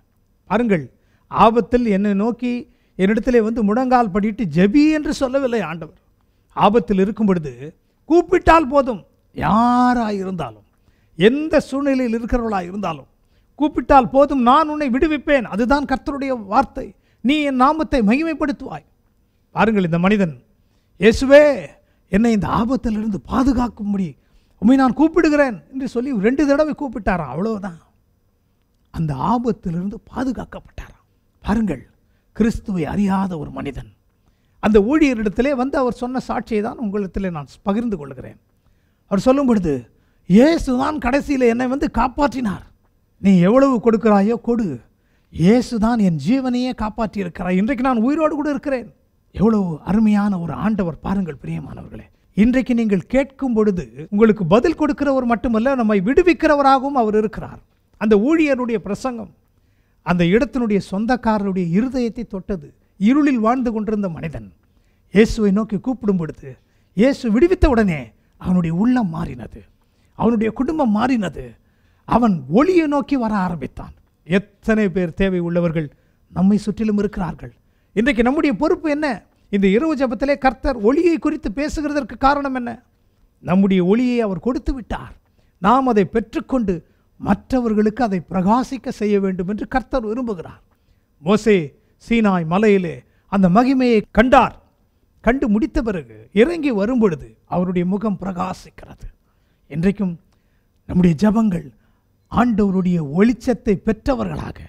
பாருங்கள், ஆபத்தில் என்னை நோக்கி என்னிடத்திலே வந்து முழங்கால் படிட்டு ஜெபி என்று சொல்லவில்லை ஆண்டவர். ஆபத்தில் இருக்கும் பொழுது கூப்பிட்டால் போதும், யாராக இருந்தாலும் எந்த சூழ்நிலையில் இருக்கிறவர்களாக இருந்தாலும் கூப்பிட்டால் போதும், நான் உன்னை விடுவிப்பேன். அதுதான் கர்த்தருடைய வார்த்தை. நீ என் நாமத்தை மகிமைப்படுத்துவாய். பாருங்கள், இந்த மனிதன் இயேசுவே என்னை இந்த ஆபத்திலிருந்து பாதுகாக்கும்படி உண்மை நான் கூப்பிடுகிறேன் என்று சொல்லி 2 தடவை கூப்பிட்டாராம். அவ்வளவுதான், அந்த ஆபத்திலிருந்து பாதுகாக்கப்பட்டாராம். பாருங்கள், கிறிஸ்துவை அறியாத ஒரு மனிதன் அந்த ஊழியரிடத்திலே வந்து அவர் சொன்ன சாட்சியை தான் உங்களிடத்திலே நான் பகிர்ந்து கொள்கிறேன். அவர் சொல்லும் பொழுது, இயேசு தான் கடைசியில் என்னை வந்து காப்பாற்றினார். நீ எவ்வளவு கொடுக்கிறாயோ கொடு, இயேசு தான் என் ஜீவனையே காப்பாற்றி இருக்கிறார். இன்றைக்கு நான் உயிரோடு கூட இருக்கிறேன். எவ்வளவு அருமையான ஒரு ஆண்டவர் பாருங்கள் பிரியமானவர்களே. இன்றைக்கு நீங்கள் கேட்கும் பொழுது உங்களுக்கு பதில் கொடுக்கிறவர் மட்டுமல்ல, நம்மை விடுவிக்கிறவராகவும் அவர் இருக்கிறார். அந்த ஊழியருடைய பிரசங்கம் அந்த இடத்தினுடைய சொந்தக்காரருடைய இருதயத்தை தொட்டது. இருளில் வாழ்ந்து கொண்டிருந்த மனிதன் இயேசுவை நோக்கி கூப்பிடும் பொழுது இயேசு விடுவித்த உடனே அவனுடைய உள்ளம் மாறினது, அவனுடைய குடும்பம் மாறினது. அவன் ஒளியை நோக்கி வர ஆரம்பித்தான். எத்தனை பேர் தேவை உள்ளவர்கள் நம்மை சுற்றிலும் இருக்கிறார்கள். இன்றைக்கு நம்முடைய பொறுப்பு என்ன? இந்த இரவு ஜெபத்திலே கர்த்தர் ஒளியை குறித்து பேசுகிறதற்கு காரணம் என்ன? நம்முடைய ஒளியை அவர் கொடுத்து விட்டார். நாம் அதை பெற்றுக்கொண்டு மற்றவர்களுக்கு அதை பிரகாசிக்க செய்ய வேண்டும் என்று கர்த்தர் விரும்புகிறார். மோசே சீனாய் மலையிலே அந்த மகிமையை கண்டார். கண்டு முடித்த பிறகு இறங்கி வரும் பொழுது அவருடைய முகம் பிரகாசிக்கிறது. இன்றைக்கும் நம்முடைய ஜெபங்கள் ஆண்டவருடைய வெளிச்சத்தை பெற்றவர்களாக,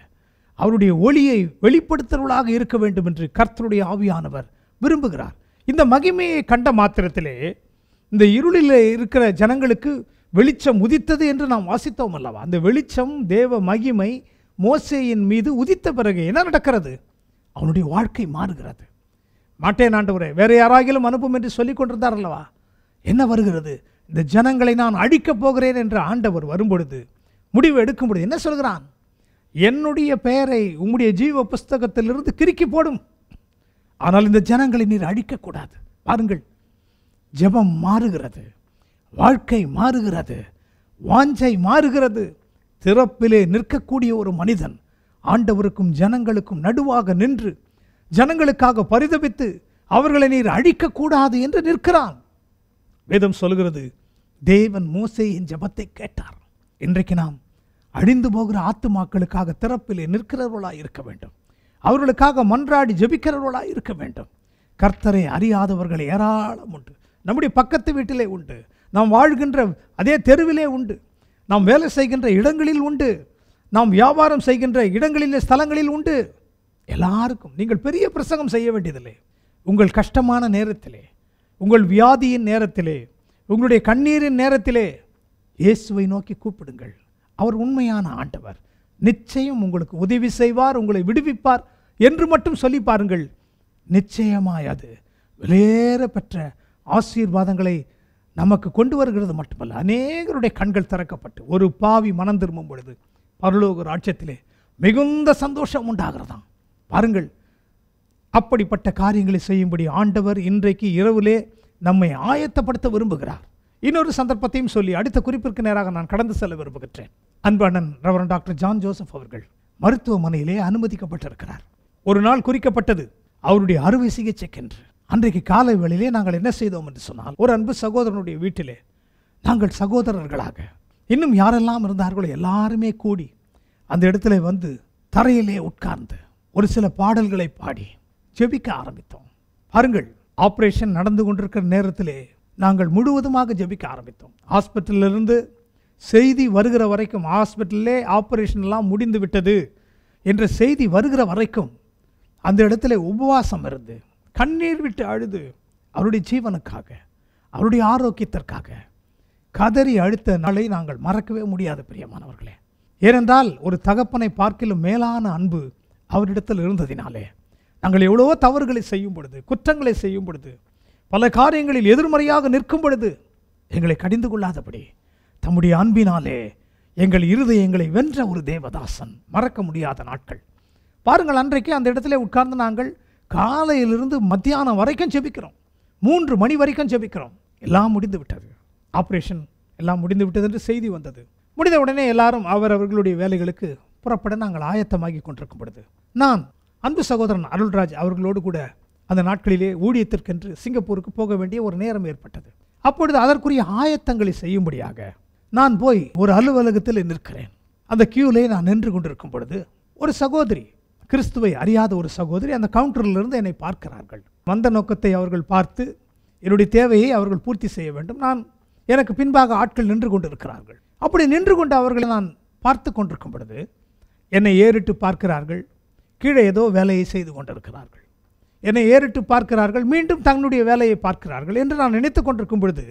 அவருடைய ஒளியை வெளிப்படுத்துவர்களாக இருக்க வேண்டும் என்று கர்த்தருடைய ஆவியானவர் விரும்புகிறார். இந்த மகிமையை கண்ட மாத்திரத்திலே இந்த இருளில் இருக்கிற ஜனங்களுக்கு வெளிச்சம் உதித்தது என்று நாம் வாசித்தோம் அல்லவா? அந்த வெளிச்சம் தேவ மகிமை மோசேயின் மீது உதித்த பிறகு என்ன நடக்கிறது? அவனுடைய வாழ்க்கை மாறுகிறது. மாட்டேன் ஆண்டவரே, வேறு யாராகிலும் அனுப்பும் என்று சொல்லிக் கொண்டிருந்தார் அல்லவா? என்ன வருகிறது? இந்த ஜனங்களை நான் அழிக்கப் போகிறேன் என்று ஆண்டவர் வரும்பொழுது, முடிவு எடுக்கும் பொழுது என்ன சொல்கிறான்? என்னுடைய பெயரை உம்முடைய ஜீவ புஸ்தகத்திலிருந்து கிறுக்கி போடும், ஆனால் இந்த ஜனங்களை நீர் அழிக்கக்கூடாது. பாருங்கள், ஜெபம் மாறுகிறது, வாழ்க்கை மாறுகிறது, வாஞ்சை மாறுகிறது. திறப்பிலே நிற்கக்கூடிய ஒரு மனிதன் ஆண்டவருக்கும் ஜனங்களுக்கும் நடுவாக நின்று ஜனங்களுக்காக பரிதபித்து அவர்களை நீர் அழிக்கக்கூடாது என்று நிற்கிறான். வேதம் சொல்கிறது, தேவன் மோசேயின் ஜெபத்தை கேட்டார். இன்றைக்கு நாம் அழிந்து போகிற ஆத்துமாக்களுக்காக திறப்பிலே நிற்கிறவர்களாய் இருக்க வேண்டும். அவர்களுக்காக மன்றாடி ஜெபிக்கிறவர்களாய் இருக்க வேண்டும். கர்த்தரை அறியாதவர்கள் ஏராளம் உண்டு. நம்முடைய பக்கத்து வீட்டிலே உண்டு, நாம் வாழ்கின்ற அதே தெருவிலே உண்டு, நாம் வேலை செய்கின்ற இடங்களில் உண்டு, நாம் வியாபாரம் செய்கின்ற இடங்களிலே ஸ்தலங்களில் உண்டு. எல்லாருக்கும் நீங்கள் பெரிய பிரசங்கம் செய்ய வேண்டியதில்லை. உங்கள் கஷ்டமான நேரத்திலே, உங்கள் வியாதியின் நேரத்திலே, உங்களுடைய கண்ணீரின் நேரத்திலே இயேசுவை நோக்கி கூப்பிடுங்கள். அவர் உண்மையான ஆண்டவர். நிச்சயம் உங்களுக்கு உதவி செய்வார், உங்களை விடுவிப்பார். என்று மட்டும் சொல்லி பாருங்கள், நிச்சயமாய் அது விலையேற பெற்ற ஆசீர்வாதங்களை நமக்கு கொண்டு வருகிறது மட்டுமல்ல, அநேகருடைய கண்கள் திறக்கப்பட்டு ஒரு பாவி மனம் திரும்பும் பொழுது பரலோக ராஜ்யத்திலே மிகுந்த சந்தோஷம் உண்டாகிறதாம். பாருங்கள், அப்படிப்பட்ட காரியங்களை செய்யும்படி ஆண்டவர் இன்றைக்கு இரவிலே நம்மை ஆயத்தப்படுத்த விரும்புகிறார். இன்னொரு சந்தர்ப்பத்தையும் சொல்லி அடுத்த குறிப்பிற்கு நேராக நான் கடந்து செல்ல விரும்புகின்றேன். அன்பானன் ரெவரண்ட் டாக்டர் ஜான் ஜோசப் அவர்கள் மருத்துவமனையிலே அனுமதிக்கப்பட்டிருக்கிறார். ஒரு நாள் குறிக்கப்பட்டது அவருடைய அறுவை சிகிச்சைக்கென்று. அன்றைக்கு காலை வேளையிலே நாங்கள் என்ன செய்தோம் என்று சொன்னால், ஒரு அன்பு சகோதரனுடைய வீட்டிலே நாங்கள் சகோதரர்களாக இன்னும் யாரெல்லாம் இருந்தார்களோ எல்லாருமே கூடி அந்த இடத்துல வந்து தரையிலே உட்கார்ந்து ஒரு சில பாடல்களை பாடி ஜெபிக்க ஆரம்பித்தோம். பாருங்கள், ஆபரேஷன் நடந்து கொண்டிருக்கிற நேரத்திலே நாங்கள் முழுவதுமாக ஜெபிக்க ஆரம்பித்தோம். ஹாஸ்பிட்டலிலிருந்து செய்தி வருகிற வரைக்கும், ஹாஸ்பிட்டலிலே ஆபரேஷன் எல்லாம் முடிந்து விட்டது என்ற செய்தி வருகிற வரைக்கும் அந்த இடத்துல உபவாசம் இருந்து கண்ணீர் விட்டு அழுது அவருடைய ஜீவனுக்காக, அவருடைய ஆரோக்கியத்திற்காக கதறி அழுத்த நாளை நாங்கள் மறக்கவே முடியாது பிரியமானவர்களே. ஏனென்றால் ஒரு தகப்பனை பார்க்கிலும் மேலான அன்பு அவரிடத்தில் இருந்ததினாலே நாங்கள் எவ்வளவோ தவறுகளை செய்யும் பொழுது, குற்றங்களை செய்யும் பொழுது, பல காரியங்களில் எதிர்மறையாக நிற்கும் பொழுது எங்களை கடிந்து கொள்ளாதபடி தம்முடைய அன்பினாலே எங்கள் இருதயங்களை வென்ற ஒரு தேவதாசன். மறக்க முடியாத நாட்கள். பாருங்கள், அன்றைக்கு அந்த இடத்துல உட்கார்ந்து நாங்கள் காலையிலிருந்து மத்தியானம் வரைக்கும் ஜெபிக்கிறோம். 3 மணி வரைக்கும் ஜெபிக்கிறோம். எல்லாம் முடிந்து விட்டது, ஆப்ரேஷன் எல்லாம் முடிந்து விட்டது என்று செய்தி வந்தது. முடிந்த உடனே எல்லாரும் அவர்களுடைய வேலைகளுக்கு புறப்பட நாங்கள் ஆயத்தமாகி கொண்டிருக்கும் பொழுது நான் அன்பு சகோதரன் அருள்ராஜ் அவர்களோடு கூட அந்த நாட்களிலே ஊழியத்திற்கென்று சிங்கப்பூருக்கு போக வேண்டிய ஒரு நேரம் ஏற்பட்டது. அப்பொழுது அதற்குரிய ஆயத்தங்களை செய்யும்படியாக நான் போய் ஒரு அலுவலகத்தில் நிற்கிறேன். அந்த கியூலே நான் நின்று கொண்டிருக்கும் பொழுது ஒரு சகோதரி, கிறிஸ்துவை அறியாத ஒரு சகோதரி அந்த கவுண்டரிலிருந்து என்னை பார்க்கிறார்கள். வந்த நோக்கத்தை அவர்கள் பார்த்து என்னுடைய தேவையை அவர்கள் பூர்த்தி செய்ய வேண்டும். எனக்கு பின்பாக ஆட்கள் நின்று கொண்டிருக்கிறார்கள். அப்படி நின்று கொண்டு அவர்களை நான் பார்த்து கொண்டிருக்கும் பொழுது என்னை ஏறிட்டு பார்க்கிறார்கள். கீழே ஏதோ வேலையை செய்து கொண்டிருக்கிறார்கள். என்னை ஏறிட்டு பார்க்கிறார்கள், மீண்டும் தன்னுடைய வேலையை பார்க்கிறார்கள் என்று நான் நினைத்து கொண்டிருக்கும் பொழுது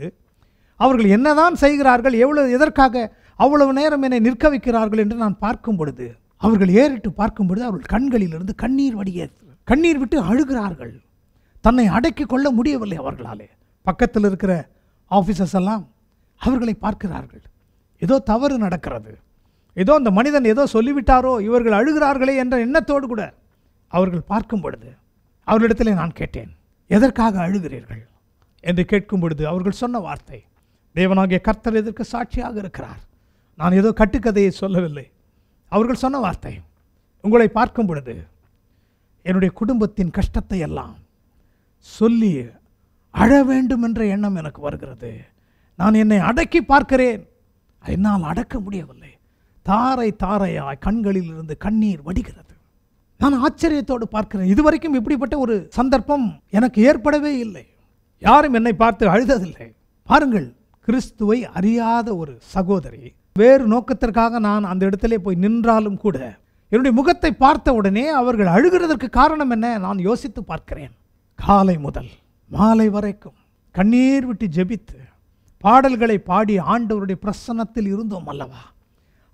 அவர்கள் என்னதான் செய்கிறார்கள், எதற்காக அவ்வளவு நேரம் என்னை நிற்க வைக்கிறார்கள் என்று நான் பார்க்கும் பொழுது, அவர்கள் ஏறிட்டு பார்க்கும் பொழுது அவர்கள் கண்களிலிருந்து கண்ணீர் விட்டு அழுகிறார்கள். தன்னை அடக்கி கொள்ள முடியவில்லை அவர்களாலே. பக்கத்தில் இருக்கிற ஆஃபீஸர்ஸ் எல்லாம் அவர்களை பார்க்கிறார்கள். ஏதோ தவறு நடக்கிறது, ஏதோ அந்த மனிதன் ஏதோ சொல்லிவிட்டாரோ, இவர்கள் அழுகிறார்களே என்ற எண்ணத்தோடு கூட அவர்கள் பார்க்கும் பொழுது அவர்களிடத்தில் நான் கேட்டேன், எதற்காக அழுகிறீர்கள் என்று கேட்கும் பொழுது அவர்கள் சொன்ன வார்த்தை, தேவனாகிய கர்த்தர் எதற்கு சாட்சியாக இருக்கிறார், நான் ஏதோ கட்டுக்கதையை சொல்லவில்லை. அவர்கள் சொன்ன வார்த்தை, உங்களை பார்க்கும் பொழுது என்னுடைய குடும்பத்தின் கஷ்டத்தை எல்லாம் சொல்லி அழ வேண்டும் என்ற எண்ணம் எனக்கு வருகிறது. நான் என்னை அடக்கி பார்க்கிறேன், என்னால் அடக்க முடியவில்லை. தாரை தாரையாய் கண்களில் இருந்து கண்ணீர் வடிகிறது. நான் ஆச்சரியத்தோடு பார்க்கிறேன். இதுவரைக்கும் இப்படிப்பட்ட ஒரு சந்தர்ப்பம் எனக்கு ஏற்படவே இல்லை. யாரும் என்னை பார்த்து அழுததில்லை. பாருங்கள், கிறிஸ்துவை அறியாத ஒரு சகோதரி, வேறு நோக்கத்திற்காக நான் அந்த இடத்திலே போய் நின்றாலும் கூட என்னுடைய முகத்தை பார்த்த உடனே அவர்கள் அழுகிறதற்கு காரணம் என்ன நான் யோசித்து பார்க்கிறேன். காலை முதல் மாலை வரைக்கும் கண்ணீர் விட்டு ஜெபித்து பாடல்களை பாடி ஆண்டவருடைய பிரசன்னத்தில் இருந்தோம் அல்லவா,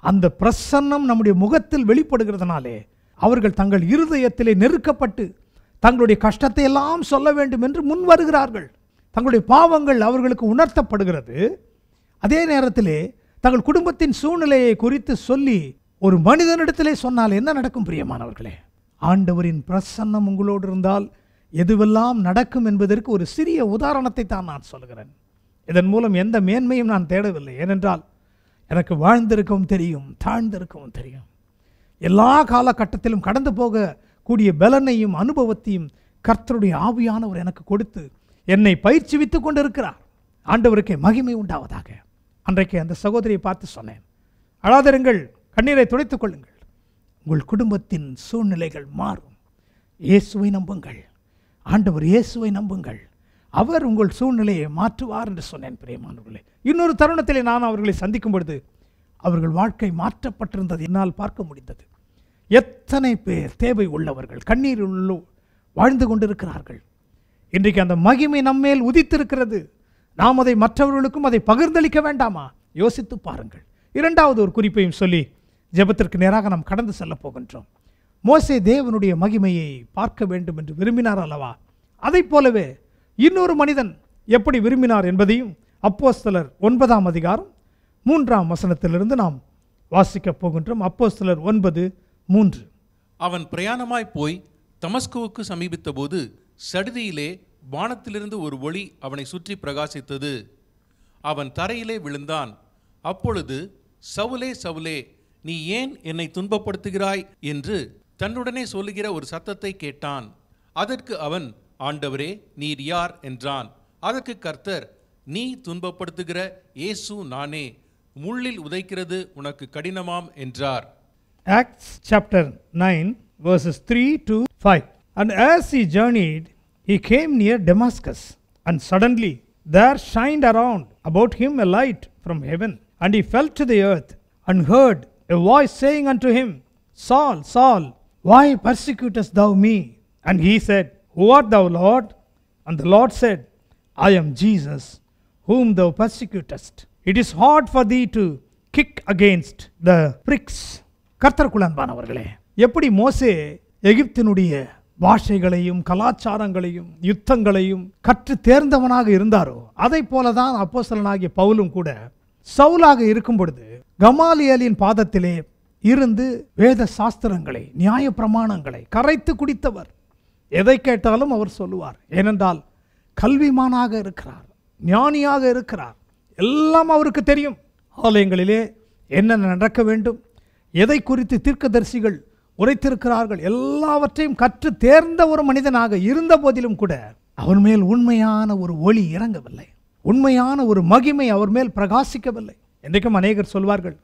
அந்த பிரசன்னம் நம்முடைய முகத்தில் வெளிப்படுகிறதுனாலே அவர்கள் தங்கள் இருதயத்திலே நெருக்கப்பட்டு தங்களுடைய கஷ்டத்தை எல்லாம் சொல்ல வேண்டும் என்று முன் வருகிறார்கள். தங்களுடைய பாவங்கள் அவர்களுக்கு உணர்த்தப்படுகிறது. அதே நேரத்திலே தங்கள் குடும்பத்தின் சூழ்நிலையை குறித்து சொல்லி ஒரு மனிதனிடத்திலே சொன்னால் என்ன நடக்கும் பிரியமானவர்களே? ஆண்டவரின் பிரசன்னம் உங்களோடு இருந்தால் எதுவெல்லாம் நடக்கும் என்பதற்கு ஒரு சிறிய உதாரணத்தை தான் நான் சொல்கிறேன். இதன் மூலம் எந்த மேன்மையும் நான் தேடவில்லை. ஏனென்றால் எனக்கு வாழ்ந்திருக்கவும் தெரியும், தாழ்ந்திருக்கவும் தெரியும். எல்லா காலகட்டத்திலும் கடந்து போகக்கூடிய பலனையும் அனுபவத்தையும் கர்த்தருடைய ஆவியானவர் எனக்கு கொடுத்து என்னை பயிற்சிவித்து கொண்டிருக்கிறார். ஆண்டவருக்கே மகிமை உண்டாவதாக. அன்றைக்கு அந்த சகோதரியை பார்த்து சொன்னேன், அழாதிருங்கள், கண்ணீரை துடைத்துக் கொள்ளுங்கள், உங்கள் குடும்பத்தின் சூழ்நிலைகள் மாறும். இயேசுவை நம்புங்கள், ஆண்டவர் இயேசுவை நம்புங்கள், அவர் உங்கள் சூழ்நிலையை மாற்றுவார் என்று சொன்னேன். பிரியமானவர்களே, இன்னொரு தருணத்திலே நான் அவர்களை சந்திக்கும் பொழுது அவர்கள் வாழ்க்கை மாற்றப்பட்டிருந்தது என்னால் பார்க்க முடிந்தது. எத்தனை பேர் தேவை உள்ளவர்கள் கண்ணீர் வாழ்ந்து கொண்டிருக்கிறார்கள். இன்றைக்கு அந்த மகிமை நம்மேல் உதித்திருக்கிறது. நாம் அதை மற்றவர்களுக்கும் அதை பகிர்ந்தளிக்க வேண்டாமா? யோசித்து பாருங்கள். இரண்டாவது ஒரு குறிப்பையும் சொல்லி ஜெபத்திற்கு நேராக நாம் கடந்து செல்ல போகின்றோம். மோசே தேவனுடைய மகிமையை பார்க்க வேண்டும் என்று விரும்பினார் அல்லவா? அதை போலவே இன்னொரு மனிதன் எப்படி விரும்பினார் என்பதையும் அப்போஸ்தலர் 9ஆம் அதிகாரம் 3ஆம் வசனத்திலிருந்து நாம் வாசிக்கப் போகின்றோம். அப்போஸ்தலர் 9:3. அவன் பிரயாணமாய் போய் தமஸ்குவுக்கு சமீபித்த போது சடுதியிலே வானத்திலிருந்து ஒரு ஒளி அவனை சுற்றி பிரகாசித்தது. அவன் தரையிலே விழுந்தான். அப்பொழுது, சவுலே சவுலே, நீ ஏன் என்னை துன்பப்படுத்துகிறாய் என்று தன்னுடனே சொல்லுகிற ஒரு சத்தத்தை கேட்டான். அதற்கு அவன், ஆண்டவரே, நீர் யார் என்றான். அதற்கு கர்த்தர், நீ துன்பப்படுத்துகிற இயேசு நானே, முள்ளில் உதைக்கிறது உனக்கு கடினமாம் என்றார். Acts chapter 9 verses 3 to 5. And as he journeyed, he came near Damascus, and suddenly there shined around about him a light from heaven. And he fell to the earth, and heard a voice saying unto him, Saul, Saul, why persecutest thou me? And he said, Who art thou, Lord? And the Lord said, I am Jesus, whom thou persecutest. It is hard for thee to kick against the pricks. கர்த்தருக்குள் அன்பானவர்களே, எப்படி மோசே எகிப்தினுடைய பாஷைகளையும் கலாச்சாரங்களையும் யுத்தங்களையும் கற்று தேர்ந்தவனாக இருந்தாரோ, அதை போலதான் அப்போஸ்தலனாகிய பவுலும் கூட சவுலாக இருக்கும் பொழுது கமாலியலின் பாதத்திலே இருந்து வேத சாஸ்திரங்களை, நியாய பிரமாணங்களை கரைத்து குடித்தவர். எதை கேட்டாலும் அவர் சொல்லுவார். ஏனென்றால் கல்விமானாக இருக்கிறார், ஞானியாக இருக்கிறார், எல்லாம் அவருக்கு தெரியும். ஆலயங்களிலே என்ன நடக்க வேண்டும், எதை குறித்து தீர்க்கதரிசிகள் உரைத்திருக்கிறார்கள், எல்லாவற்றையும் கற்று தேர்ந்த ஒரு மனிதனாக இருந்த போதிலும் கூட அவர் மேல் உண்மையான ஒரு ஒளி இறங்கவில்லை, உண்மையான ஒரு மகிமை அவர் மேல் பிரகாசிக்கவில்லை. என்றைக்கும் அநேகர் சொல்வார்கள்,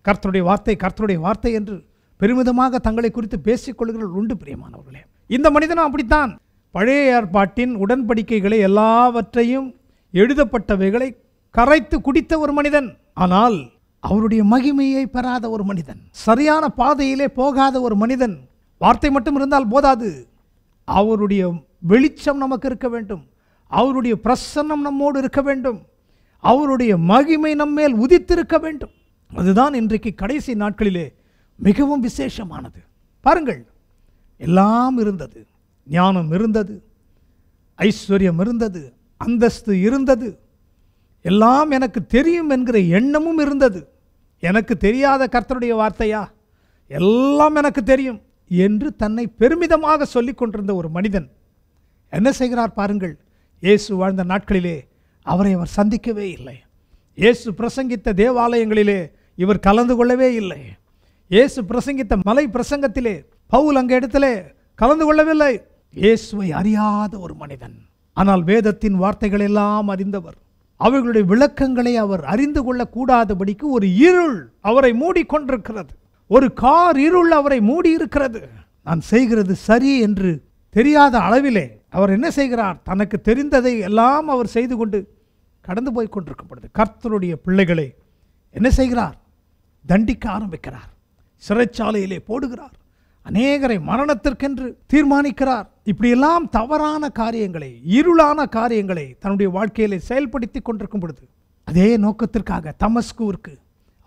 கர்த்தருடைய வார்த்தை கர்த்தருடைய வார்த்தை என்று பெருமிதமாக தங்களை குறித்து பேசிக் கொள்கிறவர்கள் உண்டு. பிரியமானவர்களே, இந்த மனிதனும் அப்படித்தான். பழைய ஏற்பாட்டின் உடன்படிக்கைகளை எல்லாவற்றையும் எழுதப்பட்டவைகளை கரைத்து குடித்த ஒரு மனிதன். ஆனால் அவருடைய மகிமையை பெறாத ஒரு மனிதன், சரியான பாதையிலே போகாத ஒரு மனிதன். வார்த்தை மட்டும் இருந்தால் போதாது, அவருடைய வெளிச்சம் நமக்கு இருக்க வேண்டும், அவருடைய பிரசன்னம் நம்மோடு இருக்க வேண்டும், அவருடைய மகிமை நம்மேல் உதித்திருக்க வேண்டும். அதுதான் இன்றைக்கு கடைசி நாட்களிலே மிகவும் விசேஷமானது. பாருங்கள், எல்லாம் இருந்தது, ஞானம் இருந்தது, ஐஸ்வர்யம் இருந்தது, அந்தஸ்து இருந்தது, எல்லாம் எனக்கு தெரியும் என்கிற எண்ணமும் இருந்தது. எனக்கு தெரியாத கர்த்தருடைய வார்த்தையா, எல்லாம் எனக்கு தெரியும் என்று தன்னை பெருமிதமாக சொல்லிக் கொண்டிருந்த ஒரு மனிதன் என்ன செய்கிறார் பாருங்கள். இயேசு வாழ்ந்த நாட்களிலே அவரை அவர் சந்திக்கவே இல்லை. இயேசு பிரசங்கித்த தேவாலயங்களிலே இவர் கலந்து கொள்ளவே இல்லை. இயேசு பிரசங்கித்த மலை பிரசங்கத்திலே பவுல் அங்கே இடத்திலே கலந்து கொள்ளவில்லை. இயேசுவை அறியாத ஒரு மனிதன், ஆனால் வேதத்தின் வார்த்தைகள் எல்லாம் அறிந்தவர். அவர்களுடைய விளக்கங்களை அவர் அறிந்து கொள்ளக்கூடாதபடிக்கு ஒரு இருள் அவரை மூடிக்கொண்டிருக்கிறது, ஒரு கார் இருள் அவரை மூடி இருக்கிறது. நான் செய்கிறது சரி என்று தெரியாத அளவிலே அவர் என்ன செய்கிறார், தனக்கு தெரிந்ததை எல்லாம் அவர் செய்து கொண்டு கடந்து போய் கொண்டிருக்கப்படுது. கர்த்தருடைய பிள்ளைகளை என்ன செய்கிறார், தண்டிக்க ஆரம்பிக்கிறார், சிறைச்சாலையிலே போடுகிறார், அநேகரை மரணத்திற்கென்று தீர்மானிக்கிறார். இப்படியெல்லாம் தவறான காரியங்களை, இருளான காரியங்களை தன்னுடைய வாழ்க்கையிலே செயல்படுத்தி கொண்டிருக்கும் பொழுது, அதே நோக்கத்திற்காக தமஸ்குவிற்கு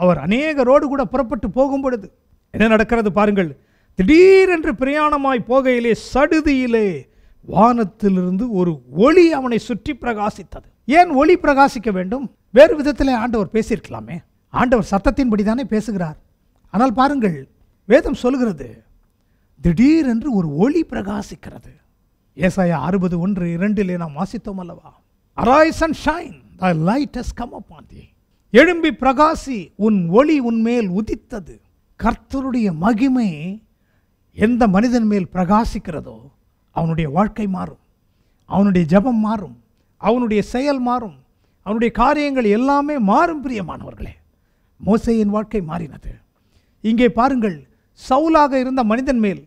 அவர் அநேகரோடு கூட புறப்பட்டு போகும் பொழுது என்ன நடக்கிறது பாருங்கள். திடீரென்று பிரயாணமாய் போகையிலே சடுதியிலே வானத்திலிருந்து ஒரு ஒளி அவனை சுற்றி பிரகாசித்தது. ஏன் ஒளி பிரகாசிக்க வேண்டும்? வேறு விதத்திலே ஆண்டவர் பேசியிருக்கலாமே. ஆண்டவர் சத்தத்தின்படி தானே பேசுகிறார். ஆனால் பாருங்கள், வேதம் சொல்கிறது திடீரென்று ஒரு ஒளி பிரகாசிக்கிறது. ஏசாயா 61:2 நாம் வாசித்தோம் அல்லவா? Arise and shine, thy light has come upon thee. எழும்பி பிரகாசி, உன் ஒளி உன்மேல் உதித்தது. கர்த்தருடைய மகிமை எந்த மனிதன் மேல் பிரகாசிக்கிறதோ அவனுடைய வாழ்க்கை மாறும், அவனுடைய ஜெபம் மாறும், அவனுடைய செயல் மாறும், அவனுடைய காரியங்கள் எல்லாமே மாறும். பிரியமானவர்களே, மோசேயின் வாழ்க்கை மாறினது. இங்கே பாருங்கள், சவுலாக இருந்த மனிதன் மேல்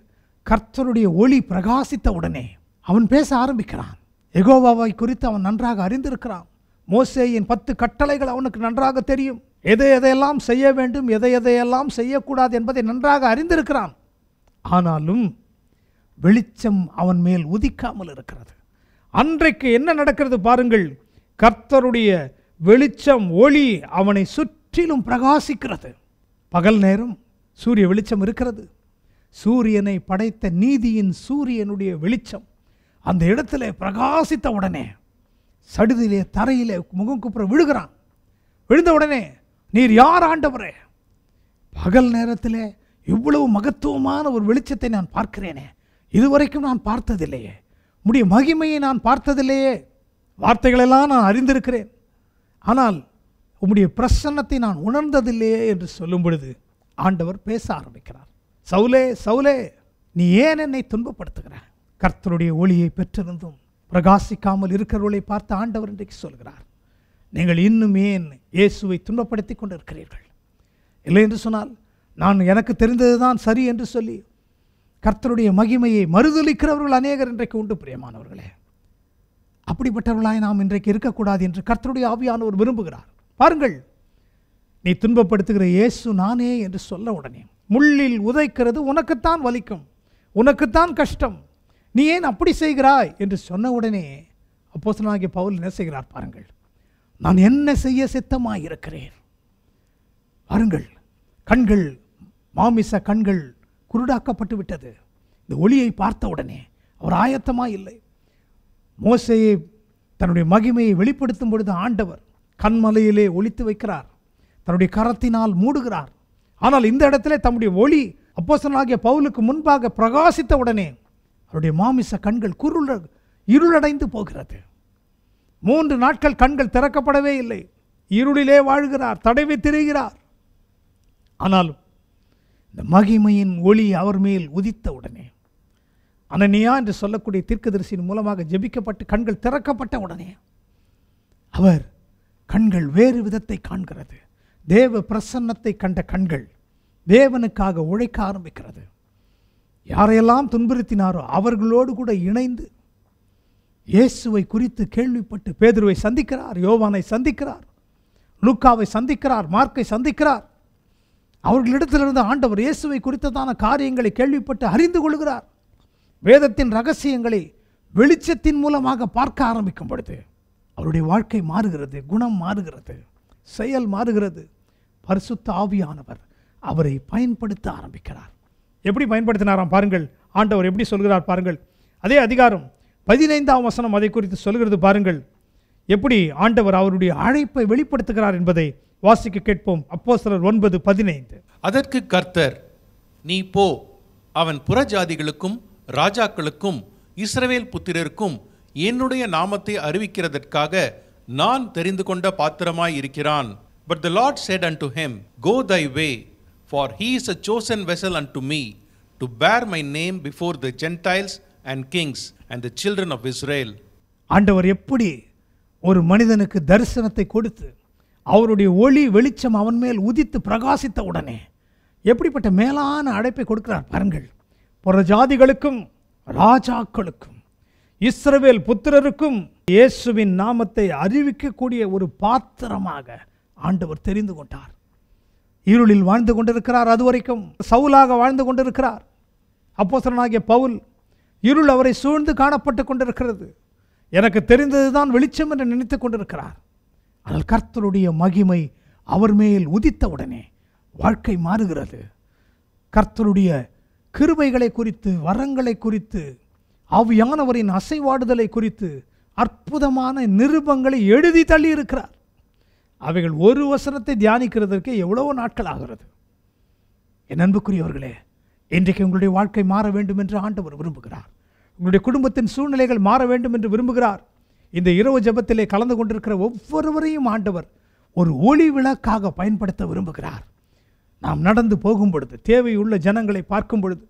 கர்த்தருடைய ஒளி பிரகாசித்த உடனே அவன் பேச ஆரம்பிக்கிறான். யெகோவாவை குறித்து அவன் நன்றாக அறிந்திருக்கிறான். மோசேயின் 10 கட்டளைகள் அவனுக்கு நன்றாக தெரியும். எதையெல்லாம் செய்ய வேண்டும், எதையெல்லாம் செய்யக்கூடாது என்பதை நன்றாக அறிந்திருக்கிறான். ஆனாலும் வெளிச்சம் அவன் மேல் உதிக்காமல் இருக்கிறது. அன்றைக்கு என்ன நடக்கிறது பாருங்கள், கர்த்தருடைய வெளிச்சம், ஒளி அவனை சுற்றிலும் பிரகாசிக்கிறது. பகல் நேரம் சூரிய வெளிச்சம் இருக்கிறது, சூரியனை படைத்த நீதியின் சூரியனுடைய வெளிச்சம் அந்த இடத்துல பிரகாசித்த உடனே சடுதிலே தரையிலே முகம் குப்புற விழுகிறான். விழுந்த உடனே, நீர் யார் ஆண்டவரே? பகல் நேரத்தில் இவ்வளவு மகத்துவமான ஒரு வெளிச்சத்தை நான் பார்க்கிறேனே, இதுவரைக்கும் நான் பார்த்ததில்லையே, உம்முடைய மகிமையை நான் பார்த்ததில்லையே, வார்த்தைகளெல்லாம் நான் அறிந்திருக்கிறேன், ஆனால் உம்முடைய பிரசன்னத்தை நான் உணர்ந்ததில்லையே என்று சொல்லும் பொழுது ஆண்டவர் பேச ஆரம்பிக்கிறார். சவுலே, சவுலே, நீ ஏன் என்னை துன்பப்படுத்துகிறாய்? கர்த்தருடைய ஒளியை பெற்றிருந்தும் பிரகாசிக்காமல் இருக்கிறவர்களை பார்த்த ஆண்டவர் இன்றைக்கு சொல்கிறார், நீங்கள் இன்னும் ஏன் இயேசுவை துன்பப்படுத்தி கொண்டிருக்கிறீர்கள்? இல்லை என்று சொன்னால், நான் எனக்கு தெரிந்தது தான் சரி என்று சொல்லி கர்த்தருடைய மகிமையை மறுதலிக்கிறவர்கள் அநேகர் இன்றைக்கு உண்டு. பிரியமானவர்களே, அப்படிப்பட்டவர்களாய் நாம் இன்றைக்கு இருக்கக்கூடாது என்று கர்த்தருடைய ஆவியானவர் விரும்புகிறார். பாருங்கள், நீ துன்பப்படுத்துகிற இயேசு நானே என்று சொல்ல உடனே, முள்ளில் உதைக்கிறது உனக்குத்தான் வலிக்கும், உனக்குத்தான் கஷ்டம், நீ ஏன் அப்படி செய்கிறாய் என்று சொன்ன உடனே அப்போஸ்தலனாகிய பவுல் என்ன செய்கிறார் பாருங்கள், நான் என்ன செய்ய சித்தமாய் இருக்கிறேன். பாருங்கள், கண்கள், மாமிச கண்கள் குருடாக்கப்பட்டு விட்டது. இந்த ஒளியை பார்த்த உடனே அவர் ஆயத்தமாக இல்லை. மோசேயை தன்னுடைய மகிமையை வெளிப்படுத்தும் பொழுது ஆண்டவர் கண்மலையிலே ஒளித்து வைக்கிறார், தன்னுடைய கரத்தினால் மூடுகிறார். ஆனால் இந்த இடத்துல தம்முடைய ஒளி அப்போஸ்தலனாகிய பவுலுக்கு முன்பாக பிரகாசித்த உடனே அவருடைய மாமிச கண்கள் இருளடைந்து போகிறது. 3 நாட்கள் கண்கள் திறக்கப்படவே இல்லை. இருளிலே வாழ்கிறார், தடவி திரிகிறார். ஆனாலும் இந்த மகிமையின் ஒளி அவர் மேல் உதித்த உடனே, அனனியா என்று சொல்லக்கூடிய தீர்க்கதரிசியின் மூலமாக ஜெபிக்கப்பட்டு கண்கள் திறக்கப்பட்ட உடனே அவர் கண்கள் வேறு விதத்தை காண்கிறது. தேவ பிரசன்னத்தை கண்ட கண்கள் தேவனுக்காக உழைக்க ஆரம்பிக்கிறது. யாரையெல்லாம் துன்புறுத்தினாரோ அவர்களோடு கூட இணைந்து இயேசுவை குறித்து கேள்விப்பட்டு பேதுருவை சந்திக்கிறார், யோவானை சந்திக்கிறார், லூக்காவை சந்திக்கிறார், மார்க்கை சந்திக்கிறார். அவர்களிடத்திலிருந்து ஆண்டவர் இயேசுவை குறித்ததான காரியங்களை கேள்விப்பட்டு அறிந்து கொள்கிறார். வேதத்தின் ரகசியங்களை வெளிச்சத்தின் மூலமாக பார்க்க ஆரம்பிக்கும் பொழுது அவருடைய வாழ்க்கை மாறுகிறது, குணம் மாறுகிறது, செயல் மாறுகிறது. பரிசுத்த ஆவியானவர் அவரை பயன்படுத்த ஆரம்பிக்கிறார். எப்படி பயன்படுத்தினாராம் பாருங்கள், ஆண்டவர் எப்படி சொல்கிறார் பாருங்கள். அதே அதிகாரம் 15ஆம் வசனம் அதை குறித்து சொல்கிறது பாருங்கள். எப்படி ஆண்டவர் அவருடைய அழைப்பை வெளிப்படுத்துகிறார் என்பதை வாசிக்க கேட்போம். அப்போஸ்தலர் 9:15. அதற்கு கர்த்தர், நீ போ, அவன் புறஜாதிகளுக்கும் ராஜாக்களுக்கும் இஸ்ரவேல் புத்திரருக்கும் என்னுடைய நாமத்தை அறிவிக்கிறதற்காக நான் தெரிந்து கொண்ட பாத்திரமாய் இருக்கிறான். But the Lord said unto him, Go thy way, for he is a chosen vessel unto me, to bear my name before the Gentiles and kings and the children of Israel. ஆண்டவர் எப்படி ஒரு மனிதனுக்கு தரிசனத்தை கொடுத்து அவருடைய ஒளி வெளிச்சம் அவன் மேல் உதித்து பிரகாசித்த உடனே எப்படிப்பட்ட மேலான அழைப்பை கொடுக்கிறார் பாருங்கள். புறஜாதிகளுக்கும் ராஜாக்களுக்கும் இஸ்ரவேல் புத்திரருக்கும் இயேசுவின் நாமத்தை அறிவிக்கக்கூடிய ஒரு பாத்திரமாக ஆண்டவர் தெரிந்து கொண்டார். இருளில் வாழ்ந்து கொண்டிருக்கிறார், அதுவரைக்கும் சவுலாக வாழ்ந்து கொண்டிருக்கிறார். அப்போஸ்தலனாகிய பவுல், இருள் அவரை சூழ்ந்து காணப்பட்டு கொண்டிருக்கிறது, எனக்கு தெரிந்ததுதான் வெளிச்சம் என்று நினைத்து கொண்டிருக்கிறார். ஆனால் கர்த்தருடைய மகிமை அவர் மேல் உதித்த உடனே வாழ்க்கை மாறுகிறது. கர்த்தருடைய கிருபைகளை குறித்து, வரங்களை குறித்து, ஆவியானவரின் அசைவாடுதலை குறித்து அற்புதமான நிருபங்களை எழுதி தள்ளி இருக்கிறார். அவைகள் ஒரு வசனத்தை தியானிக்கிறதற்கு எவ்வளவோ நாட்கள் ஆகிறது. என் அன்புக்குரியவர்களே, இன்றைக்கு உங்களுடைய வாழ்க்கை மாற வேண்டும் என்று ஆண்டவர் விரும்புகிறார். உங்களுடைய குடும்பத்தின் சூழ்நிலைகள் மாற வேண்டும் என்று விரும்புகிறார். இந்த இரவு ஜெபத்திலே கலந்து கொண்டிருக்கிற ஒவ்வொருவரையும் ஆண்டவர் ஒரு ஒளி விளக்காக பயன்படுத்த விரும்புகிறார். நாம் நடந்து போகும் பொழுது, தேவையுள்ள ஜனங்களை பார்க்கும் பொழுது,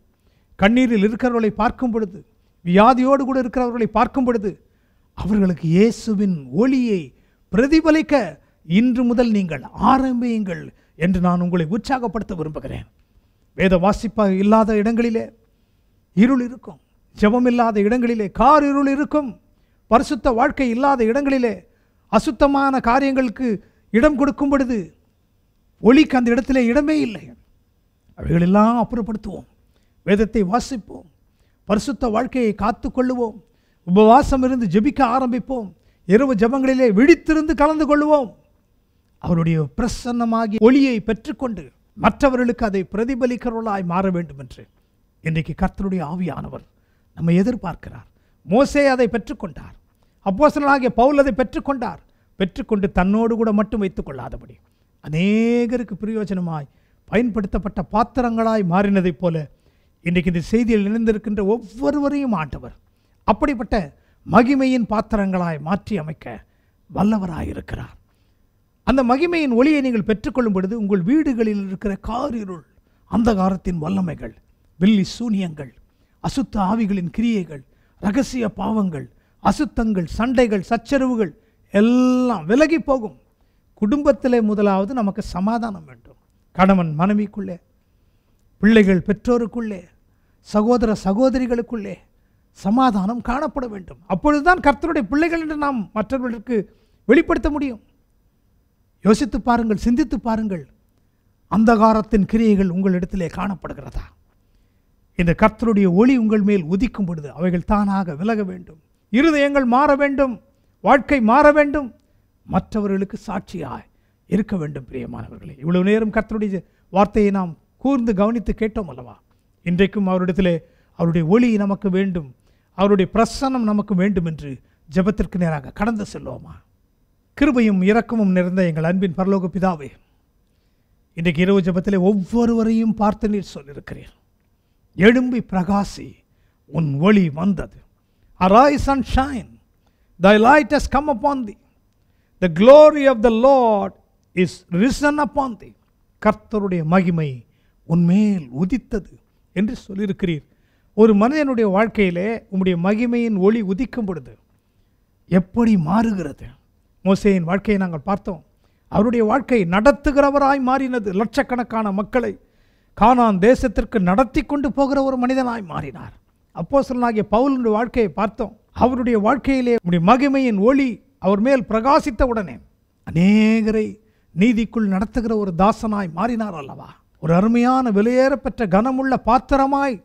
கண்ணீரில் இருக்கிறவர்களை பார்க்கும் பொழுது, வியாதியோடு கூட இருக்கிறவர்களை பார்க்கும் பொழுது, அவர்களுக்கு இயேசுவின் ஒளியை பிரதிபலிக்க இன்று முதல் நீங்கள் ஆரம்பியுங்கள் என்று நான் உங்களை உற்சாகப்படுத்த விரும்புகிறேன். வேத வாசிப்பாக இல்லாத இடங்களிலே இருள் இருக்கும், ஜெபம் இல்லாத இடங்களிலே கார் இருள் இருக்கும், பரிசுத்த வாழ்க்கை இல்லாத இடங்களிலே அசுத்தமான காரியங்களுக்கு இடம் கொடுக்கும் பொழுது ஒளிக்கு அந்த இடத்திலே இடமே இல்லை. அவைகளெல்லாம் அப்புறப்படுத்துவோம், வேதத்தை வாசிப்போம், பரிசுத்த வாழ்க்கையை காத்து கொள்ளுவோம், உபவாசம் இருந்து ஜெபிக்க ஆரம்பிப்போம், இரவு ஜெபங்களிலே விழித்திருந்து கலந்து கொள்ளுவோம். அவருடைய பிரசன்னமாகி ஒளியை பெற்றுக்கொண்டு மற்றவர்களுக்கு அதை பிரதிபலிக்கிறவர்களாய் மாற வேண்டும் என்று இன்றைக்கு கர்த்தருடைய ஆவியானவர் நம்மை எதிர்பார்க்கிறார். மோசே அதை பெற்றுக்கொண்டார். அப்போஸ்தலனாகிய பவுல் அதை பெற்றுக்கொண்டார். பெற்றுக்கொண்டு தன்னோடு கூட மட்டும் வைத்துக் கொள்ளாதபடி அநேகருக்கு பிரயோஜனமாய் பயன்படுத்தப்பட்ட பாத்திரங்களாய் மாறினதைப் போல இன்றைக்கு இந்த செய்தியில் இணைந்திருக்கின்ற ஒவ்வொருவரையும் ஆண்டவர் அப்படிப்பட்ட மகிமையின் பாத்திரங்களாய் மாற்றி அமைக்க வல்லவராயிருக்கிறார். அந்த மகிமையின் ஒளியை நீங்கள் பெற்றுக்கொள்ளும் பொழுது உங்கள் வீடுகளில் இருக்கிற காரிருள், அந்தகாரத்தின் வல்லமைகள், வில்லி சூனியங்கள், அசுத்த ஆவிகளின் கிரியைகள், இரகசிய பாவங்கள், அசுத்தங்கள், சண்டைகள், சச்சரவுகள் எல்லாம் விலகி போகும். குடும்பத்திலே முதலாவது நமக்கு சமாதானம் வேண்டும். கணவன் மனைவிக்குள்ளே, பிள்ளைகள் பெற்றோருக்குள்ளே, சகோதர சகோதரிகளுக்குள்ளே சமாதானம் காணப்பட வேண்டும். அப்பொழுதுதான் கர்த்தருடைய பிள்ளைகள் என்று நாம் மற்றவர்களுக்கு வெளிப்படுத்த முடியும். யோசித்து பாருங்கள், சிந்தித்து பாருங்கள். அந்தகாரத்தின் கிரியைகள் உங்களிடத்திலே காணப்படுகிறதா? இந்த கர்த்தருடைய ஒளி உங்கள் மேல் உதிக்கும் பொழுது அவைகள் தானாக விலக வேண்டும். இருதயங்கள் மாற வேண்டும், வாழ்க்கை மாற வேண்டும், மற்றவர்களுக்கு சாட்சியாய் இருக்க வேண்டும். பிரியமானவர்களே, இவ்வளவு நேரம் கர்த்தருடைய வார்த்தையை நாம் கூர்ந்து கவனித்து கேட்டோம் அல்லவா? இன்றைக்கும் அவரிடத்திலே அவருடைய ஒளி நமக்கு வேண்டும், அவருடைய பிரசன்னம் நமக்கு வேண்டும் என்று ஜெபத்திற்கு நேராக கடந்து செல்வோமா? கிருபையும் இரக்கமும் நிறைந்த எங்கள் அன்பின் பரலோக பிதாவே, இன்றைக்கு இரவு ஜெபத்திலே ஒவ்வொருவரையும் பார்த்து நீர் சொல்லியிருக்கிறீர். எழும்பி பிரகாசி, உன் ஒளி வந்தது. Arise and shine, thy light has come upon thee. The glory of the Lord is risen upon thee. கர்த்தருடைய மகிமை உன்மேல் உதித்தது என்று சொல்லியிருக்கிறீர். ஒரு மனிதனுடைய வாழ்க்கையிலே உம்முடைய மகிமையின் ஒளி உதிக்கும் பொழுது எப்படி மாறுகிறது? மோசேயின் வாழ்க்கையை நாங்கள் பார்த்தோம். அவருடைய வாழ்க்கை நடத்துகிறவராய் மாறினது. லட்சக்கணக்கான மக்களை கானான் தேசத்திற்கு நடத்தி கொண்டு போகிற ஒரு மனிதனாய் மாறினார். அப்போஸ்தலனாகிய பவுலுடைய வாழ்க்கையை பார்த்தோம். அவருடைய வாழ்க்கையிலே உம்முடைய மகிமையின் ஒளி அவர் மேல் பிரகாசித்த உடனே அநேகரை நீதிக்குள் நடத்துகிற ஒரு தாசனாய் மாறினார் அல்லவா? ஒரு அருமையான விலையேறப்பெற்ற கனமுள்ள பாத்திரமாய்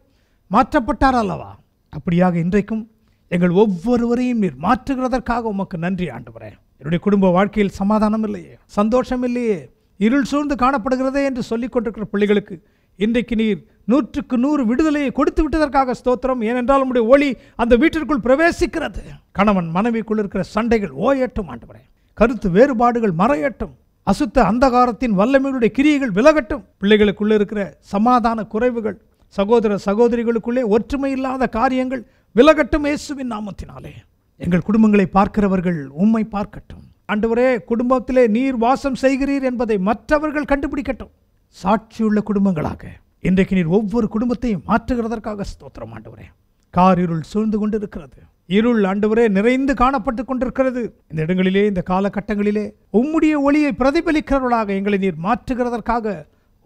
மாற்றப்பட்டார் அல்லவா? அப்படியாக இன்றைக்கும் எங்கள் ஒவ்வொருவரையும் நீர் மாற்றுகிறதற்காக உமக்கு நன்றி ஆண்டவரே. என்னுடைய குடும்ப வாழ்க்கையில் சமாதானம் இல்லையே, சந்தோஷம் இல்லையே, இருள் சூழ்ந்து காணப்படுகிறதே என்று சொல்லிக் கொண்டிருக்கிற பிள்ளைகளுக்கு இன்றைக்கு நீர் 100க்கு 100 விடுதலையை கொடுத்து விட்டதற்காக ஸ்தோத்திரம். ஏனென்றால் உம்முடைய ஒளி அந்த வீட்டிற்குள் பிரவேசிக்கிறது. கணவன் மனைவிக்குள் இருக்கிற சண்டைகள் ஓயட்டும் ஆண்டவரே. கருத்து வேறுபாடுகள் மறையட்டும். அசுத்த அந்தகாரத்தின் வல்லமையுடைய கிரியைகள் விலகட்டும். பிள்ளைகளுக்குள்ளே இருக்கிற சமாதான குறைவுகள், சகோதர சகோதரிகளுக்குள்ளே ஒற்றுமை இல்லாத காரியங்கள் விலகட்டும் இயேசுவின் நாமத்தினாலே. எங்கள் குடும்பங்களை பார்க்கிறவர்கள் உம்மை பார்க்கட்டும் ஆண்டவரே. குடும்பத்திலே நீர் வாசம் செய்கிறீர் என்பதை மற்றவர்கள் கண்டுபிடிக்கட்டும். சாட்சியுள்ள குடும்பங்களாக இன்றைக்கு நீர் ஒவ்வொரு குடும்பத்தையும் மாற்றுகிறதற்காக ஸ்தோத்திரம் ஆண்டவரே. காரிருள் சூழ்ந்து கொண்டிருக்கிறது. இருள் ஆண்டவரே நிறைந்து காணப்பட்டு கொண்டிருக்கிறது. இந்த இடங்களிலே, இந்த காலகட்டங்களிலே உம்முடைய ஒளியை பிரதிபலிக்கிறவர்களாக எங்களை நீர் மாற்றுகிறதற்காக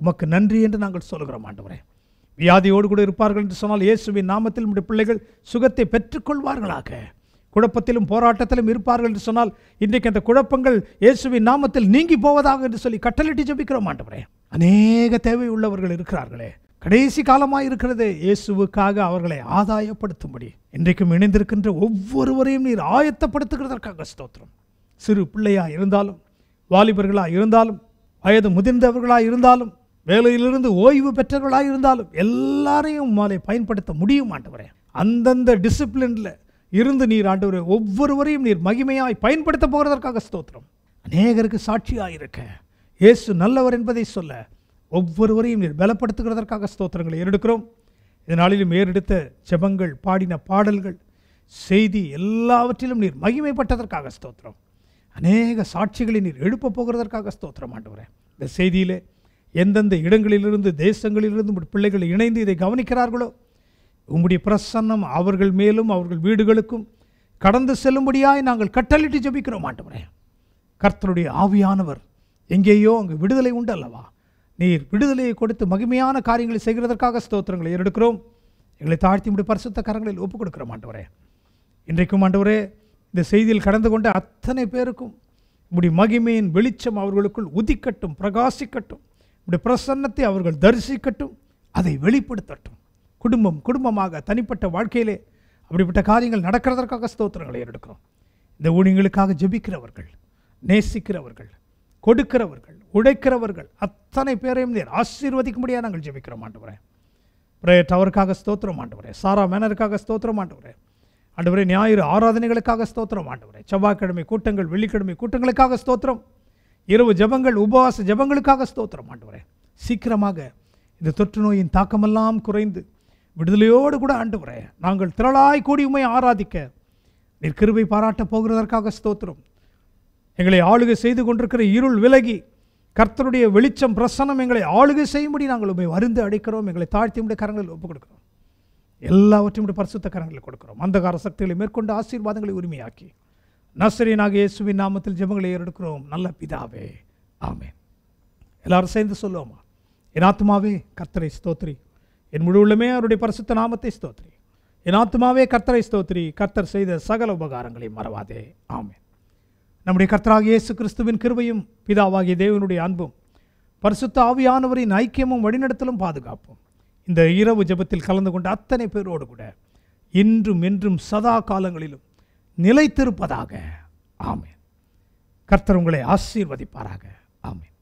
உமக்கு நன்றி என்று நாங்கள் சொல்கிறோம் ஆண்டவரே. வியாதியோடு கூட இருப்பார்கள் என்று சொன்னால் இயேசுவின் நாமத்தில் உம்முடைய பிள்ளைகள் சுகத்தை பெற்றுக்கொள்வார்களாக. குழப்பத்திலும் போராட்டத்திலும் இருப்பார்கள் என்று சொன்னால் இன்றைக்கு அந்த குழப்பங்கள் இயேசுவின் நாமத்தில் நீங்கி போவதாக என்று சொல்லி கட்டளையிட்டு ஜெபிக்கிறோம் ஆண்டவரே. அநேக தேவை உள்ளவர்கள் இருக்கிறார்களே, கடைசி காலமாக இருக்கிறது. இயேசுவுக்காக அவர்களை ஆதாயப்படுத்தும்படி இன்றைக்கும் இணைந்திருக்கின்ற ஒவ்வொருவரையும் நீர் ஆயத்தப்படுத்துகிறதற்காக ஸ்தோத்திரம். சிறு பிள்ளையாக இருந்தாலும், வாலிபர்களாக இருந்தாலும், வயது முதிர்ந்தவர்களாக இருந்தாலும், வேலையிலிருந்து ஓய்வு பெற்றவர்களாக இருந்தாலும் எல்லாரையும் உம்மாலே பயன்படுத்த முடியும் ஆண்டவரே. அந்தந்த டிசிப்ளினில் இருந்து நீர் ஆண்டவரே ஒவ்வொருவரையும் நீர் மகிமையாய் பயன்படுத்த போகிறதற்காக ஸ்தோத்திரம். அநேகருக்கு சாட்சியாக இருக்க, இயேசு நல்லவர் என்பதை சொல்ல ஒவ்வொருவரையும் நீர் பலப்படுத்துகிறதற்காக ஸ்தோத்திரங்களை ஏறெடுக்கிறோம். இதனாலும் ஏறெடுத்த ஜெபங்கள், பாடின பாடல்கள், செய்தி எல்லாவற்றிலும் நீர் மகிமைப்பட்டதற்காக ஸ்தோத்திரம். அநேக சாட்சிகளை நீர் எழுப்ப போகிறதற்காக ஸ்தோத்திரம் ஆண்டவரே. இந்த செய்தியிலே எந்தெந்த இடங்களிலிருந்து, தேசங்களிலிருந்து உம்முடைய பிள்ளைகள் இணைந்து இதை கவனிக்கிறார்களோ உம்முடைய பிரசன்னம் அவர்கள் மேலும் அவர்கள் வீடுகளுக்கும் கடந்து செல்லும்படியாய் நாங்கள் கட்டளிட்டு ஜெபிக்கிறோம் ஆண்டவரே. கர்த்தருடைய ஆவியானவர் எங்கேயோ அங்கு விடுதலை உண்டு அல்லவா? நீர் விடுதலையை கொடுத்து மகிமையான காரியங்களை செய்கிறதற்காக ஸ்தோத்திரங்களை ஏறெடுக்கிறோம். எங்களை தாழ்த்தி உம்முடைய பரிசுத்த கரங்களில் ஒப்புக் கொடுக்கிறோம் ஆண்டவரே. இன்றைக்கும் ஆண்டவரே இந்த செய்தியில் கடந்து கொண்ட அத்தனை பேருக்கும் உம்முடைய மகிமையின் வெளிச்சம் அவர்களுக்குள் உதிக்கட்டும், பிரகாசிக்கட்டும். உம்முடைய பிரசன்னத்தை அவர்கள் தரிசிக்கட்டும், அதை வெளிப்படுத்தட்டும். குடும்பம் குடும்பமாக, தனிப்பட்ட வாழ்க்கையிலே அப்படிப்பட்ட காரியங்கள் நடக்கிறதற்காக ஸ்தோத்திரங்களை ஏறெடுக்கிறோம். இந்த ஊழியங்களுக்காக ஜெபிக்கிறவர்கள், நேசிக்கிறவர்கள், கொடுக்கிறவர்கள், உழைக்கிறவர்கள் அத்தனை பேரையும் நீர் ஆசீர்வதிக்கும்படியாக நாங்கள் ஜெபிக்கிறோம் ஆண்டவரே. பிரேயர் டவருக்காக ஸ்தோத்திரம் ஆண்டவரே. சாரா மேனருக்காக ஸ்தோத்திரம் ஆண்டவரே. ஆண்டவரே, ஞாயிறு ஆராதனைகளுக்காக ஸ்தோத்திரம் ஆண்டவரே. செவ்வாய்க்கிழமை கூட்டங்கள், வெள்ளிக்கிழமை கூட்டங்களுக்காக ஸ்தோத்திரம். இரவு ஜெபங்கள், உபவாச ஜெபங்களுக்காக ஸ்தோத்திரம் ஆண்டவரே. சீக்கிரமாக இந்த தொற்று நோயின் தாக்கமெல்லாம் குறைந்து விடுதலையோடு கூட ஆண்டவரே நாங்கள் திரளாய் கூடி உம்மை ஆராதிக்க நீர் கிருபை பாராட்ட போகிறதற்காக ஸ்தோத்திரம். எங்களை ஆளுகை செய்து கொண்டிருக்கிற இருள் விலகி கர்த்தருடைய வெளிச்சம் பிரசன்னம் எங்களை ஆளுகை செய்யும்படி நாங்கள் உம்மை வருந்து அடைக்கிறோம். எங்களை தாழ்த்தி உடைய கரங்களில் ஒப்புக் கொடுக்கிறோம். எல்லாவற்றையும் உடைய பரிசுத்த கரங்களில் கொடுக்கிறோம். அந்தகார சக்திகளை மேற்கொண்டு ஆசீர்வாதங்களை உரிமையாக்கி நசரேயனாகிய இயேசுவின் நாமத்தில் ஜெபங்களை ஏறெடுக்கிறோம் நல்ல பிதாவே, ஆமென். எல்லாரும் சேர்ந்து சொல்லுவோமா? என் ஆத்துமாவே கர்த்தரை ஸ்தோத்திரி, என் முழு உள்ளமே அவருடைய பரிசுத்த நாமத்தை ஸ்தோத்திரி. என் ஆத்துமாவே கர்த்தரை ஸ்தோத்திரி, கர்த்தர் செய்த சகல உபகாரங்களை மறவாதே, ஆமென். நம்முடைய கர்த்தராகிய இயேசு கிறிஸ்துவின் கிருபையும் பிதாவாகிய தேவனுடைய அன்பும் பரிசுத்த ஆவியானவரின் ஐக்கியமும் வழிநடத்தலும் பாதுகாப்பும் இந்த இரவு ஜெபத்தில் கலந்து கொண்ட அத்தனை பேரோடு கூட இன்றும் என்றும் சதா காலங்களிலும் நிலைத்திருப்பதாக, ஆமென். கர்த்தர் உங்களை ஆசீர்வதிப்பாராக, ஆமென்.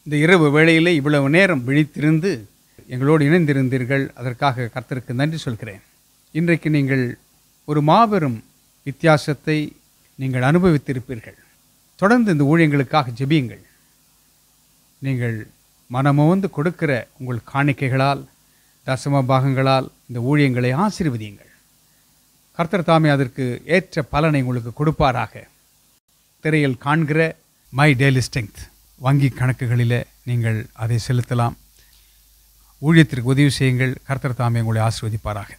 இந்த இரவு வேளையிலே இவ்வளவு நேரம் விழித்திருந்து எங்களோடு இணைந்திருந்தீர்கள். அதற்காக கர்த்தருக்கு நன்றி சொல்கிறேன். இன்றைக்கு நீங்கள் ஒரு மாபெரும் வித்தியாசத்தை நீங்கள் அனுபவித்திருப்பீர்கள். தொடர்ந்து இந்த ஊழியங்களுக்காக ஜெபியுங்கள். நீங்கள் மனமோந்து கொடுக்கிற உங்கள் காணிக்கைகளால், தசம பாகங்களால் இந்த ஊழியங்களை ஆசீர்வதியுங்கள். கர்த்தர் தாமே அதற்கு ஏற்ற பலனை உங்களுக்கு கொடுப்பாராக. திரையில் காண்கிற மை டெய்லி ஸ்ட்ரெங்த் வங்கி கணக்குகளில் நீங்கள் அதை செலுத்தலாம். ஊழியத்திற்கு உதவி செய்யுங்கள். கர்த்தர் தாமே உங்களை ஆசீர்வதிப்பாராக.